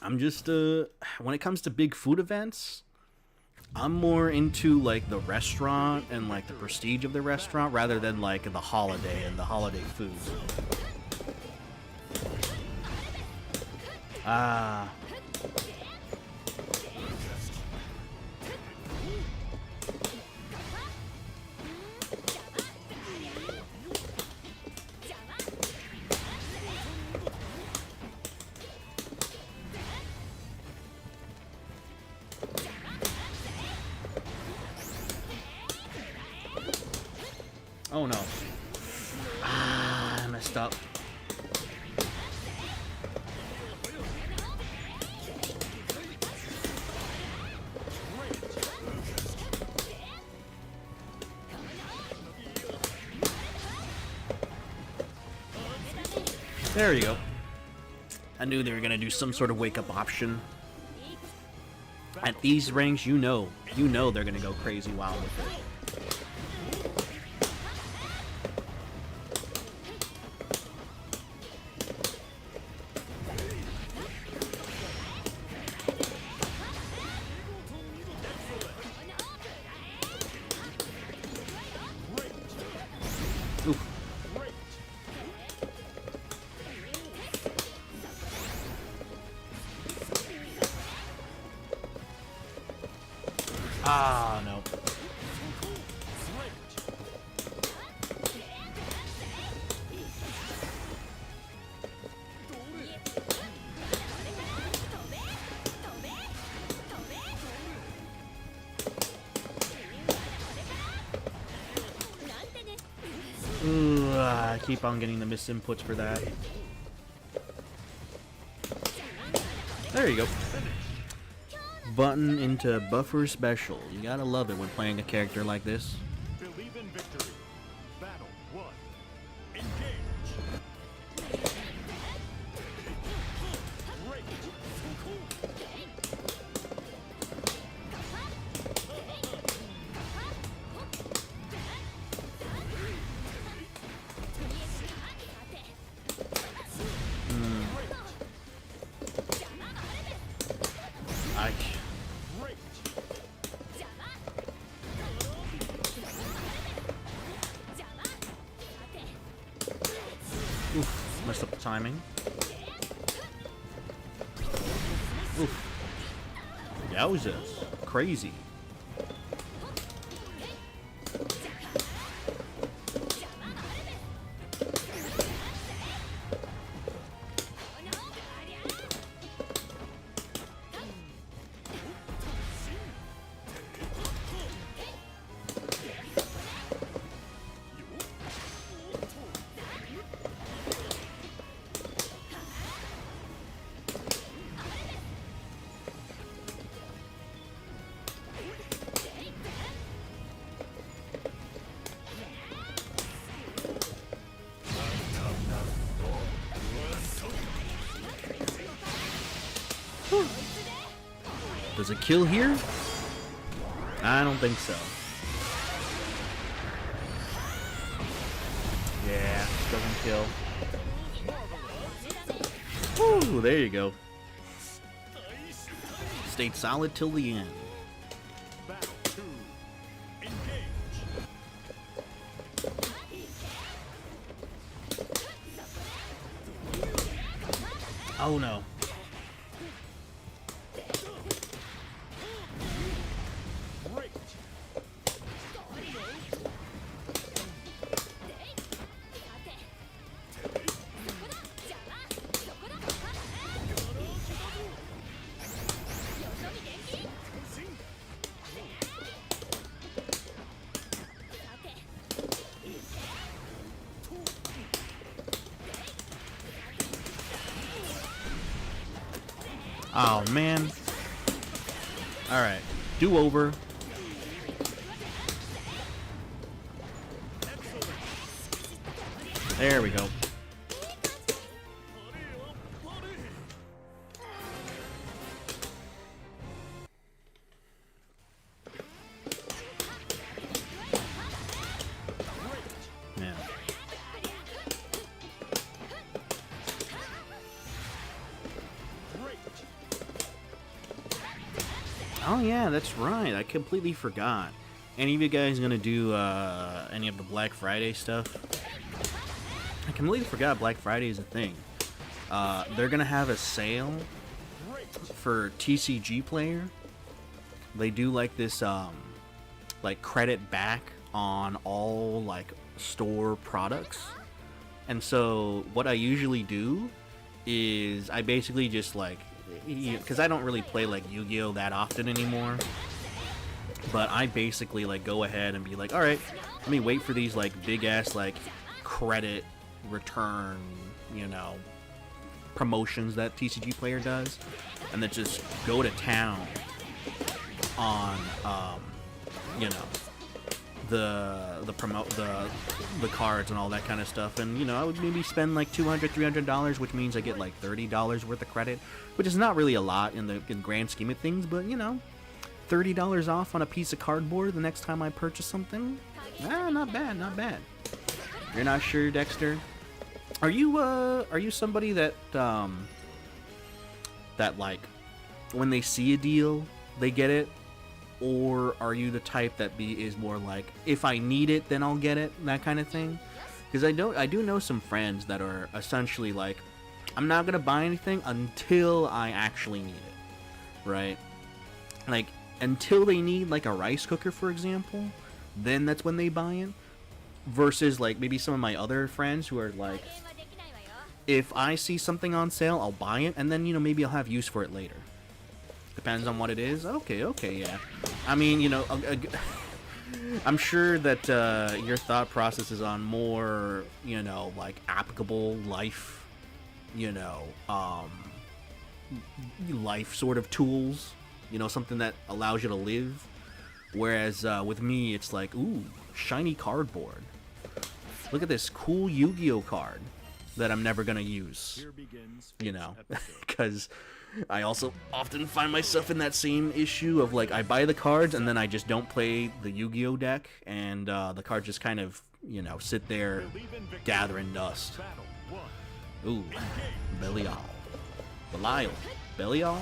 I'm just, when it comes to big food events, I'm more into, like, the restaurant and, like, the prestige of the restaurant rather than, like, the holiday and the holiday food. Oh no. I messed up. There you go. I knew they were gonna do some sort of wake-up option. At these ranks, you know they're gonna go crazy wild with it. Ah, no. Ooh, I keep on getting the misinputs for that. There you go. Button into buffer special. You gotta love it when playing a character like this. Believe in victory. Battle 1. Engage. Oof, messed up the timing. Oof. Yowzas. Crazy. Does it kill here? I don't think so. Yeah, doesn't kill. Woo, there you go. Stayed solid till the end. Battle 2. Engage. Oh no. Great. Oh man. Alright. Do over. There we go. Yeah. Great. Oh yeah, that's right. I completely forgot. Any of you guys gonna do any of the Black Friday stuff? I completely forgot Black Friday is a thing. They're gonna have a sale for TCG Player. They do like this like credit back on all like store products. And so what I usually do is I basically just like, because I don't really play like Yu-Gi-Oh that often anymore, but I basically like go ahead and be like, all right, let me wait for these like big ass like credit return, you know, promotions that TCG Player does, and then just go to town on you know, the cards and all that kind of stuff. And you know, I would maybe spend like $200-$300, which means I get like $30 worth of credit, which is not really a lot in the grand scheme of things, but you know, $30 off on a piece of cardboard the next time I purchase something, not bad, not bad. You're not sure, Dexter? Are you somebody that that like when they see a deal they get it, or are you the type that is more like, if I need it then I'll get it, that kind of thing? Because I do know some friends that are essentially like, I'm not gonna buy anything until I actually need it, right? Like until they need like a rice cooker, for example, then that's when they buy it. Versus like maybe some of my other friends who are like, if I see something on sale, I'll buy it, and then, you know, maybe I'll have use for it later. Depends on what it is. Okay, yeah. I mean, you know, I'm sure that your thought process is on more, you know, like applicable life, you know, life sort of tools, you know, something that allows you to live. Whereas with me, it's like, ooh, shiny cardboard. Look at this cool Yu-Gi-Oh card that I'm never gonna use, Here begins you know, Fate's episode. because I also often find myself in that same issue of like, I buy the cards and then I just don't play the Yu-Gi-Oh deck, and the cards just kind of, you know, sit there Believe in victory. gathering dust. Battle 1. Ooh, Belial. Belial. Belial?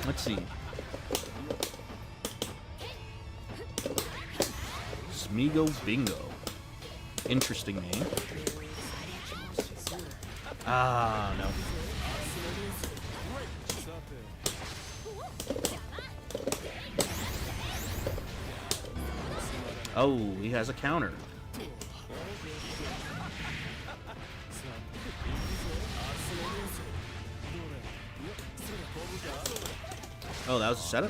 Let's see. Smigo Bingo. Interesting name. Ah, no. Oh, he has a counter. Oh, that was a setup?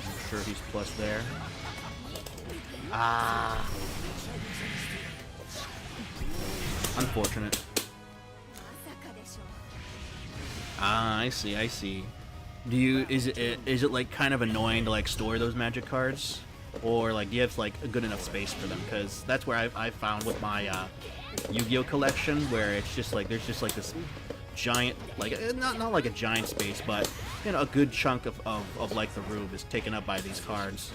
I'm sure he's plus there. Ah. Unfortunate. Ah, I see, I see. Do you is it like kind of annoying to like store those magic cards, or like do you have like a good enough space for them? Because that's where I've found with my Yu-Gi-Oh collection, where it's just like there's just like this giant, like not like a giant space, but you know, a good chunk of like the room is taken up by these cards.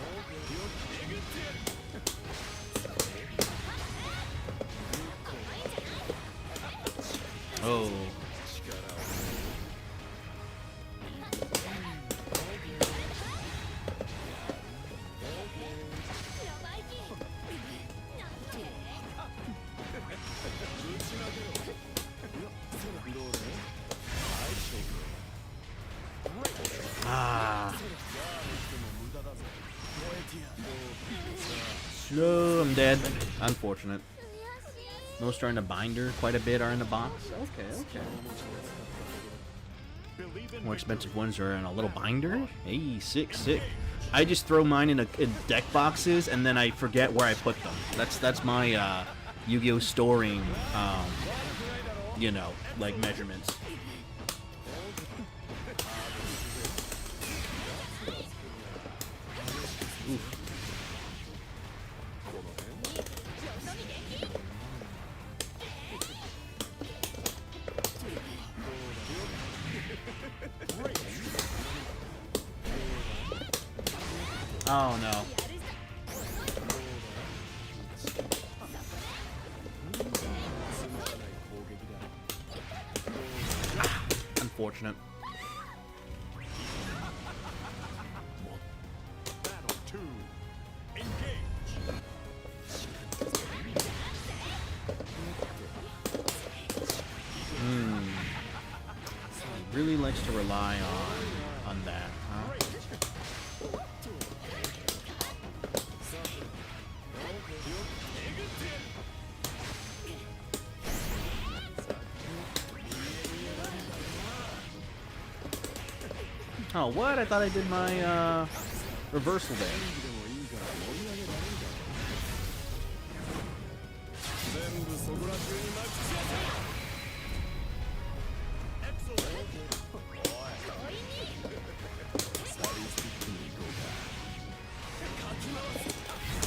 Oh. Ah. So I'm dead. Unfortunate. Most are in the binder. Quite a bit are in the box. Okay. More expensive ones are in a little binder. Hey, sick. I just throw mine in deck boxes and then I forget where I put them. That's my Yu-Gi-Oh storing, you know, like measurements. Oof. Oh no. Ah, unfortunate. Battle 2. Engage. Really likes to rely on that, huh? Oh, what? I thought I did my reversal there.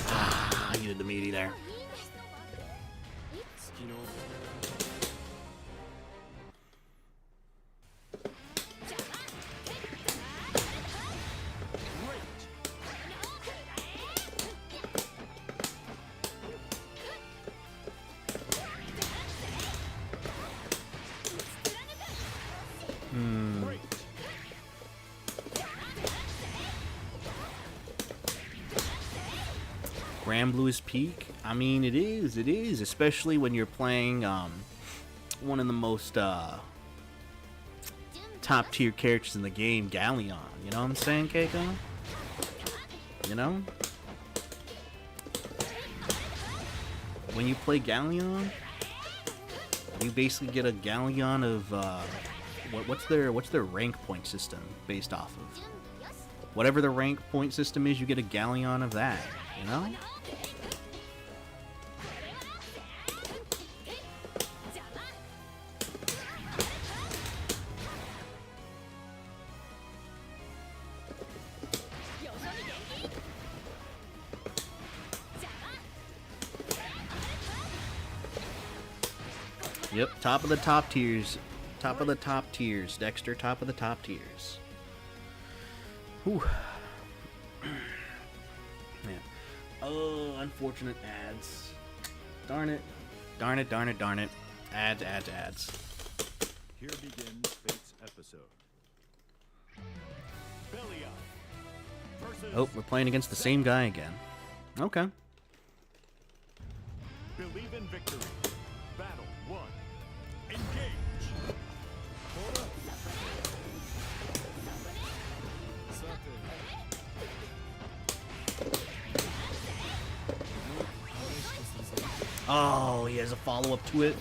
Ah, I needed the meaty there. Granblue's Peak? I mean, it is, especially when you're playing one of the most top tier characters in the game, Galleon. You know what I'm saying, Keiko? You know? When you play Galleon, you basically get a Galleon of what's their rank point system based off of? Whatever the rank point system is, you get a Galleon of that, you know? Yep, top of the top tiers. Top of the top tiers. Dexter, top of the top tiers. Whew. Yeah. Oh, unfortunate ads. Darn it. Darn it. Ads. Here begins Fate's episode. Oh, we're playing against the same guy again. Okay. Believe in victory. Battle 1. Engage. Oh, he has a follow-up to it.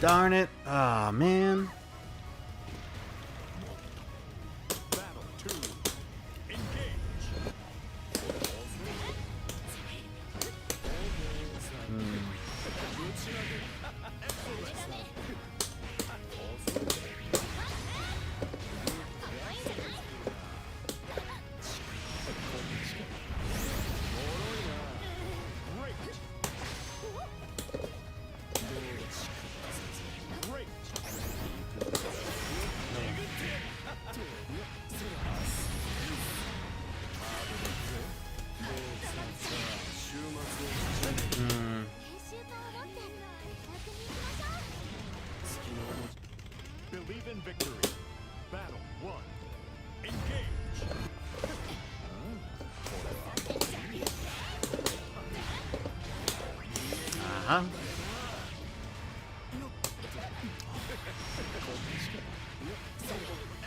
Darn it. Ah, man. Battle 2. Engage. Believe in victory. Battle 1. Engage. Uh-huh.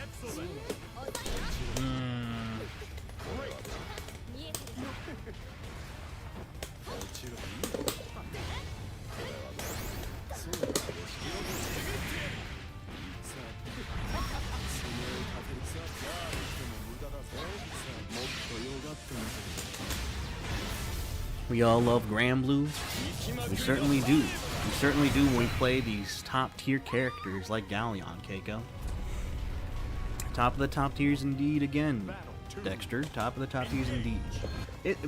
Excellent. We all love Granblue. We certainly do. We certainly do when we play these top tier characters like Galleon, Keiko. Top of the top tiers indeed again. Dexter, top of the top tiers indeed.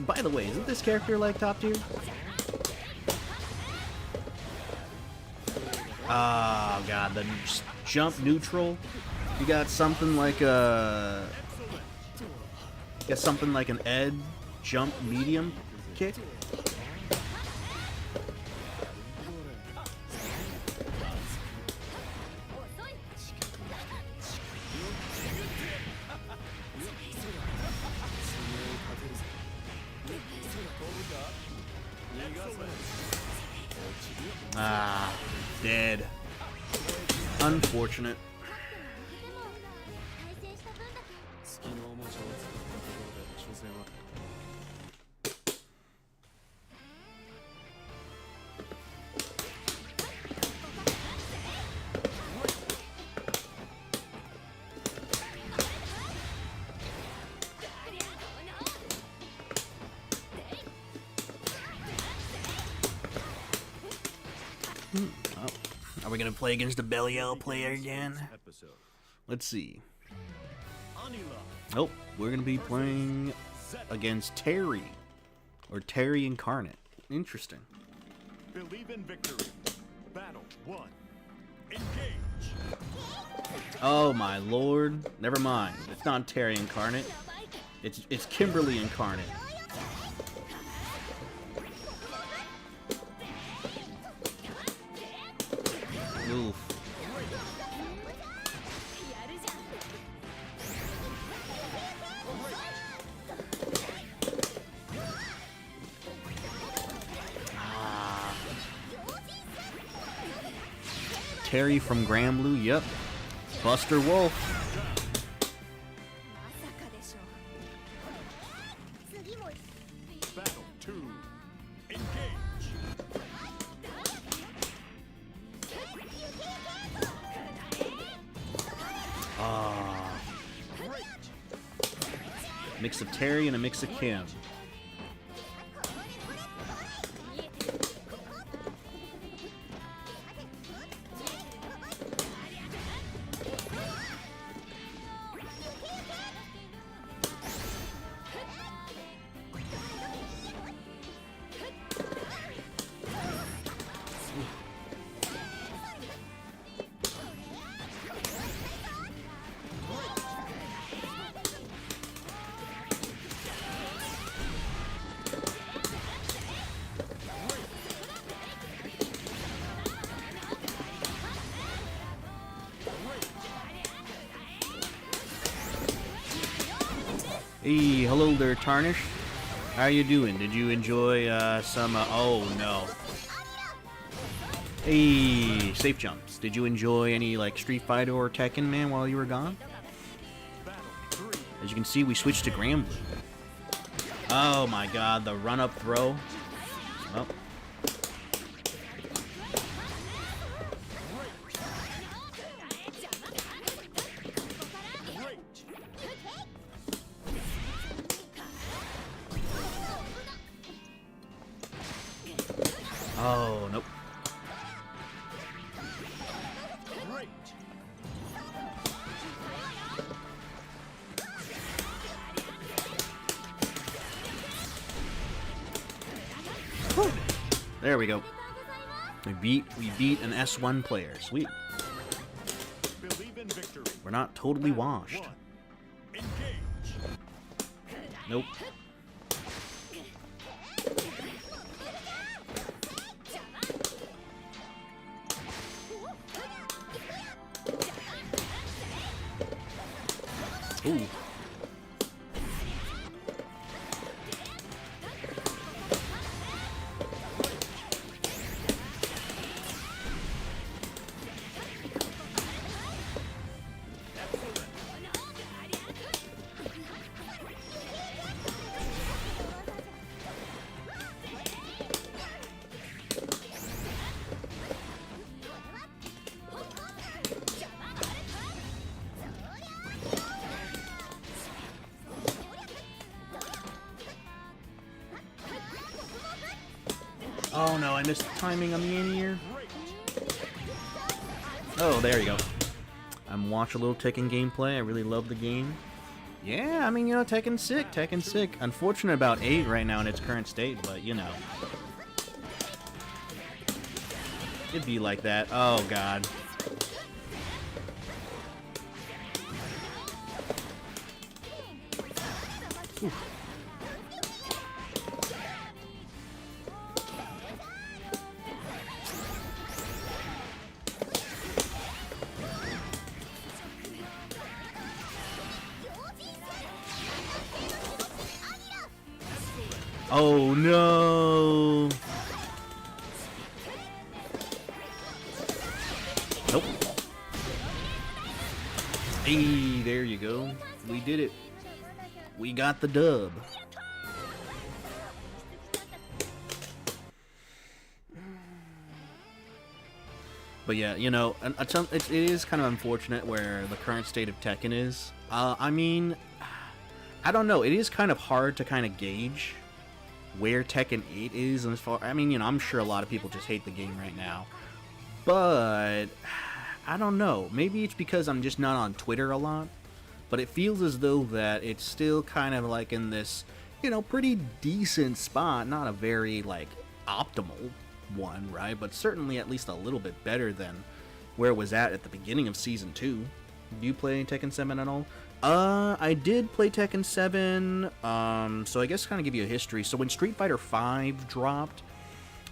By the way, isn't this character like top tier? Oh god, the jump neutral. You got something like a... Got something like an Ed jump medium kick. Ah, dead. Unfortunate. Are we gonna play against the Belial player again? Let's see. Oh, we're gonna be playing against Terry. Or Terry Incarnate. Interesting. Believe in victory. Battle 1. Engage. Oh my lord. Never mind. It's not Terry Incarnate. It's Kimberly Incarnate. Oof. Terry from Granblue, yep. Buster Wolf. Battle 2. Engage. Mix of Terry and a mix of Kim. Hey, hello there, Tarnish. How you doing? Did you enjoy some? Oh no. Hey, safe jumps. Did you enjoy any like Street Fighter or Tekken, man, while you were gone? As you can see, we switched to Granblue. Oh my God, the run-up throw. Oh. Oh, nope. Whew. There we go. We beat an S1 player. Sweet. Believe in victory. We're not totally washed. One. Engage. Nope. Ooh. Oh no, I missed the timing on the in-ear. Oh, there you go. I'm watching a little Tekken gameplay. I really love the game. Yeah, I mean, you know, Tekken's sick. Tekken's sick. Unfortunate about 8 right now in its current state, but you know. It'd be like that. Oh God. Oof. Oh no! Nope. Hey, there you go. We did it. We got the dub. But yeah, you know, it is kind of unfortunate where the current state of Tekken is. I mean, I don't know. It is kind of hard to kind of gauge where Tekken 8 is, and as far, I mean, you know, I'm sure a lot of people just hate the game right now, but I don't know, maybe it's because I'm just not on Twitter a lot, but it feels as though that it's still kind of like in this, you know, pretty decent spot, not a very, like, optimal one, right, but certainly at least a little bit better than where it was at the beginning of Season 2. Do you play Tekken 7 at all? I did play Tekken 7, so I guess kind of give you a history. So when Street Fighter V dropped,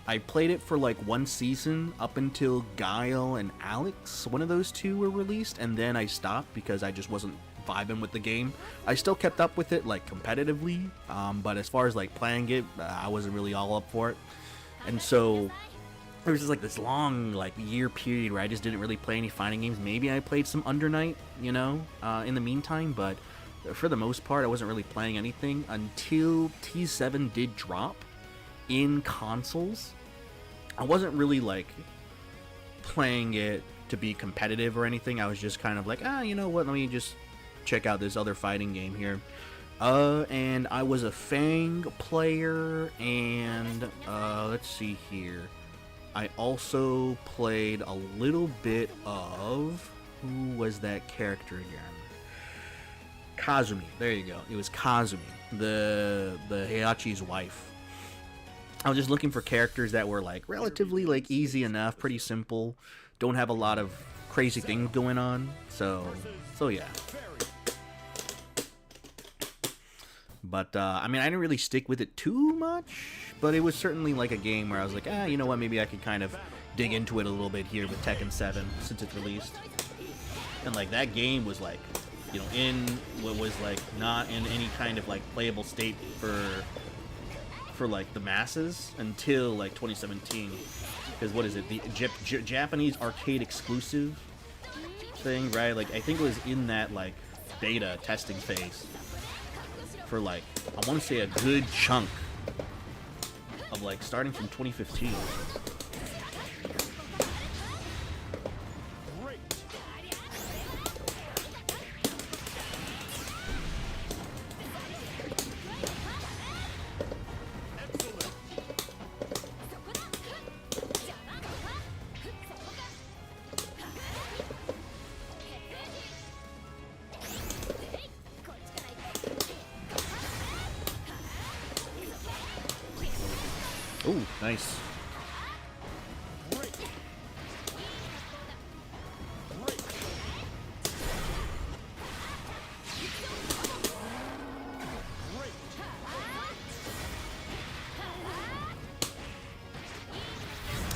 I played it for like one season up until Guile and Alex, one of those two were released, and then I stopped because I just wasn't vibing with the game. I still kept up with it like competitively, but as far as like playing it, I wasn't really all up for it. And so there was just like this long like year period where I just didn't really play any fighting games. Maybe I played some Under Night, you know, in the meantime, but for the most part I wasn't really playing anything until T7 did drop in consoles. I wasn't really like playing it to be competitive or anything. I was just kind of like, you know what, let me just check out this other fighting game here. And I was a Fang player, and let's see here, I also played a little bit of, who was that character again? Kazumi. There you go. It was Kazumi, the Heihachi's wife. I was just looking for characters that were like relatively like easy enough, pretty simple, don't have a lot of crazy things going on. So yeah. But I mean, I didn't really stick with it too much. But it was certainly like a game where I was like, you know what, maybe I could kind of dig into it a little bit here with Tekken 7 since it's released. And like that game was like you know, in what was like not in any kind of like playable state for like the masses until like 2017. Because what is it? The Japanese arcade exclusive thing, right? Like I think it was in that like beta testing phase for like I want to say a good chunk of like starting from 2015. Great. Excellent. Ooh, nice. Great. Great. Great.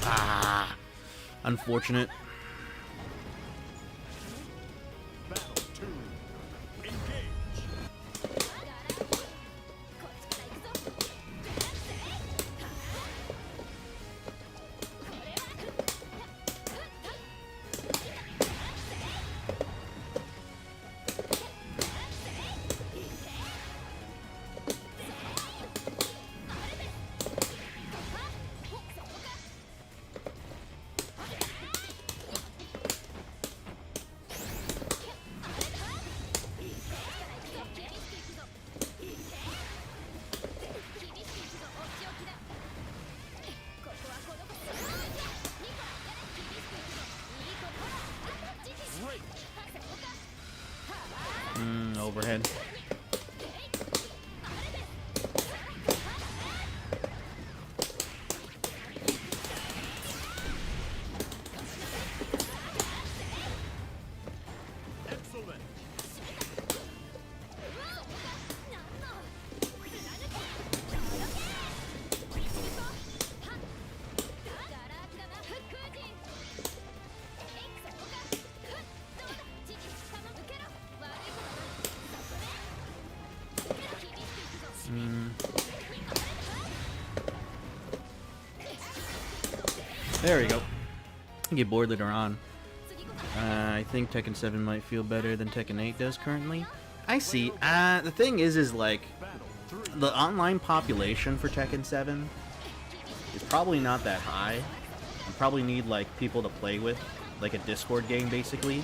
Ah, unfortunate. Battle 2. Engage. Great. Overhead. Excellent. There we go. Get bored later on. I think Tekken 7 might feel better than Tekken 8 does currently. I see. The thing is like, Battle 3. the online population for Tekken 7 is probably not that high. You probably need like people to play with, like a Discord game basically.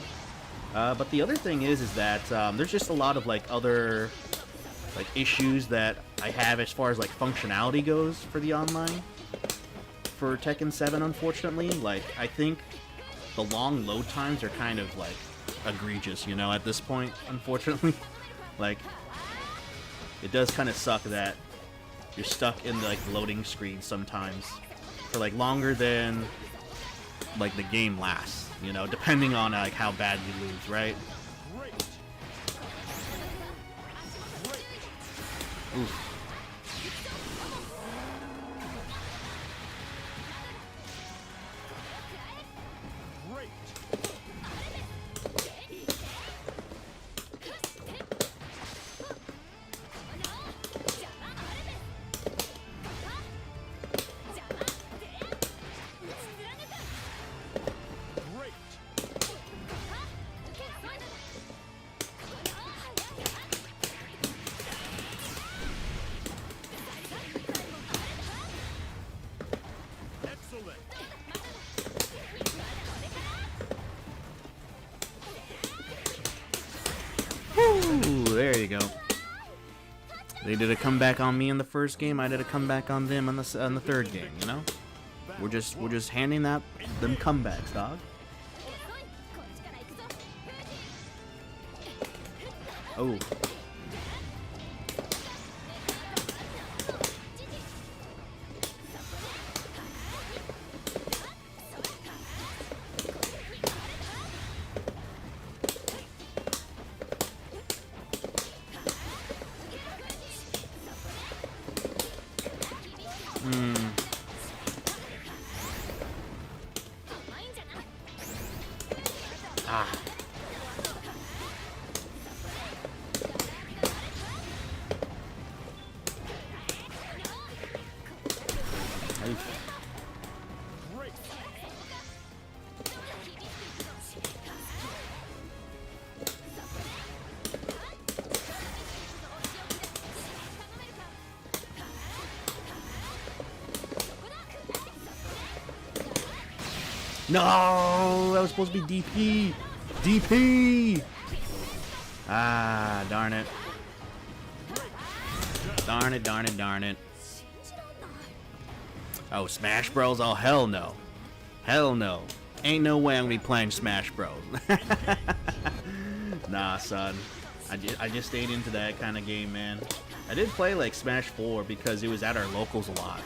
But the other thing is that there's just a lot of like other like issues that I have as far as like functionality goes for the online for Tekken 7. Unfortunately, like I think the long load times are kind of like egregious, you know, at this point. Unfortunately, like it does kind of suck that you're stuck in the like loading screen sometimes for like longer than like the game lasts, you know, depending on like how bad you lose, right? Great. Oof. Great. Great. Excellent. Ooh, there you go. They did a comeback on me in the first game. I did a comeback on them on the third game. You know, we're just handing them comebacks, dog. Oh. Ah. No, that was supposed to be DP. DP. Ah, darn it. Darn it, darn it, darn it. Oh, Smash Bros? Oh, hell no. Hell no. Ain't no way I'm gonna be playing Smash Bros. Nah, son. I just stayed into that kind of game, man. I did play like Smash 4 because it was at our locals a lot.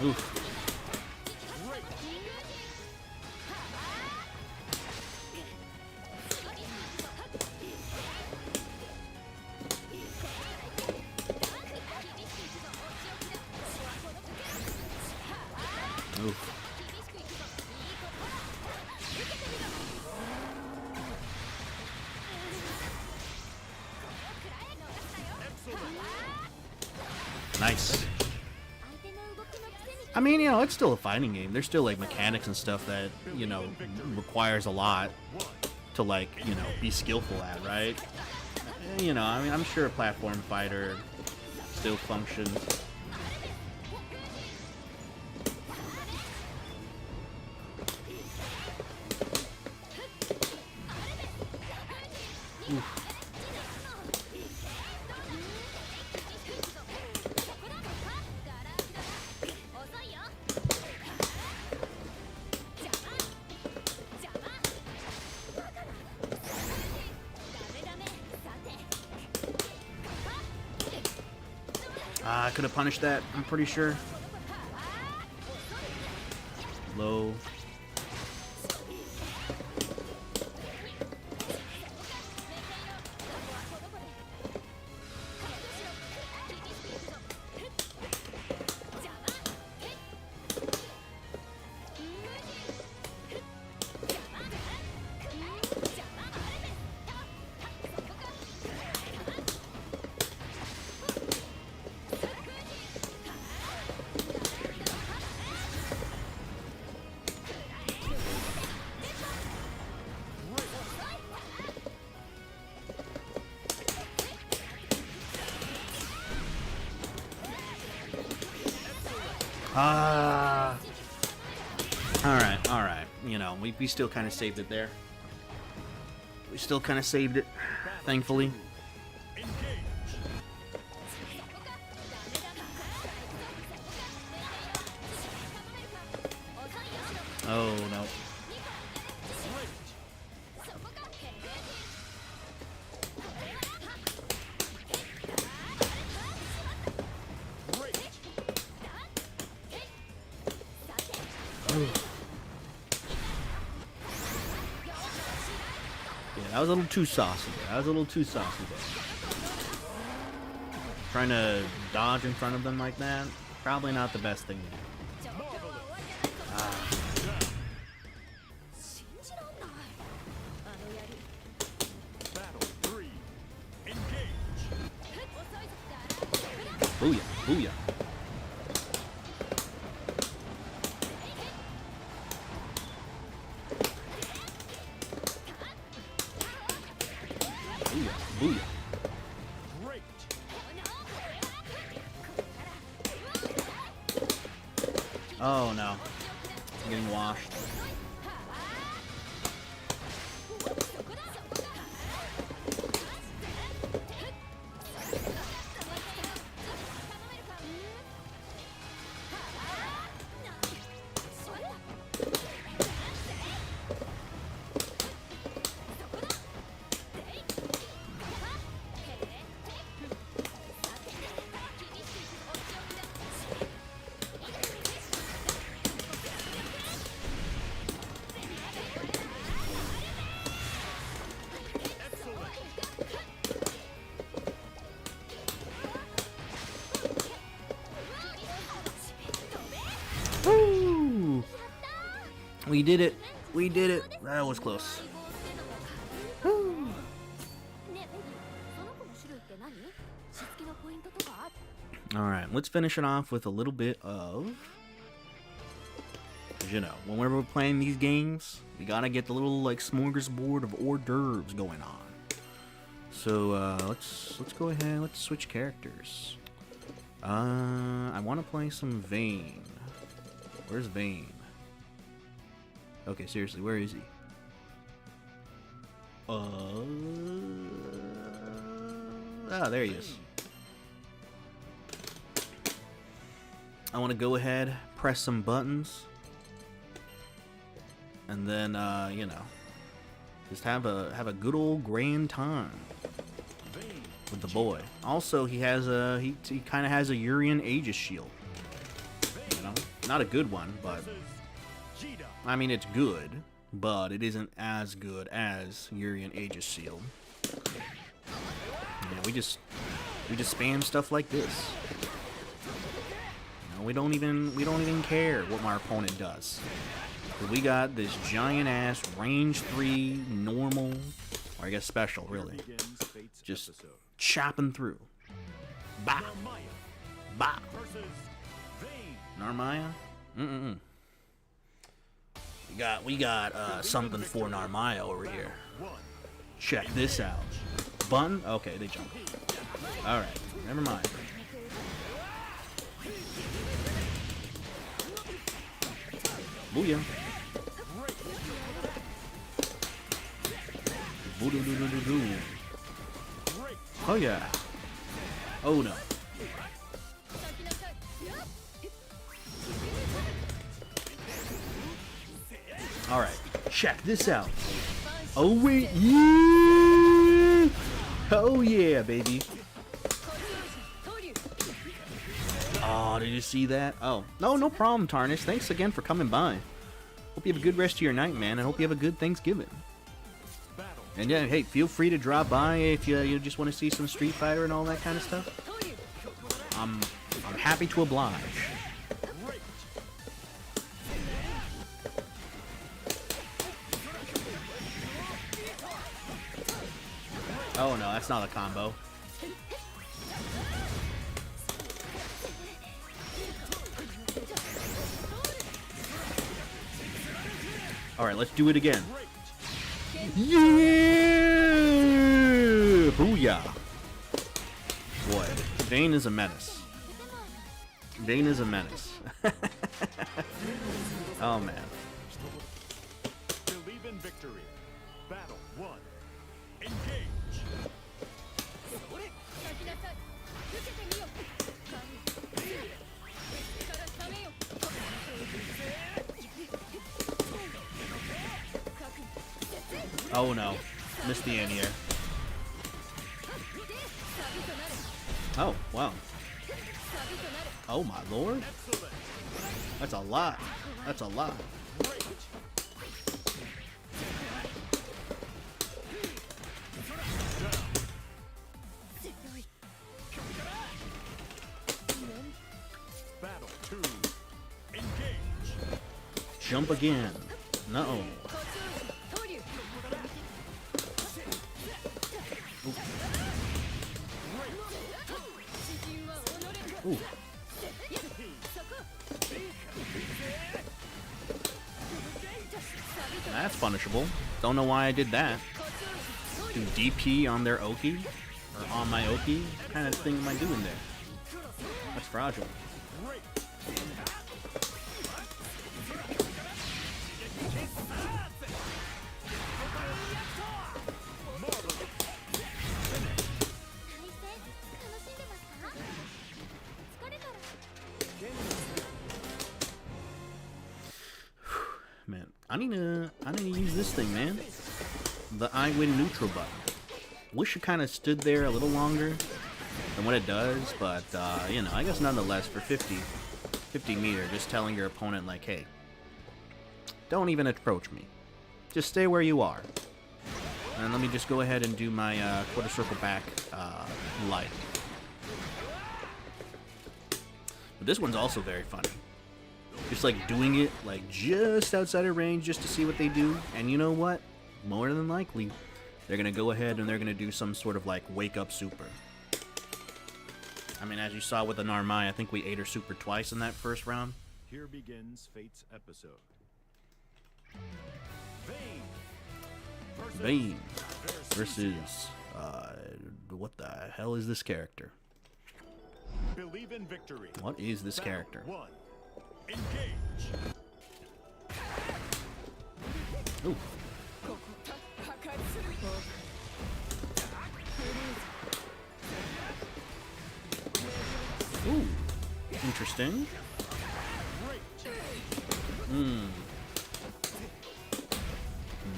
Oof. Oof. Nice. I mean, you know, it's still a fighting game. There's still like mechanics and stuff that, you know, requires a lot to like, you know, be skillful at, right? You know, I mean, I'm sure a platform fighter still functions. Oof. I could have punished that, I'm pretty sure. Low. Alright. You know, we still kind of saved it there. We still kind of saved it, thankfully. Oh, no. Yeah, that was a little too saucy there. That was a little too saucy there. Trying to dodge in front of them like that, probably not the best thing to do. Booyah, booyah. Booyah, booyah. Great. Oh no. I'm getting washed. Woo! We did it. We did it. That was close. Woo. Alright, let's finish it off with a little bit of... You know, whenever we're playing these games, we gotta get the little, like, smorgasbord of hors d'oeuvres going on. So, let's go ahead, let's switch characters. I want to play some Vayne. Where's Vayne? Okay, seriously, where is he? There he is. I want to go ahead, press some buttons, and then you know, just have a good old grand time with the boy. Also, he has he kind of has a Urian Aegis shield. You know, not a good one, but I mean it's good, but it isn't as good as Urian Aegis shield. Yeah, we just spam stuff like this. You know, we don't even care what my opponent does. We got this giant ass range 3 normal, or I guess special, really. Just chopping through. Bah! Bah! Narmaya? We got something for Narmaya over here. Check this out. Button? Okay, they jumped. Alright, never mind. Booyah. Boo-doo-doo-doo-doo-doo. Oh yeah. Oh no. Alright, check this out. Oh wait, yeah! Oh yeah, baby. Oh, did you see that? Oh, no problem, Tarnish. Thanks again for coming by. Hope you have a good rest of your night, man, and hope you have a good Thanksgiving. And yeah, hey, feel free to drop by if you just want to see some Street Fighter and all that kind of stuff. I'm happy to oblige. Oh no, that's not a combo. Alright, let's do it again. Yeah! Booyah! Boy, Vayne is a menace. Vayne is a menace. Oh man. Believe in victory. Battle 1. Engage. Oh no, missed the anti-air. Oh, wow. Oh my lord. That's a lot. That's a lot. Battle 2. Engage. Jump again. No. Ooh. That's punishable. Don't know why I did that. Do DP on their Oki? Or on my Oki? What kind of thing am I doing there? That's fraudulent. Man, I need to use this thing, man. The I win neutral button. Wish it kind of stood there a little longer than what it does, but you know, I guess nonetheless for 50 meter, just telling your opponent like, hey, don't even approach me. Just stay where you are. And let me just go ahead and do my quarter circle back light. But this one's also very funny. Just like doing it like just outside of range just to see what they do. And you know what? More than likely, they're going to go ahead and they're going to do some sort of like wake up super. I mean, as you saw with the Narmai, I think we ate her super twice in that first round. Here begins Fate's episode. Vayne versus what the hell is this character? Believe in victory. What is this character? One. Engage. Ooh. Ooh. Interesting. Hmm.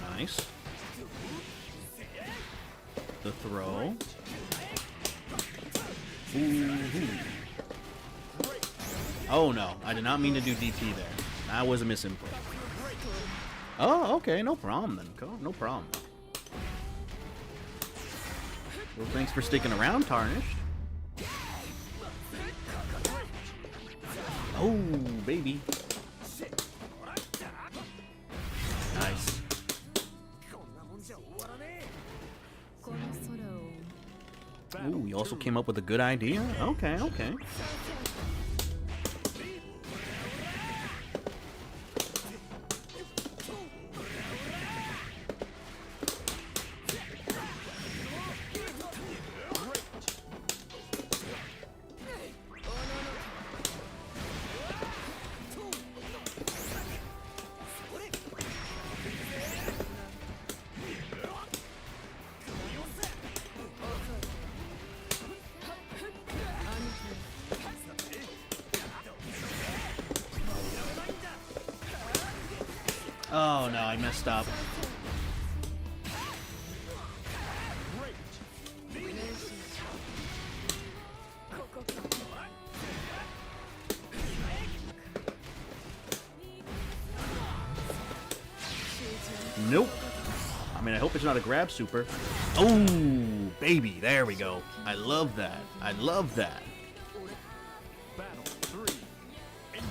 Nice. The throw. Ooh. Oh no, I did not mean to do DP there. That was a misinput. Oh, okay, no problem then. No problem. Well, thanks for sticking around, Tarnished. Oh, baby. Nice. Ooh, you also came up with a good idea? Okay, okay. Oh no, I messed up. Nope. I mean, I hope it's not a grab super. Oh, baby, there we go. I love that. I love that. Battle 3. Engage.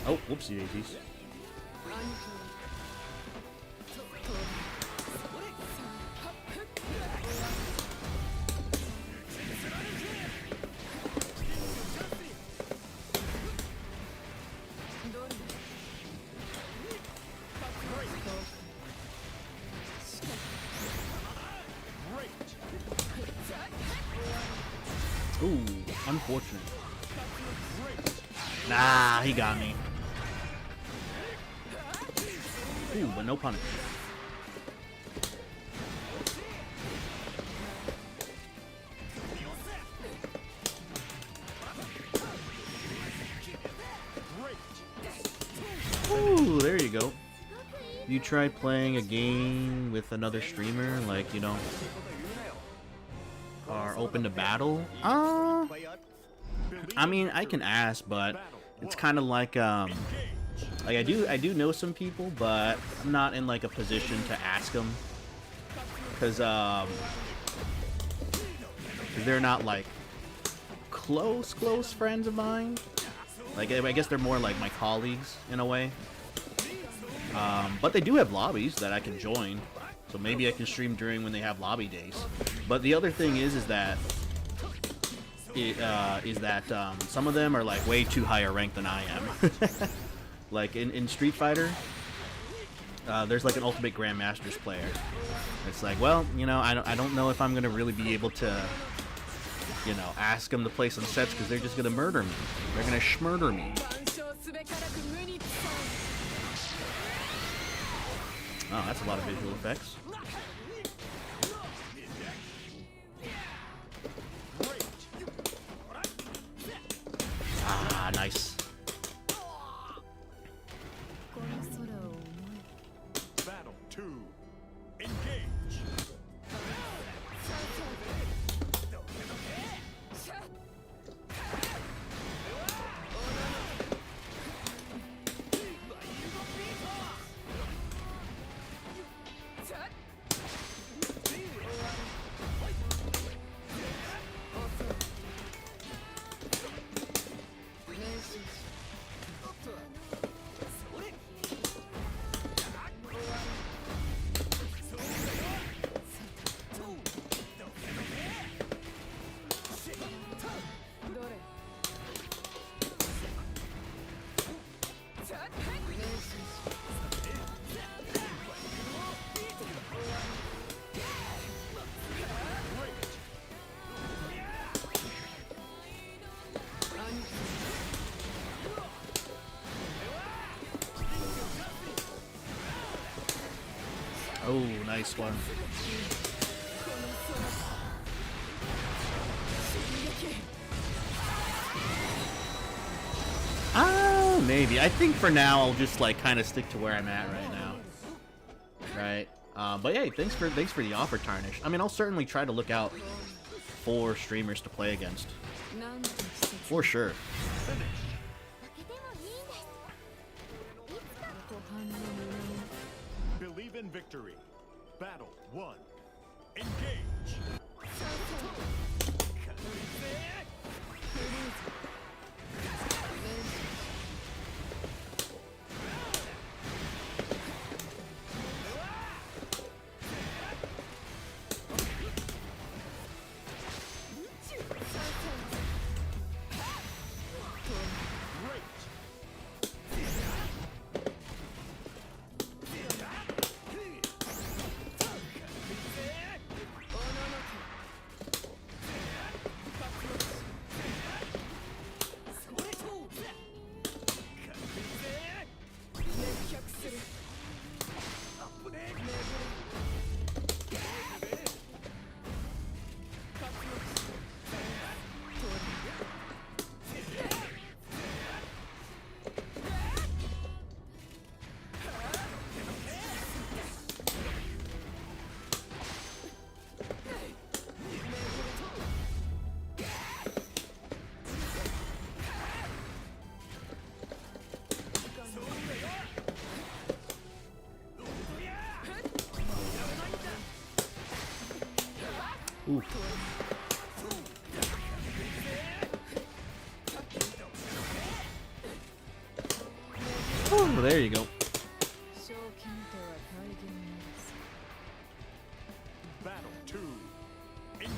Oh, whoopsie daisies. Ooh, unfortunate. Nah, he got me. Ooh, but no punish. Ooh, there you go. You try playing a game with another streamer, like, you know, are open to battle? I mean, I can ask, but it's kind of like I do know some people, but I'm not in like a position to ask them, because they're not like close friends of mine. Like, I guess they're more like my colleagues in a way. But they do have lobbies that I can join, so maybe I can stream during when they have lobby days. But the other thing is that some of them are like way too higher ranked than I am. Like in Street Fighter, there's like an Ultimate Grandmasters player. It's like, well, you know, I don't know if I'm gonna really be able to, you know, ask them to play some sets because they're just gonna murder me. They're gonna schmurder me. Oh, that's a lot of visual effects. Ah, nice. Battle 2. Engage. Oh, nice one. Maybe. I think for now I'll just like kind of stick to where I'm at right now. Right. But hey, thanks for the offer, Tarnish. I mean, I'll certainly try to look out for streamers to play against. For sure. Believe in victory. Battle 1. Engage. Ooh. Oh, there you go. Battle 2. Engage.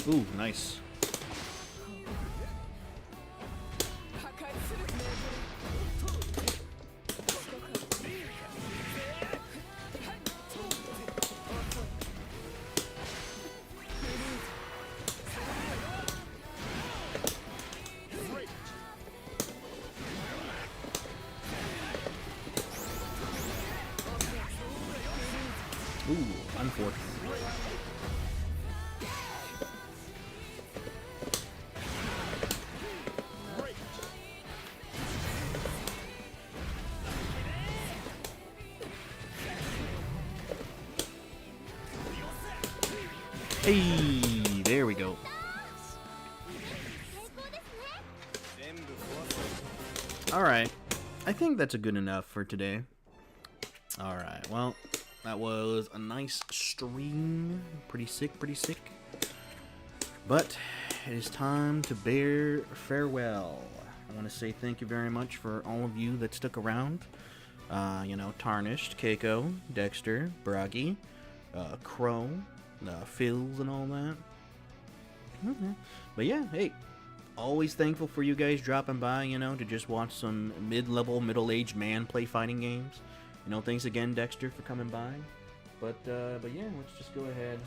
Ooh, nice. Ooh, unfortunate. Hey, there we go. Alright, I think that's a good enough for today. Alright, well, that was a nice stream. Pretty sick, pretty sick. But it is time to bear farewell. I want to say thank you very much for all of you that stuck around. You know, Tarnished, Keiko, Dexter, Bragi, Crow, Phils, and all that. But yeah, hey, always thankful for you guys dropping by, you know, to just watch some mid-level, middle-aged man play fighting games. You know, thanks again, Dexter, for coming by. But yeah, let's just go ahead.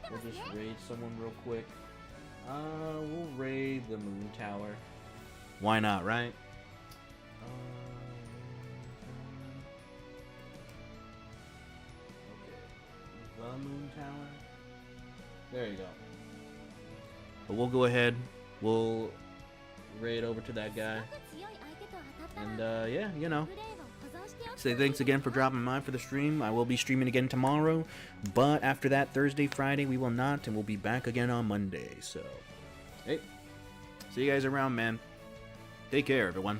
We'll just raid someone real quick. We'll raid the Moon Tower. Why not, right? Okay. The Moon Tower. There you go. But we'll go ahead. We'll raid over to that guy. And yeah, you know. Say thanks again for dropping by for the stream. I will be streaming again tomorrow, but after that, Thursday, Friday, we will not, and we'll be back again on Monday. So, hey, see you guys around, man. Take care, everyone.